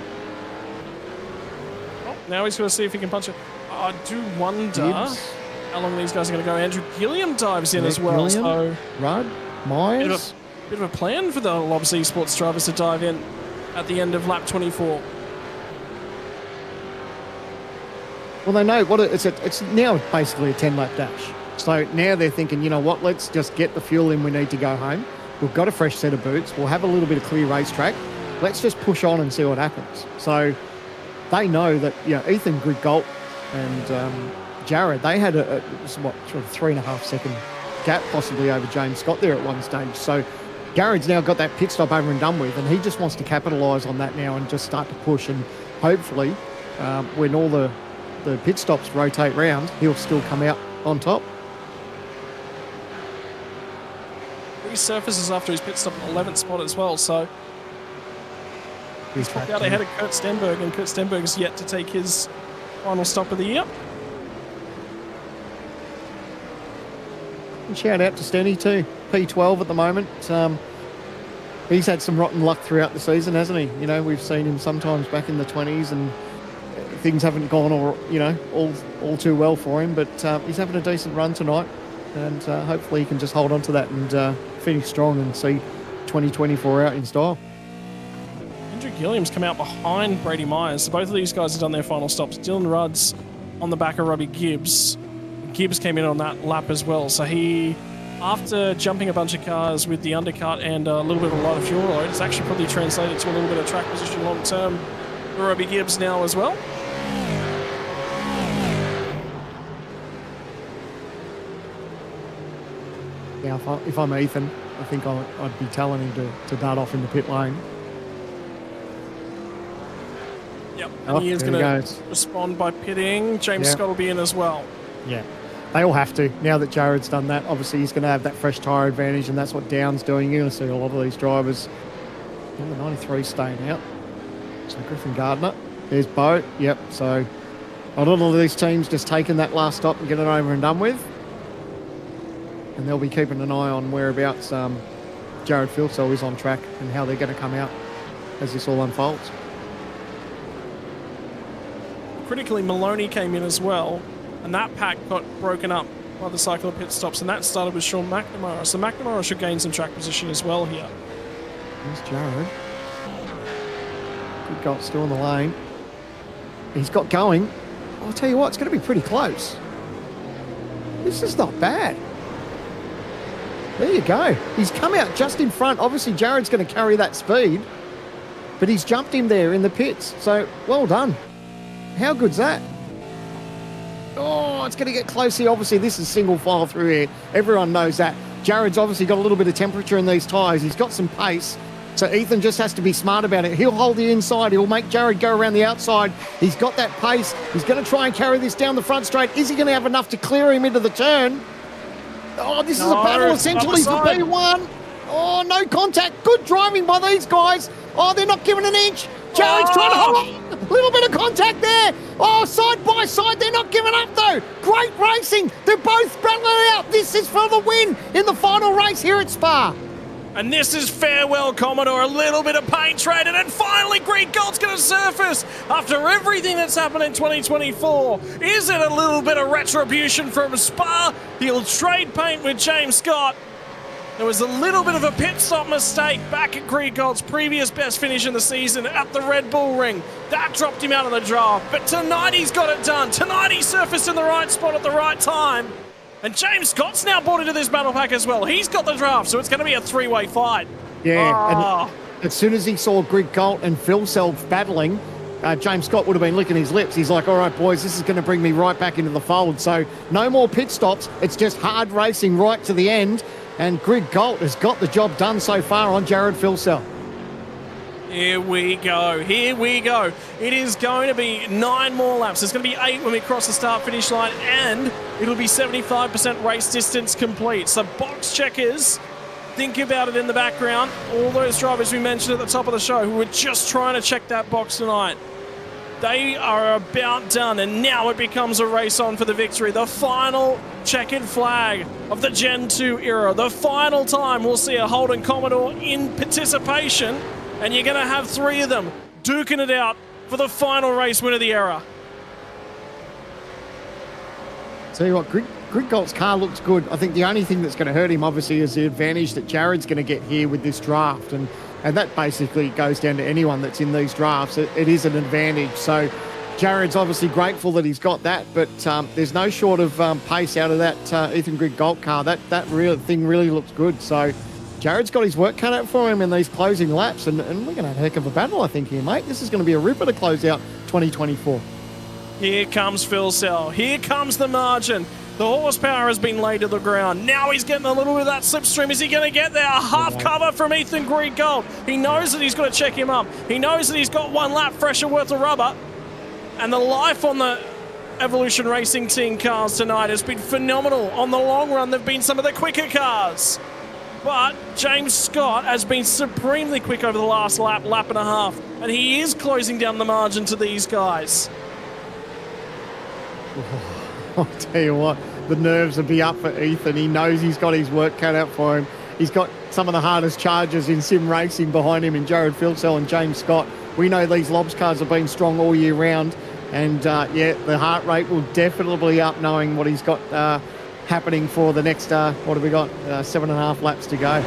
Speaker 10: Oh, now he's going to see if he can punch it. I do wonder
Speaker 11: Gibbs.
Speaker 10: how long these guys are going to go. Andrew Gilliam dives in as well.
Speaker 11: Gilliam,
Speaker 10: So
Speaker 11: Rudd, Myers.
Speaker 10: Bit of a plan for the Lobs Esports drivers to dive in at the end of lap 24.
Speaker 11: Well, they know what it's now basically a 10-lap dash. So now they're thinking, you know what, let's just get the fuel in we need to go home. We've got a fresh set of boots. We'll have a little bit of clear racetrack. Let's just push on and see what happens. So they know that, you know, Ethan Grigalt and Jared, they had a sort of 3.5 second gap possibly over James Scott there at one stage. So Jared's now got that pit stop over and done with, and he just wants to capitalise on that now and just start to push. And hopefully when all the pit stops rotate round, he'll still come out on top.
Speaker 10: Resurfaces after his pit stop in 11th spot as well, so he's popped out ahead of Kurt Stenberg, and Kurt Stenberg's yet to take his final stop of the year.
Speaker 11: And shout out to Stenny too, P12 at the moment. he's had some rotten luck throughout the season, hasn't he? You know, we've seen him sometimes back in the 20s and things haven't gone all too well for him, but he's having a decent run tonight, and hopefully he can just hold on to that and finish strong and see 2024 out in style.
Speaker 10: Andrew Gilliam's come out behind Brady Myers, so both of these guys have done their final stops. Dylan Rudd's on the back of Robbie Gibbs. Gibbs came in on that lap as well, so he, after jumping a bunch of cars with the undercut and a little bit of a lighter fuel load, it's actually probably translated to a little bit of track position long term for Robbie Gibbs now as well.
Speaker 11: Yeah, if I'm Ethan, I think I'd be telling him to dart off in the pit lane.
Speaker 10: Yep, and he is going to respond by pitting. James Scott will be in as well.
Speaker 11: Yeah, they all have to. Now that Jared's done that, obviously he's going to have that fresh tyre advantage, and that's what Down's doing. You're going to see a lot of these drivers. And the 93 staying out. So Griffin Gardner. There's Bo. Yep, so a lot of these teams just taking that last stop and get it over and done with. And they'll be keeping an eye on whereabouts Jared Filsell is on track and how they're going to come out as this all unfolds.
Speaker 10: Critically, Maloney came in as well, and that pack got broken up by the cycle of pit stops, and that started with Sean McNamara. So McNamara should gain some track position as well here.
Speaker 11: There's Jared. Good goal, still in the lane. He's got going. I'll tell you what, it's going to be pretty close. This is not bad. There you go. He's come out just in front. Obviously, Jared's going to carry that speed, but he's jumped him there in the pits. So, well done. How good's that? Oh, it's going to get close here. Obviously, this is single file through here. Everyone knows that. Jared's obviously got a little bit of temperature in these tyres. He's got some pace. So Ethan just has to be smart about it. He'll hold the inside. He'll make Jared go around the outside. He's got that pace. He's going to try and carry this down the front straight. Is he going to have enough to clear him into the turn? Oh, this is a battle essentially for B1. Oh, no contact. Good driving by these guys. Oh, they're not giving an inch. Jared's trying to hold on. A little bit of contact there. Oh, side by side. They're not giving up, though. Great racing. They're both battling it out. This is for the win in the final race here at Spa.
Speaker 10: And this is farewell, Commodore. A little bit of paint traded, and finally Greg Galt's going to surface after everything that's happened in 2024. Is it a little bit of retribution from Spa? He'll trade paint with James Scott. There was a little bit of a pit stop mistake back at Greg Galt's previous best finish in the season at the Red Bull Ring. That dropped him out of the draft. But tonight he's got it done. Tonight he surfaced in the right spot at the right time. And James Scott's now bought into this battle pack as well. He's got the draft, so it's going to be a three-way fight.
Speaker 11: Yeah, and as soon as he saw Greg Galt and Filsell battling, James Scott would have been licking his lips. He's like, all right, boys, this is going to bring me right back into the fold. So no more pit stops. It's just hard racing right to the end. And Greg Galt has got the job done so far on Jared Filsell.
Speaker 10: Here we go. Here we go. It is going to be 9 more laps. There's going to be 8 when we cross the start-finish line, and it'll be 75% race distance complete. So box checkers, think about it in the background. All those drivers we mentioned at the top of the show who were just trying to check that box tonight, they are about done, and now it becomes a race on for the victory. The final checkered flag of the Gen 2 era. The final time we'll see a Holden Commodore in participation, and you're going to have 3 of them duking it out for the final race win of the era.
Speaker 11: Tell you what, Greg Galt's car looks good. I think the only thing that's going to hurt him, obviously, is the advantage that Jared's going to get here with this draft. And that basically goes down to anyone that's in these drafts. It is an advantage. So Jared's obviously grateful that he's got that, but there's no short of pace out of that Ethan Greg Galt car. That real thing really looks good. So Jared's got his work cut out for him in these closing laps, and we're going to have a heck of a battle, I think, here, mate. This is going to be a ripper to close out 2024.
Speaker 10: Here comes Filsell. Here comes the margin. The horsepower has been laid to the ground. Now he's getting a little bit of that slipstream. Is he going to get there? A half cover from Ethan Greg Galt. He knows that he's got to check him up. He knows that he's got 1 lap fresher worth of rubber. And the life on the Evolution Racing Team cars tonight has been phenomenal. On the long run, they've been some of the quicker cars. But James Scott has been supremely quick over the last lap and a half. And he is closing down the margin to these guys.
Speaker 11: I'll tell you what, the nerves will be up for Ethan. He knows he's got his work cut out for him. he's got some of the hardest chargers in sim racing behind him in Jared Filsell and James Scott. We know these Lobs cars have been strong all year round, and yeah, the heart rate will definitely be up knowing what he's got happening for the next, what have we got, 7.5 laps to go.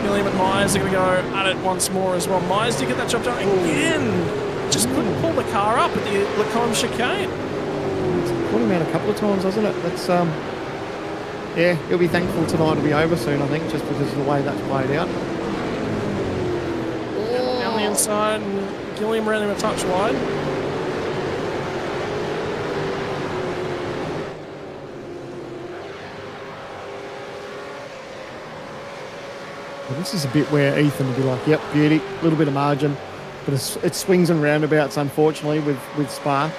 Speaker 10: William and Myers are going to go at it once more as well. Myers did get that job done again. Just couldn't pull the car up at the Lacombe chicane.
Speaker 11: It's put him out a couple of times, hasn't it? That's yeah, he'll be thankful tonight will be over soon, I think, just because of the way that's played out.
Speaker 10: Down the inside, and Gilliam ran him a touch wide.
Speaker 11: Well, this is a bit where Ethan will be like, yep, beauty, a little bit of margin. But it swings and roundabouts, unfortunately, with Spa.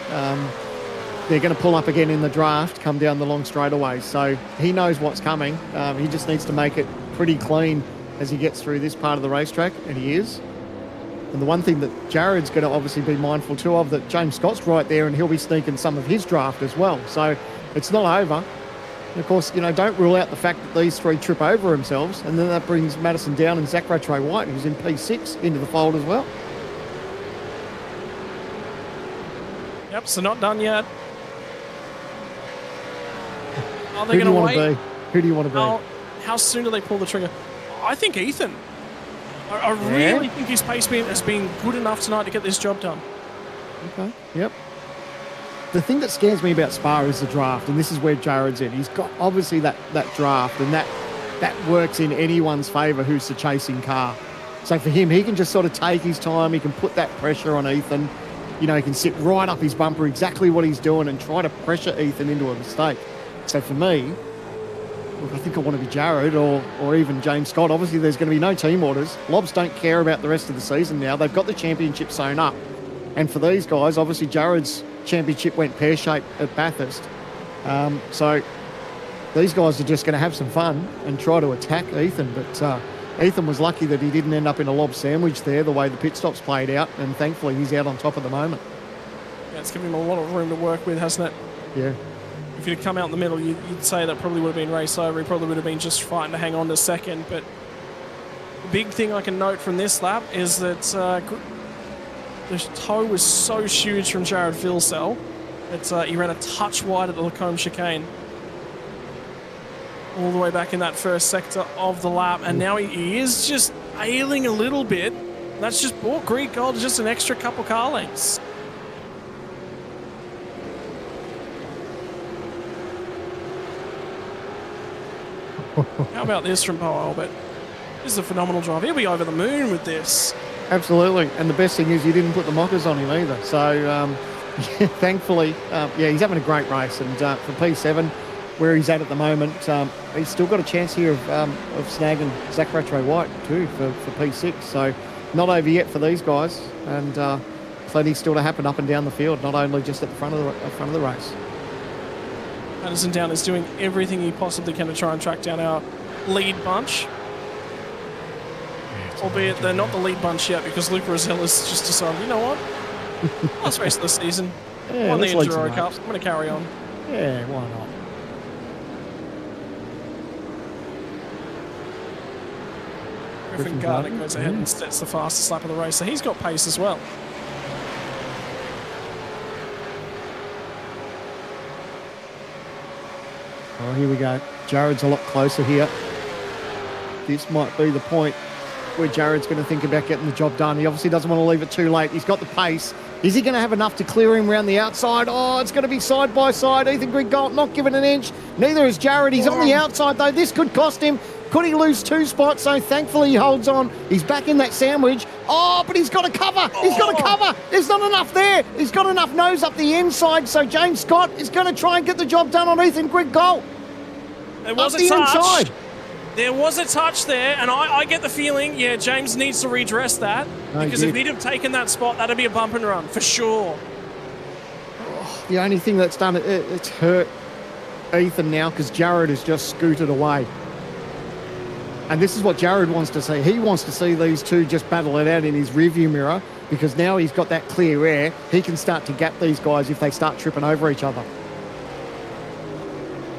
Speaker 11: They're going to pull up again in the draft, come down the long straightaways. So he knows what's coming. He just needs to make it pretty clean as he gets through this part of the racetrack, and he is. And the one thing that Jared's going to obviously be mindful too of, that James Scott's right there and he'll be sneaking some of his draft as well. So it's not over. And of course, you know, don't rule out the fact that these three trip over themselves, and then that brings Madison Down and Zach Rattray White, who's in P6, into the fold as well.
Speaker 10: Yep, so not done yet. Are they
Speaker 11: Who do you
Speaker 10: going to
Speaker 11: want to
Speaker 10: wait?
Speaker 11: be? Who do you want to be?
Speaker 10: How soon do they pull the trigger? I think Ethan. I really think his pace has been good enough tonight to get this job done.
Speaker 11: Okay, yep. The thing that scares me about Spa is the draft, and this is where Jared's in. He's got obviously that draft, and that works in anyone's favour who's the chasing car. So for him, he can just sort of take his time. He can put that pressure on Ethan. You know, he can sit right up his bumper, exactly what he's doing, and try to pressure Ethan into a mistake. So for me, look, I think I want to be Jared or even James Scott. Obviously, there's going to be no team orders. Lobs don't care about the rest of the season now. They've got the championship sewn up. And for these guys, obviously, Jared's championship went pear-shaped at Bathurst. So these guys are just going to have some fun and try to attack Ethan. But Ethan was lucky that he didn't end up in a lob sandwich there, the way the pit stops played out. And thankfully, he's out on top at the moment.
Speaker 10: Yeah, it's given him a lot of room to work with, hasn't it?
Speaker 11: Yeah.
Speaker 10: If he'd come out in the middle, you'd say that probably would have been race over. He probably would have been just fighting to hang on to second. But the big thing I can note from this lap is that the toe was so huge from Jared Filsell that he ran a touch wide at the Lacombe chicane. All the way back in that first sector of the lap. And now he is just ailing a little bit. That's just bought Greek Gold just an extra couple car lengths. How about this from Bo Albert? This is a phenomenal drive. He'll be over the moon with this.
Speaker 11: Absolutely. And the best thing is you didn't put the mockers on him either. So, thankfully, yeah, he's having a great race. And for P7, where he's at the moment, he's still got a chance here of snagging Zach Rattray White too for P6. So, not over yet for these guys. And plenty still to happen up and down the field, not only just at the front of the race.
Speaker 10: Madison Down is doing everything he possibly can to try and track down our lead bunch. Albeit they're not the lead bunch yet because Luke Rosella's just decided, you know what? Last race of the season.
Speaker 11: Yeah,
Speaker 10: Won the
Speaker 11: let's lead
Speaker 10: Enduro
Speaker 11: some
Speaker 10: Cup. I'm going to carry on.
Speaker 11: Yeah, why not?
Speaker 10: Griffin Gardner goes ahead and sets the fastest lap of the race, so he's got pace as well.
Speaker 11: Oh, here we go. Jared's a lot closer here. This might be the point where Jared's going to think about getting the job done. He obviously doesn't want to leave it too late. He's got the pace. Is he going to have enough to clear him around the outside? Oh, it's going to be side by side. Ethan Grigalt not giving an inch. Neither is Jared. He's on the outside, though. This could cost him. Could he lose 2 spots? So thankfully he holds on. He's back in that sandwich. Oh, but he's got to cover. He's got to cover. There's not enough there. He's got enough nose up the inside. So James Scott is going to try and get the job done on Ethan Grigalt.
Speaker 10: There was a touch. There was a touch there, and I get the feeling, yeah, James needs to redress that. Because if he'd have taken that spot, that'd be a bump and run, for sure.
Speaker 11: Oh, the only thing that's done it's hurt Ethan now because Jared has just scooted away. And this is what Jared wants to see. He wants to see these two just battle it out in his rearview mirror because now he's got that clear air. He can start to gap these guys if they start tripping over each other.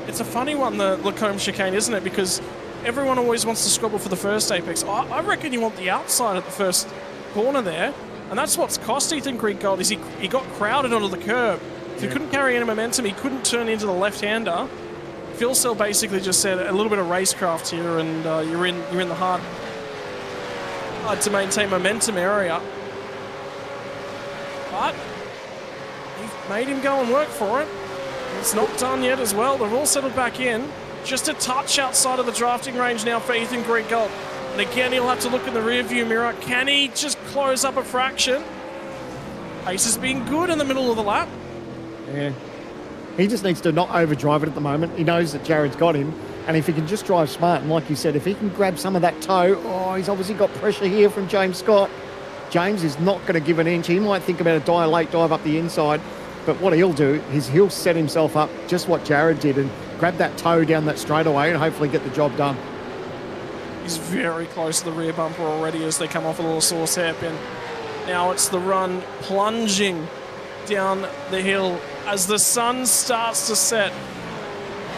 Speaker 10: It's a funny one, the Lacombe chicane, isn't it? Because everyone always wants to squabble for the first apex. I reckon you want the outside at the first corner there, and that's what's cost Ethan Greek gold, is he got crowded onto the curb. So he couldn't carry any momentum, he couldn't turn into the left-hander. Phil Cell basically just said a little bit of racecraft here, and you're in the hard to maintain momentum area. But he made him go and work for it. It's not done yet as well. They've all settled back in. Just a touch outside of the drafting range now for Ethan Greek gold. And again, he'll have to look in the rearview mirror. Can he just close up a fraction? Pace has been good in the middle of the lap.
Speaker 11: Yeah. He just needs to not overdrive it at the moment. He knows that Jared's got him. And if he can just drive smart, and like you said, if he can grab some of that toe, he's obviously got pressure here from James Scott. James is not going to give an inch. He might think about a late dive up the inside. But what he'll do is he'll set himself up just what Jared did and grab that toe down that straightaway and hopefully get the job done.
Speaker 10: He's very close to the rear bumper already as they come off a little sauce hairpin. Now it's the run plunging down the hill as the sun starts to set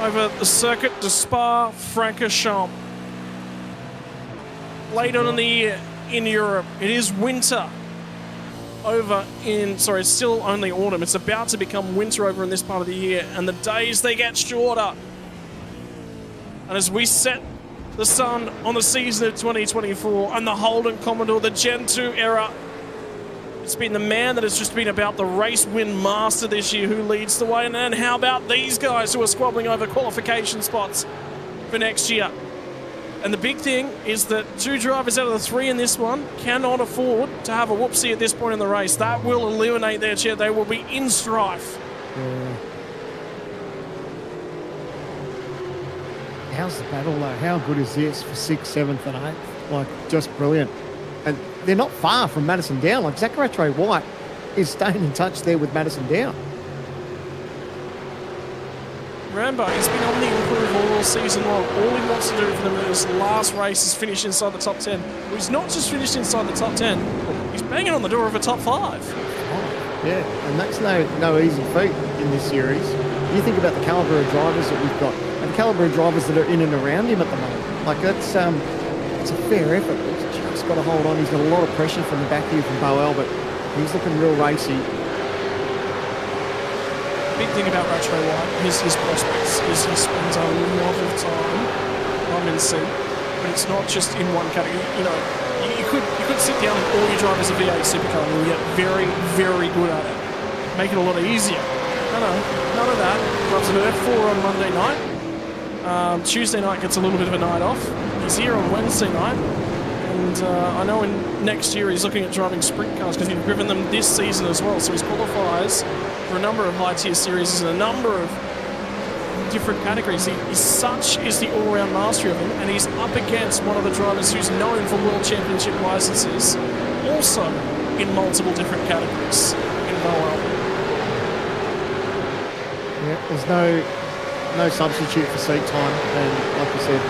Speaker 10: over the circuit de Spa-Francorchamps. Late on in the year in Europe, it is winter. It's still only autumn. It's about to become winter over in this part of the year, and the days, they get shorter. And as we set the sun on the season of 2024 and the Holden Commodore, the Gen 2 era, it's been the man that has just been about the race win master this year who leads the way. And then how about these guys who are squabbling over qualification spots for next year? And the big thing is that 2 drivers out of the 3 in this one cannot afford to have a whoopsie at this point in the race. That will eliminate their chair. They will be in strife.
Speaker 11: Yeah. How's the battle though? How good is this for 6th, 7th and 8th? Like, just brilliant. And they're not far from Madison Down. Like, Zach Rattray White is staying in touch there with Madison Down.
Speaker 10: Rambo, he's been on the improve all season long. All he wants to do for them in this last race is finish inside the top 10. Well, he's not just finished inside the top 10, he's banging on the door of a top 5.
Speaker 11: Yeah, and that's no easy feat in this series. You think about the calibre of drivers that we've got, and the calibre of drivers that are in and around him at the moment. Like, it's a fair effort. He's just got to hold on. He's got a lot of pressure from the back here from Bo Albert. He's looking real racy.
Speaker 10: Big thing about Rattray White, his prospects, is he spends a lot of time on in seat, but it's not just in one category. You know, you could sit down and all your drivers a V8 supercar and you'll get very, very good at it. Make it a lot easier. No, none of that. Drives an F4 on Monday night. Tuesday night gets a little bit of a night off. He's here on Wednesday night. And I know in next year he's looking at driving sprint cars because he's driven them this season as well. So he qualifies for a number of high-tier series and a number of different categories. Such is the all-round mastery of him, and he's up against one of the drivers who's known for World Championship licenses, also in multiple different categories in Boal.
Speaker 11: Yeah, there's no substitute for seat time, and like I said,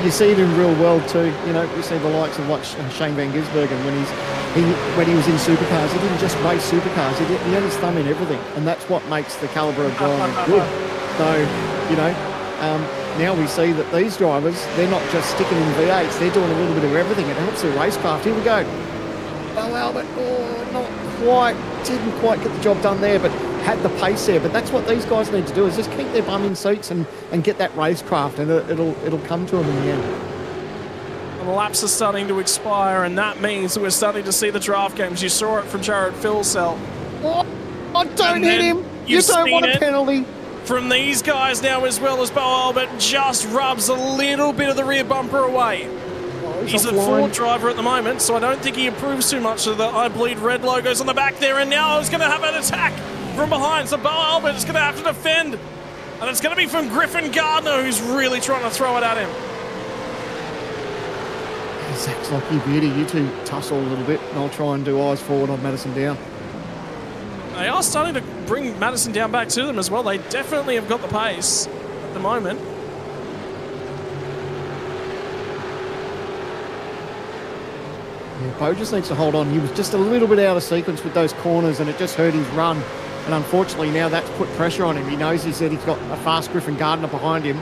Speaker 11: you see it in real world too. You know, you see the likes of like Shane Van Gisbergen when he was in supercars. He didn't just race supercars. He had his thumb in everything, and that's what makes the calibre of driver good. So, you know, now we see that these drivers, they're not just sticking in V8s. They're doing a little bit of everything. It helps their racecraft. Here we go. Bo Albert, didn't quite get the job done there, but had the pace there. But that's what these guys need to do, is just keep their bum in seats and get that racecraft, and it'll come to them in the end.
Speaker 10: And the laps are starting to expire, and that means that we're starting to see the draft games. You saw it from Jared Philsell.
Speaker 11: Don't hit him. You don't want a penalty.
Speaker 10: From these guys now as well, as Bo Albert just rubs a little bit of the rear bumper away. He's a Ford driver at the moment, so I don't think he improves too much of the I Bleed Red logos on the back there. And now he's going to have an attack from behind. So Bo Albert is going to have to defend. And it's going to be from Griffin Gardner, who's really trying to throw it at him.
Speaker 11: Zach's like, you beauty, you two tussle a little bit, and I'll try and do eyes forward on Madison Down.
Speaker 10: They are starting to bring Madison Down back to them as well. They definitely have got the pace at the moment.
Speaker 11: Yeah, Bo just needs to hold on. He was just a little bit out of sequence with those corners, and it just hurt his run. And unfortunately now that's put pressure on him. He knows he's got a fast Griffin Gardner behind him.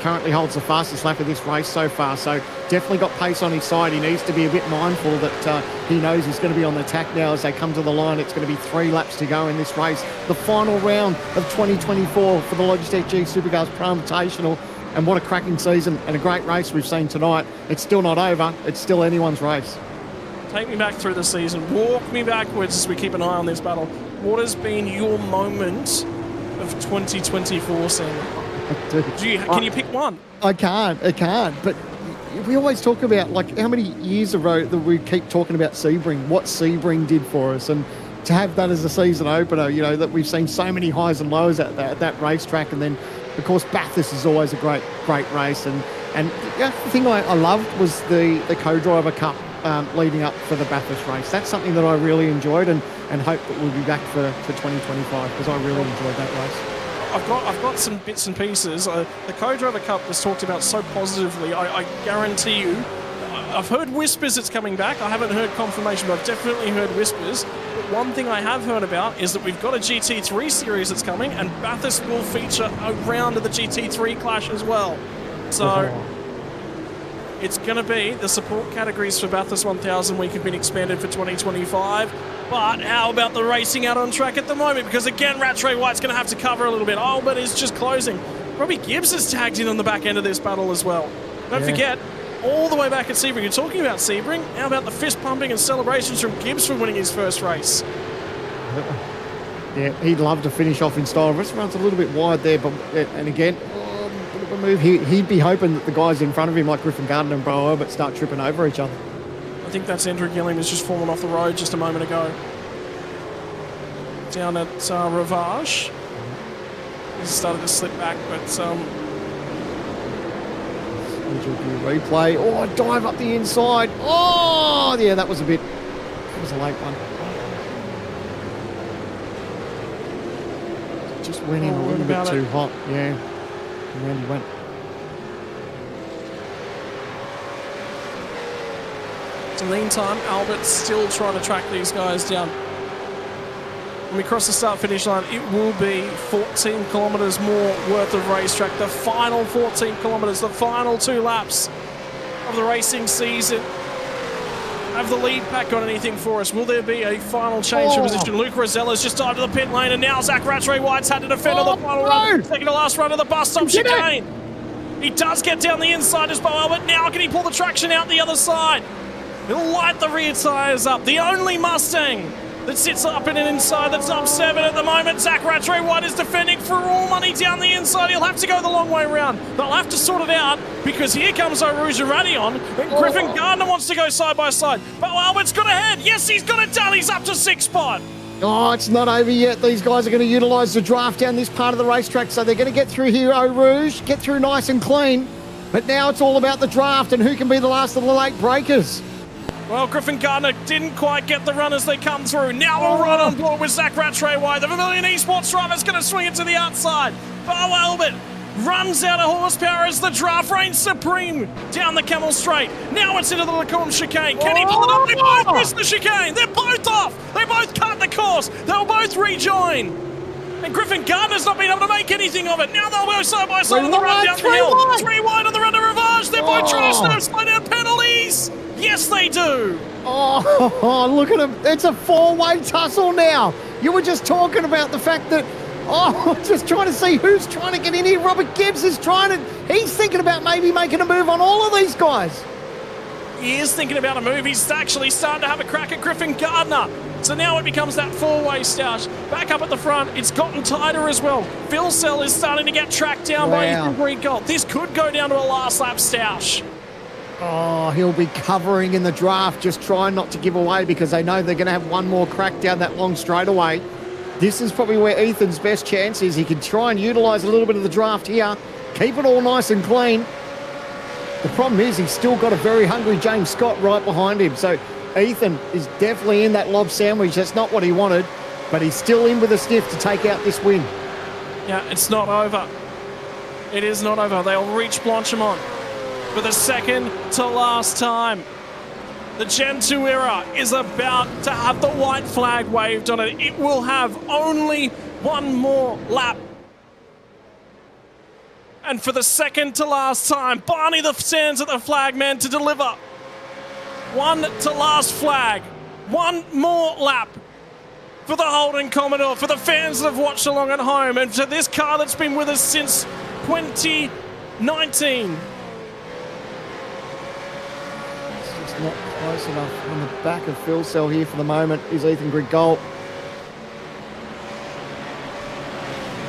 Speaker 11: currently holds the fastest lap of this race so far. So definitely got pace on his side. He needs to be a bit mindful that he knows he's going to be on the attack now as they come to the line. It's going to be 3 laps to go in this race. The final round of 2024 for the Logitech G Supercars Pro Invitational. And what a cracking season and a great race we've seen tonight. It's still not over. It's still anyone's race.
Speaker 10: Take me back through the season. Walk me backwards as we keep an eye on this battle. What has been your moment of 2024, Sam? Can you pick one?
Speaker 11: I can't. But we always talk about, like, how many years ago that we keep talking about Sebring, what Sebring did for us, and to have that as a season opener, you know, that we've seen so many highs and lows at that racetrack. And then, of course, Bathurst is always a great race. And the thing I loved was the co-driver cup leading up for the Bathurst race. That's something that I really enjoyed and hope that we'll be back for 2025, because I really enjoyed that race.
Speaker 10: I've got some bits and pieces. The co-driver cup was talked about so positively. I guarantee you, I've heard whispers it's coming back. I haven't heard confirmation, but I've definitely heard whispers. But one thing I have heard about is that we've got a GT3 series that's coming, and Bathurst will feature a round of the GT3 clash as well. So it's going to be the support categories for Bathurst 1000 Week have been expanded for 2025. But how about the racing out on track at the moment? Because again, Rattray White's going to have to cover a little bit. Albert is just closing. Robbie Gibbs has tagged in on the back end of this battle as well. Don't forget, all the way back at Sebring, you're talking about Sebring. How about the fist pumping and celebrations from Gibbs for winning his first race?
Speaker 11: Yeah, he'd love to finish off in style. This runs a little bit wide there, but and again, a bit of a move. He'd be hoping that the guys in front of him, like Griffin Gardner and Bro Albert, start tripping over each other.
Speaker 10: I think that's Andrew Gilliam has just fallen off the road just a moment ago. Down at Ravage. He's started to slip back, but
Speaker 11: replay. Oh, dive up the inside. Oh, yeah, that was a late one. Just went in a little bit too hot. Yeah, and then he went.
Speaker 10: In the meantime, Albert's still trying to track these guys down. When we cross the start-finish line, it will be 14 kilometres more worth of racetrack. The final 14 kilometres, the final 2 laps of the racing season. Have the lead pack got anything for us? Will there be a final change of position? Luke Rosella's just dived to the pit lane, and now Zach Rattray White's had to defend on the final run. Second to last run of the bus stop chicane. He does get down the inside as Bo Albert. Now can he pull the traction out the other side? He'll light the rear tyres up. The only Mustang that sits up in an inside that's up 7 at the moment. Zach Rattray White is defending for all money down the inside. He'll have to go the long way round. They'll have to sort it out because here comes Orouge Radion. And Griffin Gardner wants to go side by side. But Albert's got ahead. Yes, he's got it done. He's up to 6th spot.
Speaker 11: Oh, it's not over yet. These guys are going to utilise the draft down this part of the racetrack. So they're going to get through here, Rouge, get through nice and clean. But now it's all about the draft and who can be the last of the late breakers.
Speaker 10: Well, Griffin Gardner didn't quite get the run as they come through. Now we'll run on board with Zach Rattray White. The Vermilion Esports driver's going to swing it to the outside. Bo Albert runs out of horsepower as the draft reigns supreme down the Camel Straight. Now it's into the Lacombe chicane. Can he pull it up? They both miss the chicane. They're both off. They both cut the course. They'll both rejoin. And Griffin Gardner's not been able to make anything of it. Now they'll go side by side on the run down the hill. 3 wide on the run to Ravage. They're both trying to slow down penalties. Yes, they do.
Speaker 11: Oh, look at him. It's a 4-way tussle now. You were just talking about the fact that, just trying to see who's trying to get in here. Robert Gibbs is he's thinking about maybe making a move on all of these guys.
Speaker 10: He is thinking about a move. He's actually starting to have a crack at Griffin Gardner. So now it becomes that 4-way stoush. Back up at the front, it's gotten tighter as well. Phil Sell is starting to get tracked down by Ethan Greengold. This could go down to a last lap stoush.
Speaker 11: Oh, he'll be covering in the draft, just trying not to give away because they know they're going to have one more crack down that long straightaway. This is probably where Ethan's best chance is. He can try and utilise a little bit of the draft here, keep it all nice and clean. The problem is he's still got a very hungry James Scott right behind him. So Ethan is definitely in that lob sandwich. That's not what he wanted, but he's still in with a sniff to take out this win.
Speaker 10: Yeah, it's not over. It is not over. They'll reach Blanchimont for the second to last time. The Gen 2 era is about to have the white flag waved on it. It will have only one more lap. And for the second to last time, Barney stands at the flag man to deliver. One to last flag. One more lap for the Holden Commodore, for the fans that have watched along at home, and for this car that's been with us since 2019.
Speaker 11: It's just not close enough. On the back of Phil Cell here for the moment is Ethan Grigol.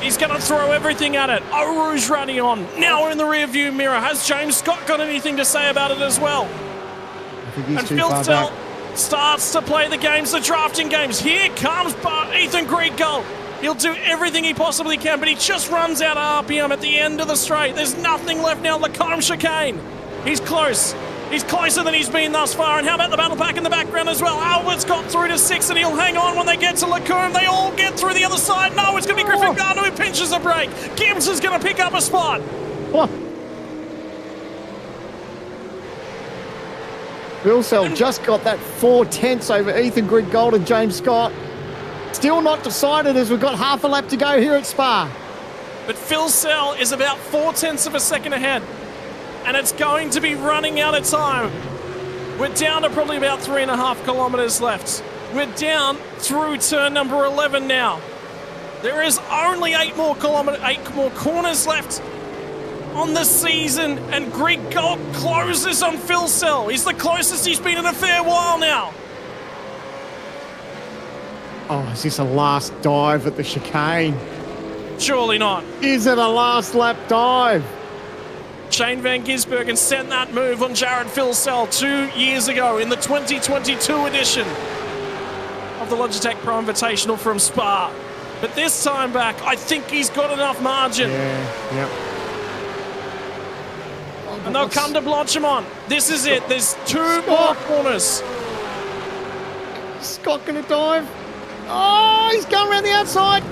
Speaker 10: He's going to throw everything at it. Eau Rouge running on. Now we're in the rear-view mirror. Has James Scott got anything to say about it as well?
Speaker 11: I think he's
Speaker 10: and
Speaker 11: too
Speaker 10: Phil
Speaker 11: far
Speaker 10: Cell
Speaker 11: back.
Speaker 10: starts to play the games, the drafting games. Here comes Ethan Grigol. He'll do everything he possibly can, but he just runs out of RPM at the end of the straight. There's nothing left now. Lacombe chicane. He's close. He's closer than he's been thus far. And how about the battle pack in the background as well? Albert's got through to 6, and he'll hang on when they get to Lacombe. They all get through the other side. No, it's going to be Griffin Gardner who pinches a break. Gibbs is going to pick up a spot.
Speaker 11: Phil Cell just got that 4/10 over Ethan Grigol and James Scott. Still not decided as we've got half a lap to go here at Spa.
Speaker 10: But Phil Cell is about 0.4 of a second ahead. And it's going to be running out of time. We're down to probably about 3.5 kilometers left. We're down through turn number 11 now. There is only 8 more corners left on the season, and Grigol closes on Phil Cell. He's the closest he's been in a fair while now.
Speaker 11: Oh, is this a last dive at the chicane?
Speaker 10: Surely not.
Speaker 11: Is it a last lap dive?
Speaker 10: Shane Van Gisbergen sent that move on Jared Phil Cell 2 years ago in the 2022 edition of the Logitech Pro Invitational from Spa. But this time back, I think he's got enough margin.
Speaker 11: Yeah.
Speaker 10: And they'll come to Blanchimont. This is it. There's 2 more corners.
Speaker 11: Scott going to dive. Oh, he's going around the outside.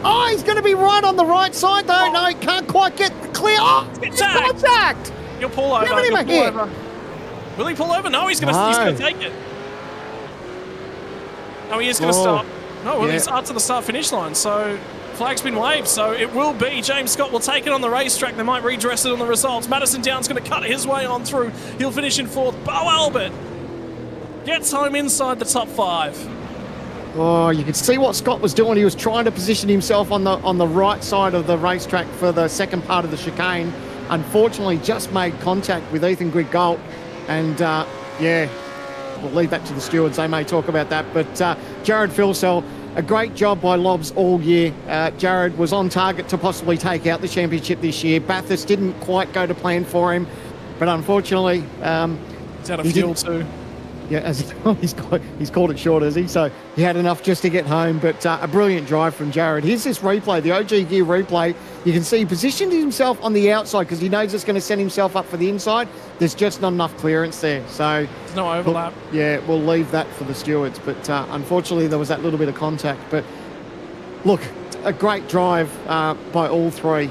Speaker 11: Oh, he's going to be right on the right side, though. No, he can't quite get clear. Oh, it's contact.
Speaker 10: He'll pull over.
Speaker 11: Give him a hit.
Speaker 10: Will he pull over? No, he's going to take it. No, he is going to stop. No, well, he's up to the start-finish line, so flag's been waved. So it will be James Scott will take it on the racetrack. They might redress it on the results. Madison Down's going to cut his way on through. He'll finish in 4th. Bo Albert gets home inside the top 5.
Speaker 11: Oh, you could see what Scott was doing. He was trying to position himself on the right side of the racetrack for the second part of the chicane. Unfortunately, just made contact with Ethan Grigol. And, we'll leave that to the stewards. They may talk about that. But Jared Phil Cell, a great job by Lobs all year. Jared was on target to possibly take out the championship this year. Bathurst didn't quite go to plan for him. But unfortunately...
Speaker 10: he's out of fuel too.
Speaker 11: Yeah, as he's called it short, has he? So he had enough just to get home, but a brilliant drive from Jared. Here's this replay, the OG Gear replay. You can see he positioned himself on the outside because he knows it's going to set himself up for the inside. There's just not enough clearance there. So
Speaker 10: there's no overlap.
Speaker 11: We'll leave that for the stewards. But unfortunately, there was that little bit of contact. But look, a great drive by all three.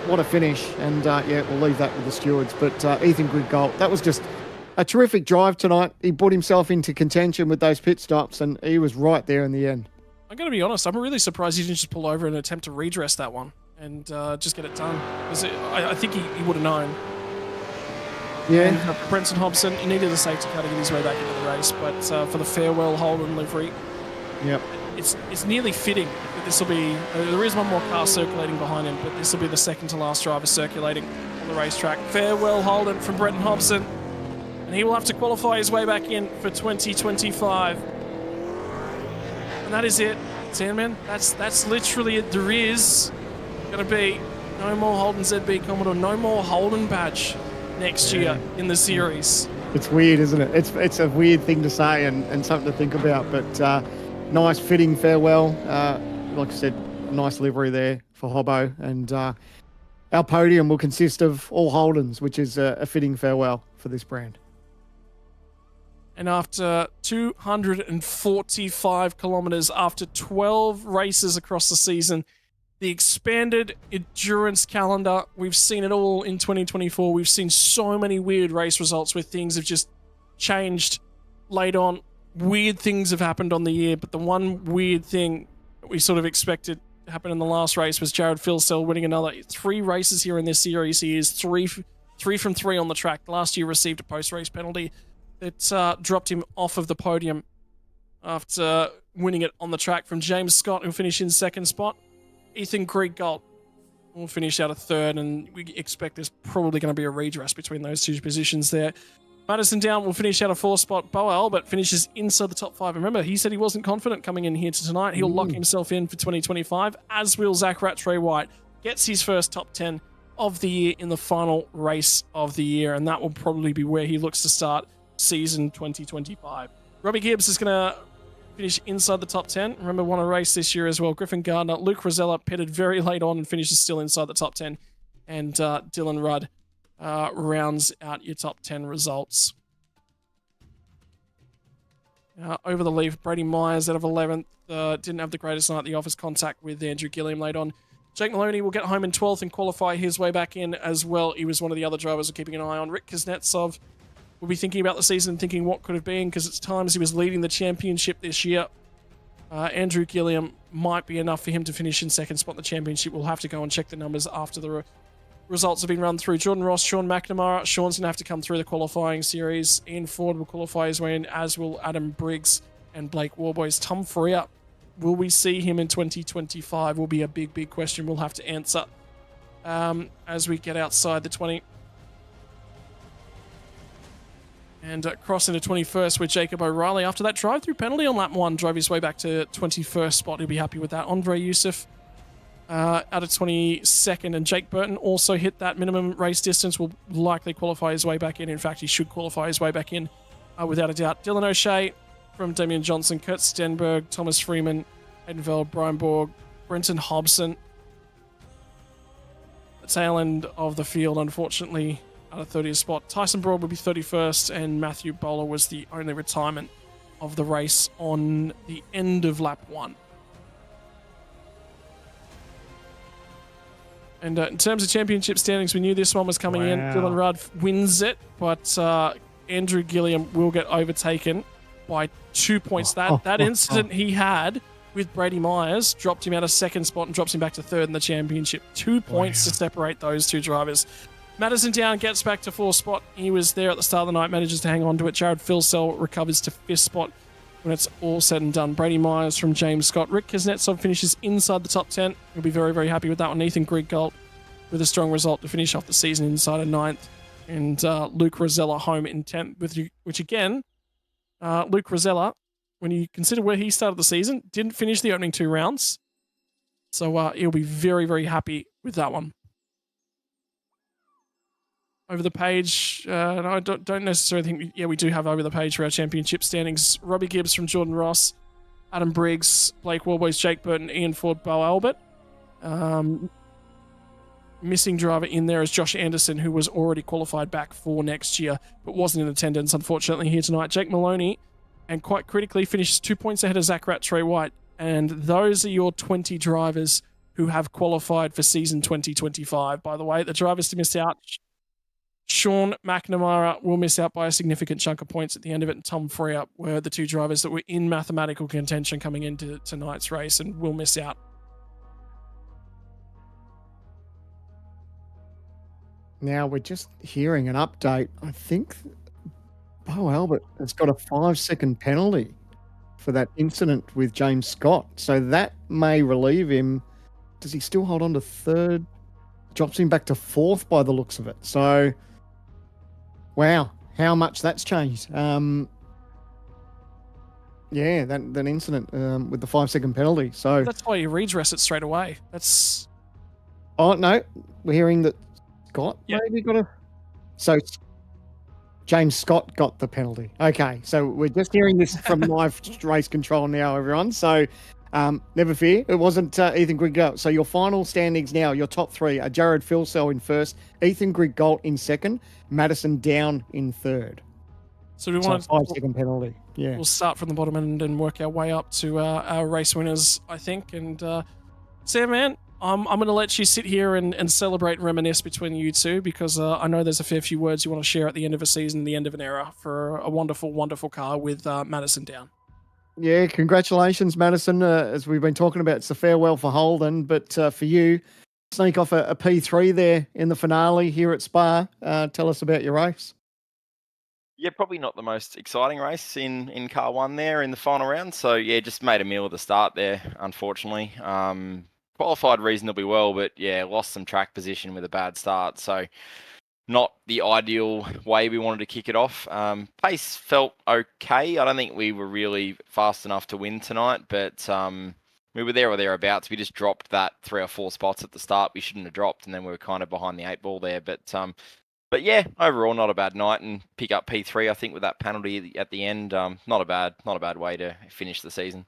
Speaker 11: What a finish. And we'll leave that with the stewards. But Ethan Grigol, that was just a terrific drive tonight. He put himself into contention with those pit stops, and he was right there in the end.
Speaker 10: I'm going to be honest, I'm really surprised he didn't just pull over and attempt to redress that one and just get it done. Because I think he would have known.
Speaker 11: Yeah.
Speaker 10: And, Brenton Hobson, he needed a safety car to get his way back into the race, but for the farewell Holden livery, it's nearly fitting that this will be... there is one more car circulating behind him, but this will be the second to last driver circulating on the racetrack. Farewell Holden from Brenton Hobson. And he will have to qualify his way back in for 2025. And that is it, Sandman. That's literally it. There is going to be no more Holden ZB Commodore, no more Holden badge next year in the series.
Speaker 11: It's weird, isn't it? It's a weird thing to say and something to think about. But nice fitting farewell. Like I said, a nice livery there for Hobbo. And our podium will consist of all Holdens, which is a fitting farewell for this brand.
Speaker 10: And after 245 kilometers, after 12 races across the season, the expanded endurance calendar, we've seen it all in 2024. We've seen so many weird race results where things have just changed late on. Weird things have happened on the year, but the one weird thing that we sort of expected happened in the last race was Jared Filsell winning another 3 races here in this series. He is 3 from 3 on the track. Last year received a post-race penalty that dropped him off of the podium after winning it on the track from James Scott, who finished in 2nd spot. Ethan Griegold will finish out of 3rd, and we expect there's probably going to be a redress between those 2 positions there. Madison Down will finish out of 4th spot. Bo Albert finishes inside the top 5. Remember, he said he wasn't confident coming in here to tonight. He'll lock himself in for 2025, as will Zach Rattray White. Gets his first top 10 of the year in the final race of the year, and that will probably be where he looks to start season 2025. Robbie Gibbs is going to finish inside the top 10. Remember, won a race this year as well. Griffin Gardner, Luke Rosella pitted very late on and finishes still inside the top 10. And Dylan Rudd rounds out your top 10 results. Over the leaf, Brady Myers out of 11th. Didn't have the greatest night at the office. Contact with Andrew Gilliam late on. Jake Maloney will get home in 12th and qualify his way back in as well. He was one of the other drivers we're keeping an eye on. Rick Kuznetsov will be thinking about the season and thinking what could have been, because at times he was leading the championship this year. Andrew Gilliam might be enough for him to finish in 2nd spot in the championship. We'll have to go and check the numbers after the results have been run through. Jordan Ross, Sean McNamara. Sean's going to have to come through the qualifying series. Ian Ford will qualify his way in, as will Adam Briggs and Blake Warboys. Tom Freer, will we see him in 2025? Will be a big, big question we'll have to answer as we get outside the 20. And cross into 21st with Jacob O'Reilly. After that drive-through penalty on lap 1, drove his way back to 21st spot. He'll be happy with that. Andre Youssef out of 22nd, and Jake Burton also hit that minimum race distance, will likely qualify his way back in. In fact, he should qualify his way back in without a doubt. Dylan O'Shea from Damian Johnson, Kurt Stenberg, Thomas Freeman, Hayden Veld, Brian Borg, Brenton Hobson. The tail end of the field, unfortunately, at a 30th spot. Tyson Broad will be 31st, and Matthew Bowler was the only retirement of the race on the end of lap 1. And in terms of championship standings, we knew this one was coming in. Dylan Rudd wins it, but Andrew Gilliam will get overtaken by 2 points. That incident he had with Brady Myers dropped him out of 2nd spot and drops him back to 3rd in the championship. 2 points to separate those 2 drivers. Madison Down gets back to 4th spot. He was there at the start of the night, manages to hang on to it. Jared Filsell recovers to 5th spot when it's all said and done. Brady Myers from James Scott. Rick Kuznetsov finishes inside the top 10. He'll be very, very happy with that one. Ethan Griegold with a strong result to finish off the season inside of 9th. And Luke Rosella home in 10th, which again, Luke Rosella, when you consider where he started the season, didn't finish the opening 2 rounds. So he'll be very, very happy with that one. Over the page, and I don't necessarily think, we do have over the page for our championship standings. Robbie Gibbs from Jordan Ross, Adam Briggs, Blake Warboys, Jake Burton, Ian Ford, Bo Albert. Missing driver in there is Josh Anderson, who was already qualified back for next year, but wasn't in attendance, unfortunately, here tonight. Jake Maloney, and quite critically, finishes 2 points ahead of Zach Rattray White. And those are your 20 drivers who have qualified for season 2025. By the way, the drivers to miss out: Sean McNamara will miss out by a significant chunk of points at the end of it, and Tom Freer were the 2 drivers that were in mathematical contention coming into tonight's race and will miss out.
Speaker 11: Now we're just hearing an update. I think Bo Albert has got a 5-second penalty for that incident with James Scott. So that may relieve him. Does he still hold on to 3rd? Drops him back to 4th by the looks of it. So, wow, how much that's changed. That incident with the 5-second penalty. So
Speaker 10: that's why you redress it straight away. That's...
Speaker 11: Oh, no, we're hearing that Scott maybe got a... So James Scott got the penalty. Okay, so we're just hearing this from live race control now, everyone. So never fear, it wasn't Ethan Griegold. So your final standings now, your top 3 are Jared Filsell in 1st, Ethan Griegold in 2nd, Madison Down in 3rd.
Speaker 10: So we want
Speaker 11: a 5-second penalty. Yeah,
Speaker 10: we'll start from the bottom and work our way up to our race winners, I think. And Sam, man, I'm going to let you sit here and celebrate and reminisce between you two, because I know there's a fair few words you want to share at the end of a season, the end of an era, for a wonderful, wonderful car with Madison Down.
Speaker 11: Yeah, congratulations, Madison. As we've been talking about, it's a farewell for Holden, but for you, sneak off a P3 there in the finale here at Spa. Tell us about your race.
Speaker 14: Yeah, probably not the most exciting race in car one there in the final round. So yeah, just made a meal at the start there, unfortunately. Qualified reasonably well, but yeah, lost some track position with a bad start. So not the ideal way we wanted to kick it off. Pace felt okay. I don't think we were really fast enough to win tonight, but we were there or thereabouts. We just dropped that 3 or 4 spots at the start. We shouldn't have dropped, and then we were kind of behind the 8 ball there. But yeah, overall not a bad night, and pick up P3 I think with that penalty at the end. Not a bad way to finish the season.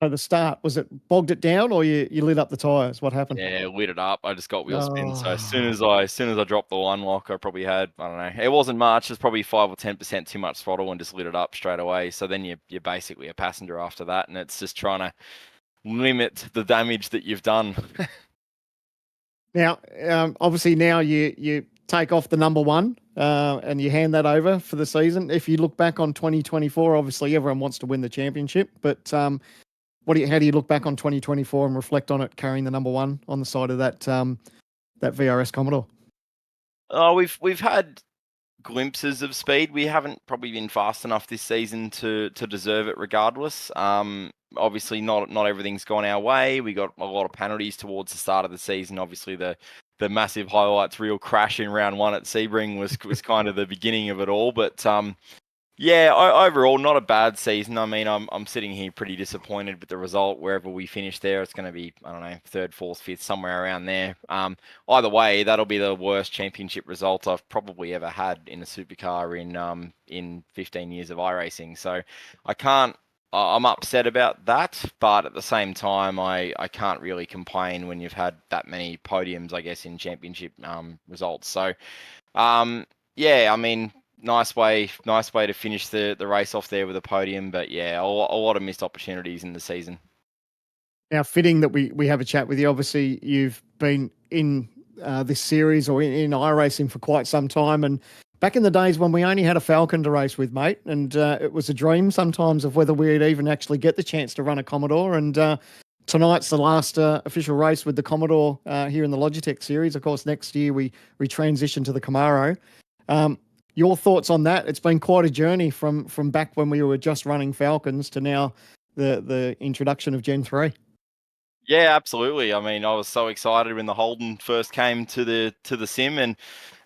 Speaker 11: At the start, was it bogged it down, or you lit up the tyres? What happened?
Speaker 14: Yeah, lit it up. I just got wheel spin. So as soon
Speaker 11: Oh.
Speaker 14: as I dropped the line lock, I probably had, I don't know, it wasn't much. It's probably 5 or 10% too much throttle, and just lit it up straight away. So then you're basically a passenger after that, and it's just trying to limit the damage that you've done.
Speaker 11: Now, obviously, now you take off the number one and you hand that over for the season. If you look back on 2024, obviously everyone wants to win the championship, but how do you look back on 2024 and reflect on it carrying the number one on the side of that that VRS Commodore?
Speaker 14: Oh, we've had glimpses of speed. We haven't probably been fast enough this season to deserve it regardless. Obviously not everything's gone our way. We got a lot of penalties towards the start of the season. Obviously the massive highlights reel crash in round 1 at Sebring was kind of the beginning of it all. But yeah, overall not a bad season. I mean, I'm sitting here pretty disappointed with the result. Wherever we finish there, it's going to be, I don't know, 3rd, 4th, 5th, somewhere around there. Either way, that'll be the worst championship result I've probably ever had in a supercar in 15 years of iRacing. So I'm upset about that, but at the same time, I can't really complain when you've had that many podiums, I guess, in championship results. So yeah, I mean, nice way to finish the race off there with a podium, but yeah, a lot of missed opportunities in the season.
Speaker 11: Now, fitting that we have a chat with you. Obviously, you've been in this series or in iRacing for quite some time, and back in the days when we only had a Falcon to race with, mate, and it was a dream sometimes of whether we'd even actually get the chance to run a Commodore. And tonight's the last official race with the Commodore here in the Logitech series. Of course, next year we transition to the Camaro. Your thoughts on that? It's been quite a journey from back when we were just running Falcons to now the introduction of Gen 3.
Speaker 14: Yeah, absolutely. I mean, I was so excited when the Holden first came to the sim,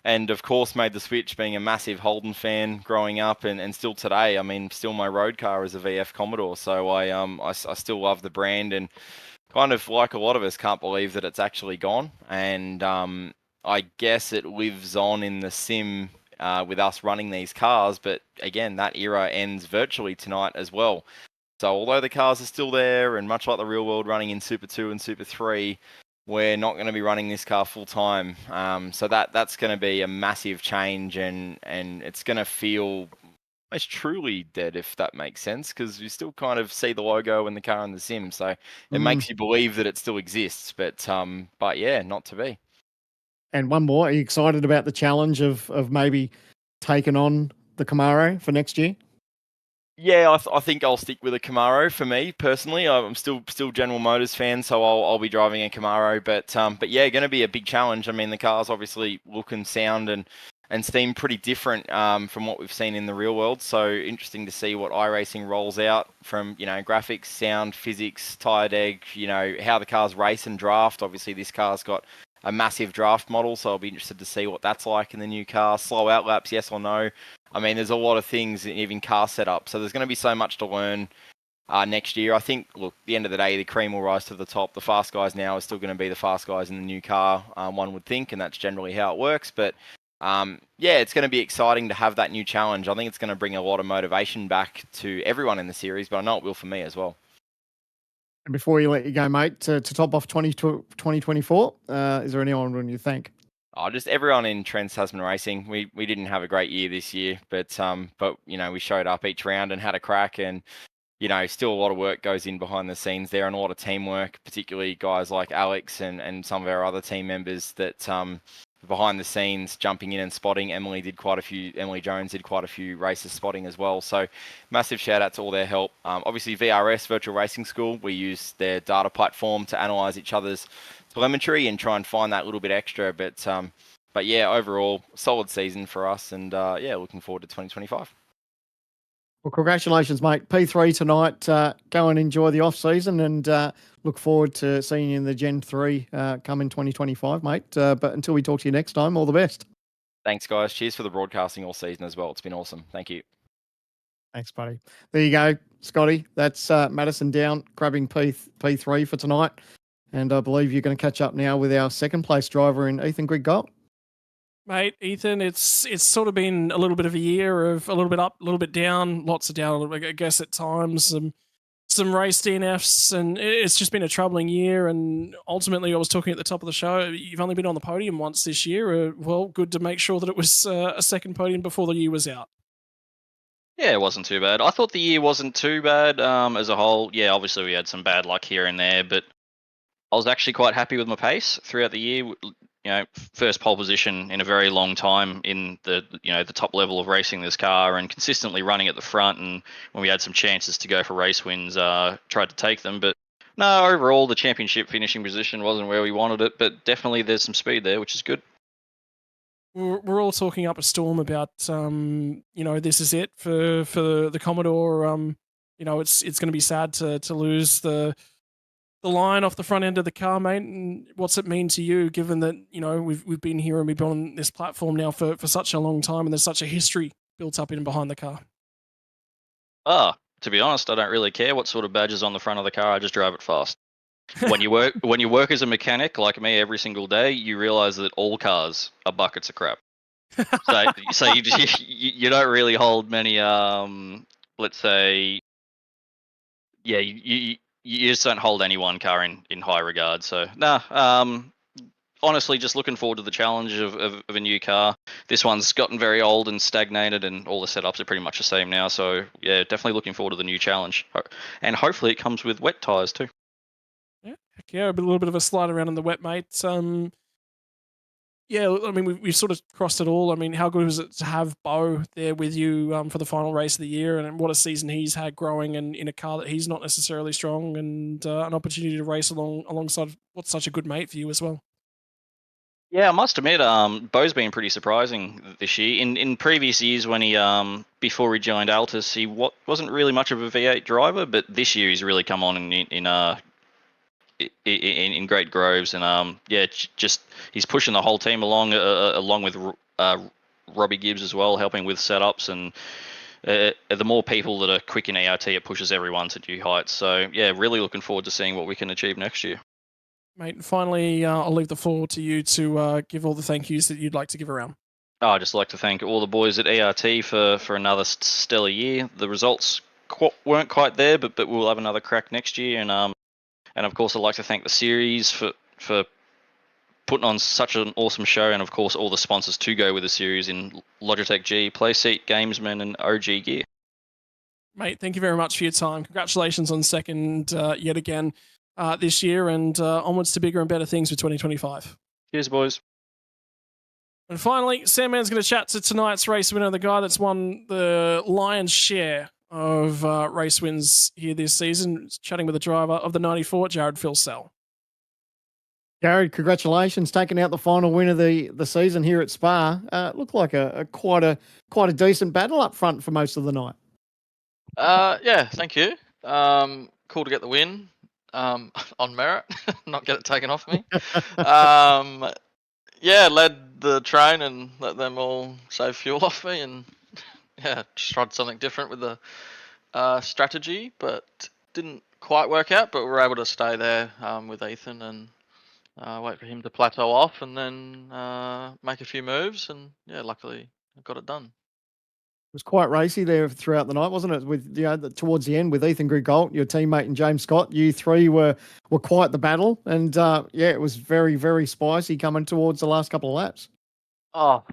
Speaker 14: and of course made the switch, being a massive Holden fan growing up, and still today. I mean, still my road car is a VF Commodore, so I still love the brand, and kind of like a lot of us can't believe that it's actually gone. And I guess it lives on in the sim with us running these cars, but again, that era ends virtually tonight as well. So although the cars are still there, and much like the real world running in Super 2 and Super 3, we're not going to be running this car full time. So that's going to be a massive change, and it's going to feel almost truly dead, if that makes sense, because you still kind of see the logo and the car in the sim. So it makes you believe that it still exists, but yeah, not to be.
Speaker 11: And one more, are you excited about the challenge of maybe taking on the Camaro for next year?
Speaker 14: Yeah, I think I'll stick with a Camaro for me personally. I'm still General Motors fan, so I'll be driving a Camaro. But yeah, going to be a big challenge. I mean, the cars obviously look and sound and seem pretty different from what we've seen in the real world. So interesting to see what iRacing rolls out from, graphics, sound, physics, tyre deg, how the cars race and draft. Obviously, this car's got a massive draft model, so I'll be interested to see what that's like in the new car. Slow out laps, yes or no? I mean, there's a lot of things, even car setup. So there's going to be so much to learn next year. I think, look, at the end of the day, the cream will rise to the top. The fast guys now are still going to be the fast guys in the new car, one would think, and that's generally how it works. But yeah, it's going to be exciting to have that new challenge. I think it's going to bring a lot of motivation back to everyone in the series, but I know it will for me as well.
Speaker 11: And before you let you go, mate, to top off 2024, is there anyone you thank?
Speaker 14: Oh, just everyone in Trans Tasman Racing. We didn't have a great year this year, but we showed up each round and had a crack, and still a lot of work goes in behind the scenes there, and a lot of teamwork, particularly guys like Alex and some of our other team members that behind the scenes jumping in and spotting. Emily Jones did quite a few races spotting as well. So massive shout out to all their help. Obviously VRS, Virtual Racing School, we use their data platform to analyze each other's telemetry and try and find that little bit extra. But yeah, overall solid season for us, and yeah, looking forward to 2025.
Speaker 11: Well, congratulations, mate. P3 tonight. Go and enjoy the off season, and look forward to seeing you in the Gen 3 come in 2025, mate. But until we talk to you next time, all the best.
Speaker 14: Thanks, guys. Cheers for the broadcasting all season as well. It's been awesome. Thank you.
Speaker 11: Thanks, buddy. There you go, Scotty. That's Madison Down grabbing P3 for tonight. And I believe you're going to catch up now with our second place driver in Ethan Grigg-Gold.
Speaker 10: Mate, Ethan, it's sort of been a little bit of a year of a little bit up, a little bit down, lots of down, I guess, at times. Some race DNFs, and it's just been a troubling year. And ultimately, I was talking at the top of the show, you've only been on the podium once this year. Well, good to make sure that it was a second podium before the year was out.
Speaker 15: Yeah, it wasn't too bad. I thought the year wasn't too bad as a whole. Yeah, obviously we had some bad luck here and there, but I was actually quite happy with my pace throughout the year. You know, first pole position in a very long time in the top level of racing this car, and consistently running at the front. And when we had some chances to go for race wins, tried to take them. But no, overall the championship finishing position wasn't where we wanted it. But definitely there's some speed there, which is good.
Speaker 10: We're all talking up a storm about this is it for the Commodore. It's going to be sad to lose the line off the front end of the car, mate. And what's it mean to you, given that we've been here and we've been on this platform now for such a long time, and there's such a history built up in and behind the car?
Speaker 15: To be honest, I don't really care what sort of badge is on the front of the car. I just drive it fast. When you work as a mechanic like me every single day, you realize that all cars are buckets of crap. So you don't really hold many let's say, yeah, you just don't hold any one car in high regard. So honestly, just looking forward to the challenge of a new car. This one's gotten very old and stagnated, and all the setups are pretty much the same now. So yeah, definitely looking forward to the new challenge, and hopefully it comes with wet tires too.
Speaker 10: Yeah, a little bit of a slide around in the wet, mate. Yeah, I mean, we've sort of crossed it all. I mean, how good was it to have Bo there with you for the final race of the year, and what a season he's had growing and in a car that he's not necessarily strong, and an opportunity to race alongside what's such a good mate for you as well.
Speaker 15: Yeah, I must admit, Bo's been pretty surprising this year. In previous years, when he before he joined Altus, he wasn't really much of a V8 driver, but this year he's really come on in great groves, and just he's pushing the whole team along with Robbie Gibbs as well, helping with setups, and the more people that are quick in ERT, it pushes everyone to new heights. So yeah, really looking forward to seeing what we can achieve next year.
Speaker 10: Mate, finally, I'll leave the floor to you to give all the thank yous that you'd like to give around.
Speaker 15: I'd just like to thank all the boys at ERT for another stellar year. The results weren't quite there, but we'll have another crack next year, and of course, I'd like to thank the series for putting on such an awesome show, and of course, all the sponsors to go with the series in Logitech G, Playseat, Gamesman, and OG Gear.
Speaker 10: Mate, thank you very much for your time. Congratulations on second yet again this year, and onwards to bigger and better things for 2025.
Speaker 15: Cheers, boys.
Speaker 10: And finally, Sandman's going to chat to tonight's race winner, the guy that's won the lion's share of race wins here this season, chatting with the driver of the 94, Jared Filsell.
Speaker 11: Jared, congratulations, taking out the final win of the season here at Spa. Looked like quite a decent battle up front for most of the night.
Speaker 12: Yeah, thank you. Cool to get the win on merit, not get it taken off me. Yeah, led the train and let them all save fuel off me, and yeah, just tried something different with the strategy, but didn't quite work out. But we were able to stay there with Ethan and wait for him to plateau off, and then make a few moves, and yeah, luckily I got it done.
Speaker 11: It was quite racy there throughout the night, wasn't it? With towards the end with Ethan Grigg-Gold, your teammate, and James Scott, you three were quite the battle, and yeah, it was very, very spicy coming towards the last couple of laps.
Speaker 12: Oh,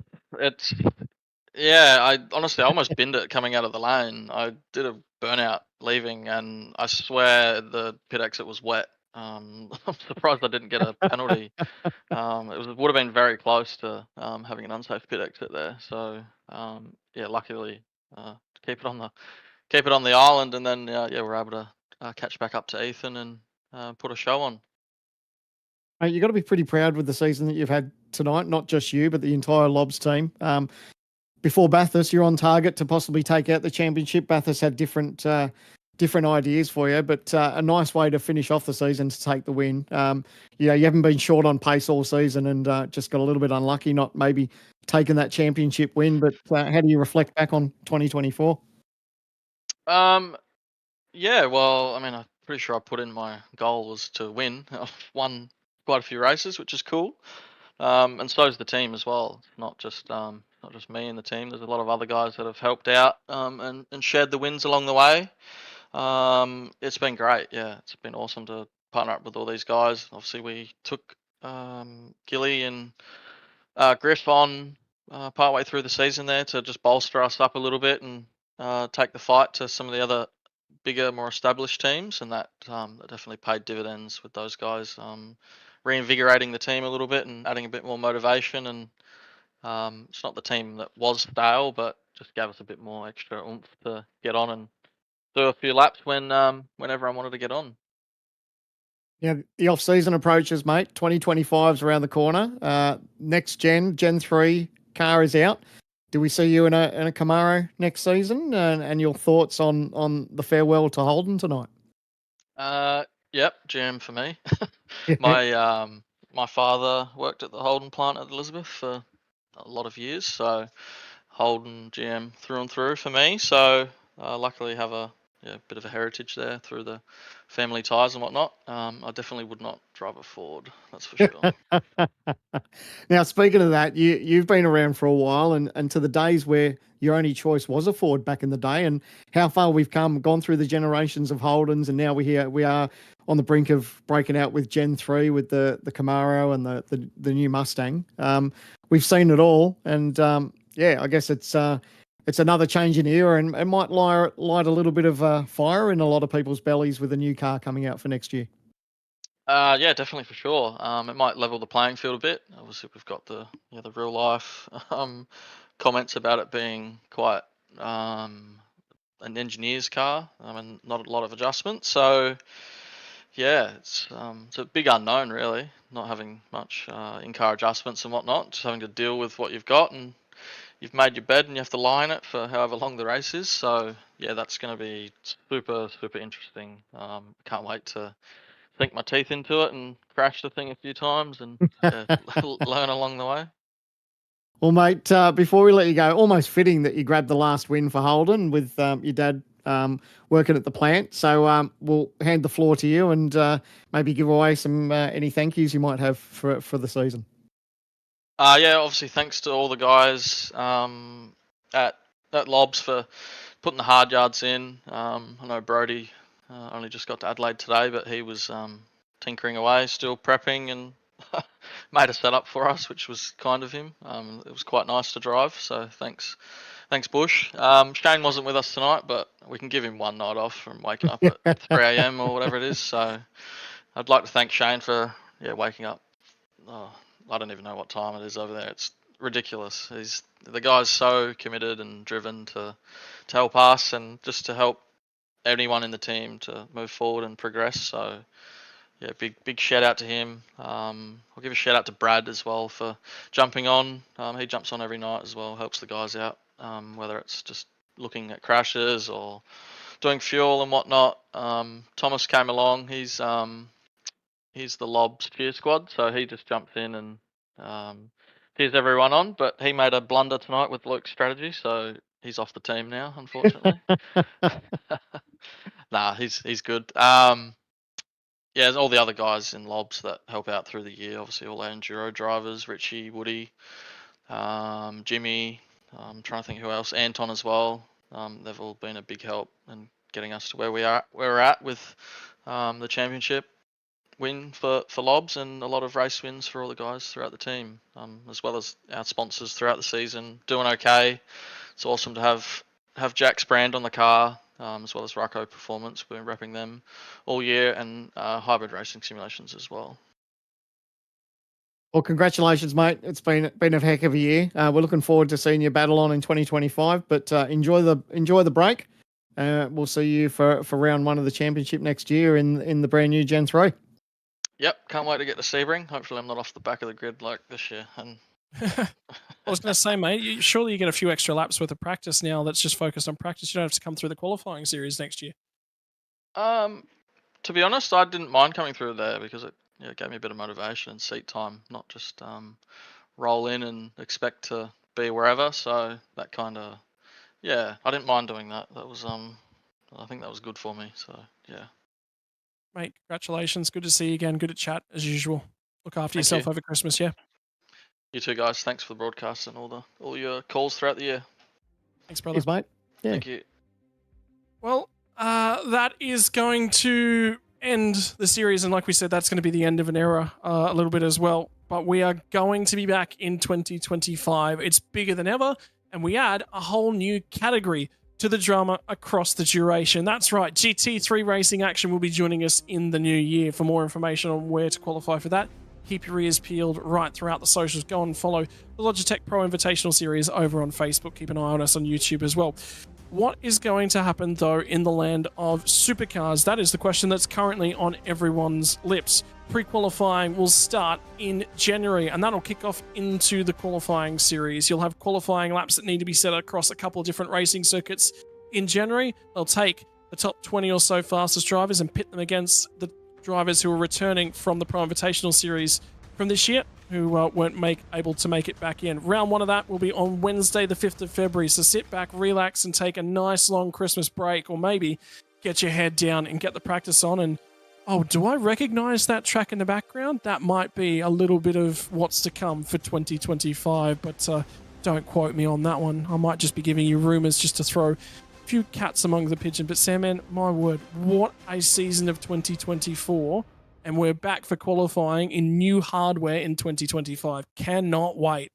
Speaker 12: yeah, I honestly almost binned it coming out of the lane. I did a burnout leaving, and I swear the pit exit was wet I'm surprised I didn't get a penalty. Would have been very close to having an unsafe pit exit there. So yeah, luckily to keep it on the island, and then yeah, we're able to catch back up to Ethan and put a show on.
Speaker 11: Mate, you've got to be pretty proud with the season that you've had tonight, not just you, but the entire Lobs team. Before Bathurst, you're on target to possibly take out the championship. Bathurst had different ideas for you, but a nice way to finish off the season to take the win. You haven't been short on pace all season and just got a little bit unlucky, not maybe taking that championship win. But how do you reflect back on 2024?
Speaker 12: Yeah, well, I mean, I'm pretty sure I put in my goal was to win. I've won quite a few races, which is cool. And so is the team as well. Not just me and the team. There's a lot of other guys that have helped out and shared the wins along the way. It's been great. Yeah, it's been awesome to partner up with all these guys. Obviously, we took Gilly and Griff on partway through the season there to just bolster us up a little bit and take the fight to some of the other bigger, more established teams, and that definitely paid dividends with those guys, reinvigorating the team a little bit and adding a bit more motivation. And it's not the team that was stale, but just gave us a bit more extra oomph to get on and do a few laps when everyone wanted to get on.
Speaker 11: Yeah, the off-season approaches, mate. 2025's around the corner. Next Gen 3 car is out. Do we see you in a Camaro next season? And your thoughts on the farewell to Holden tonight?
Speaker 12: Yep, GM for me. My father worked at the Holden plant at Elizabeth for a lot of years, so Holden GM through and through for me. So luckily have a bit of a heritage there through the family ties and whatnot. I definitely would not drive a Ford, that's for sure.
Speaker 11: Now, speaking of that, you've been around for a while, and to the days where your only choice was a Ford back in the day, and how far we've gone through the generations of Holdens, and now we are on the brink of breaking out with Gen 3 with the Camaro and the new Mustang. We've seen it all, and I guess it's another change in era, and it might light a little bit of fire in a lot of people's bellies with a new car coming out for next year.
Speaker 12: Yeah, definitely for sure. It might level the playing field a bit. Obviously, we've got the real life comments about it being quite an engineer's car. I mean, not a lot of adjustments. So yeah, it's a big unknown really. Not having much in-car adjustments and whatnot. Just having to deal with what you've got, and you've made your bed and you have to lie in it for however long the race is. So yeah, that's going to be super interesting. Can't wait to sink my teeth into it and crash the thing a few times and learn along the way.
Speaker 11: Well, mate, before we let you go, almost fitting that you grabbed the last win for Holden with your dad working at the plant. So we'll hand the floor to you and maybe give away some any thank yous you might have for the season.
Speaker 12: Yeah, obviously thanks to all the guys at Lobs for putting the hard yards in. I know Brody only just got to Adelaide today, but he was tinkering away, still prepping, and made a setup for us, which was kind of him. It was quite nice to drive, so thanks Bush. Shane wasn't with us tonight, but we can give him one night off from waking up at 3 a.m. or whatever it is. So I'd like to thank Shane for waking up. I don't even know what time it is over there. It's ridiculous. The guy's so committed and driven to help us and just to help anyone in the team to move forward and progress. So yeah, big shout out to him. I'll give a shout out to Brad as well for jumping on. He jumps on every night as well, helps the guys out, whether it's just looking at crashes or doing fuel and whatnot. Thomas came along. He's the Lobs cheer squad, so he just jumps in and cheers everyone on. But he made a blunder tonight with Luke's strategy, so he's off the team now, unfortunately. Nah, he's good. Yeah, all the other guys in Lobs that help out through the year, obviously all our enduro drivers, Richie, Woody, Jimmy, I'm trying to think who else, Anton as well. They've all been a big help in getting us to where we're at with the championship win for Lobs, and a lot of race wins for all the guys throughout the team, as well as our sponsors throughout the season doing okay. It's awesome to have Jack's brand on the car. as well as Ryco Performance. We're repping them all year, and hybrid racing simulations as well.
Speaker 11: Well, congratulations, mate. It's been a heck of a year. We're looking forward to seeing you battle on in 2025. But enjoy the break. We'll see you for round 1 of the championship next year in the brand new Gen 3.
Speaker 12: Yep, can't wait to get to Sebring. Hopefully, I'm not off the back of the grid like this year. And
Speaker 10: I was going to say, mate, surely you get a few extra laps worth of practice now that's just focused on practice. You don't have to come through the qualifying series next year.
Speaker 12: To be honest, I didn't mind coming through there because it gave me a bit of motivation and seat time, not just roll in and expect to be wherever. So that kind of, I didn't mind doing that. That was I think that was good for me. So yeah.
Speaker 10: Mate, congratulations. Good to see you again. Good to chat as usual. Look after yourself over Christmas, yeah?
Speaker 12: You too, guys. Thanks for the broadcast and all your calls throughout the year.
Speaker 10: Thanks, brother.
Speaker 11: Cheers, mate. Yeah.
Speaker 12: Thank you.
Speaker 10: Well, that is going to end the series, and like we said, that's going to be the end of an era a little bit as well. But we are going to be back in 2025. It's bigger than ever, and we add a whole new category to the drama across the duration. That's right, GT3 Racing Action will be joining us in the new year. For more information on where to qualify for that, keep your ears peeled right throughout the socials. Go and follow the Logitech Pro Invitational Series over on Facebook. Keep an eye on us on YouTube as well. What is going to happen, though, in the land of supercars? That is the question that's currently on everyone's lips. Pre-qualifying will start in January, and that'll kick off into the qualifying series. You'll have qualifying laps that need to be set across a couple of different racing circuits. In January, they'll take the top 20 or so fastest drivers and pit them against the drivers who are returning from the Pro Invitational Series from this year, who weren't able to make it back in. Round 1 of that will be on Wednesday, the 5th of February. So sit back, relax, and take a nice long Christmas break, or maybe get your head down and get the practice on. And, oh, do I recognize that track in the background? That might be a little bit of what's to come for 2025, but don't quote me on that one. I might just be giving you rumors just to throw a few cats among the pigeon. But Sam, man, my word, what a season of 2024. And we're back for qualifying in new hardware in 2025. Cannot wait.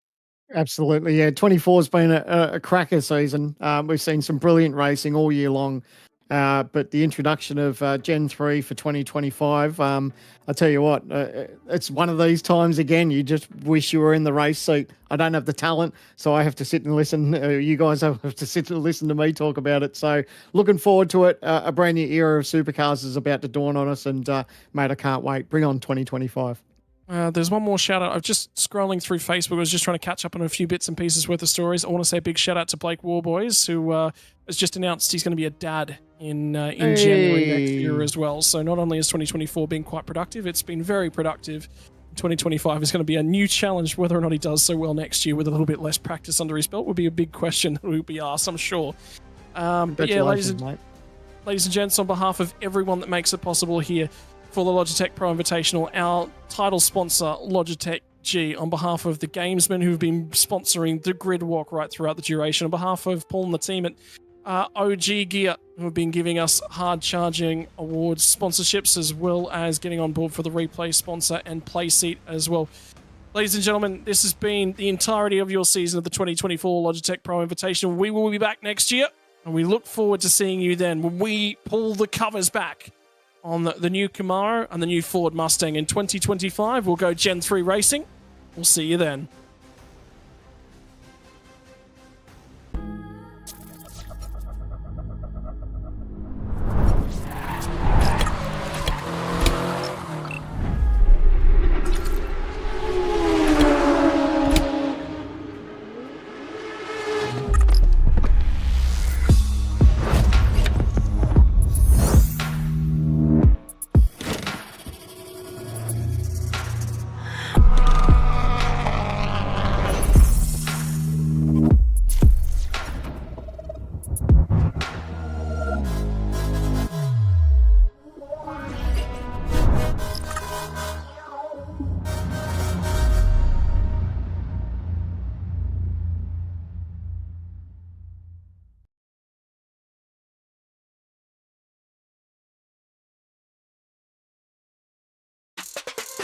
Speaker 11: Absolutely, yeah. 24 has been a cracker season. We've seen some brilliant racing all year long. But the introduction of Gen 3 for 2025, I tell you what, it's one of these times again, you just wish you were in the race seat. I don't have the talent, so I have to sit and listen. You guys have to sit and listen to me talk about it. So looking forward to it. A brand new era of supercars is about to dawn on us, and mate, I can't wait. Bring on 2025.
Speaker 10: There's one more shout out. I'm just scrolling through Facebook. I was just trying to catch up on a few bits and pieces worth of stories. I want to say a big shout out to Blake Warboys, who has just announced he's going to be a dad in January next year as well. So not only has 2024 been quite productive, it's been very productive. 2025 is going to be a new challenge. Whether or not he does so well next year with a little bit less practice under his belt will be a big question that will be asked, I'm sure. But yeah, ladies and gents, on behalf of everyone that makes it possible here for the Logitech Pro Invitational, our title sponsor, Logitech G, on behalf of the gamesmen who've been sponsoring the grid walk right throughout the duration, on behalf of Paul and the team at OG Gear, who have been giving us hard charging awards sponsorships, as well as getting on board for the replay sponsor and play seat as well. Ladies and gentlemen, this has been the entirety of your season of the 2024 Logitech Pro Invitational. We will be back next year, and we look forward to seeing you then when we pull the covers back on the new Camaro and the new Ford Mustang in 2025. We'll go Gen 3 Racing. We'll see you then.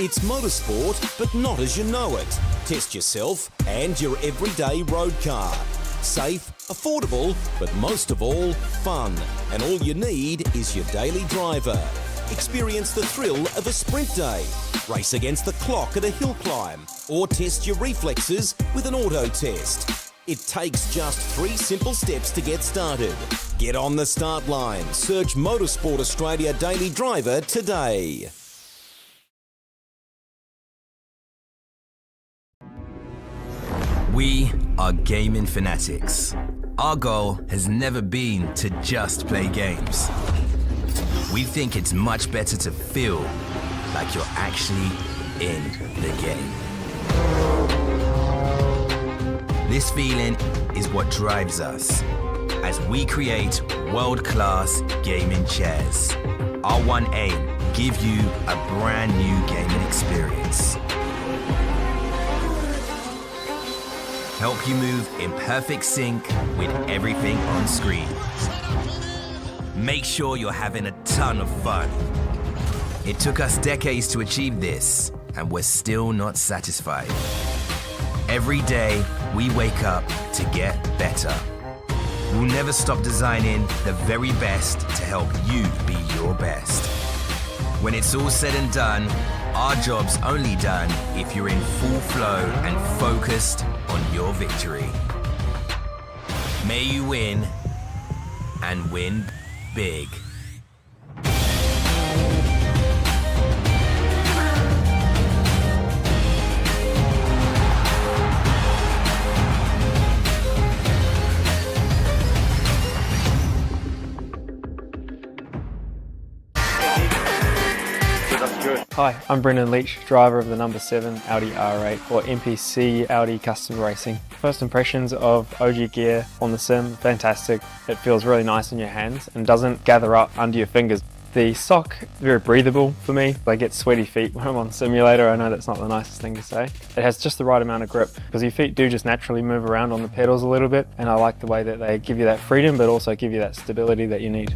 Speaker 7: It's motorsport, but not as you know it. Test yourself and your everyday road car. Safe, affordable, but most of all, fun. And all you need is your daily driver. Experience the thrill of a sprint day, race against the clock at a hill climb, or test your reflexes with an auto test. It takes just 3 simple steps to get started. Get on the start line. Search Motorsport Australia Daily Driver today.
Speaker 9: We are gaming fanatics. Our goal has never been to just play games. We think it's much better to feel like you're actually in the game. This feeling is what drives us as we create world-class gaming chairs. Our one aim, give you a brand new gaming experience. Help you move in perfect sync with everything on screen. Make sure you're having a ton of fun. It took us decades to achieve this, and we're still not satisfied. Every day, we wake up to get better. We'll never stop designing the very best to help you be your best. When it's all said and done, our job's only done if you're in full flow and focused on your victory. May you win, and win big.
Speaker 8: Hi, I'm Brendan Leach, driver of the number 7 Audi R8 or MPC Audi Custom Racing. First impressions of OG gear on the sim, fantastic. It feels really nice in your hands and doesn't gather up under your fingers. The sock, very breathable for me. I get sweaty feet when I'm on simulator. I know that's not the nicest thing to say. It has just the right amount of grip because your feet do just naturally move around on the pedals a little bit, and I like the way that they give you that freedom but also give you that stability that you need.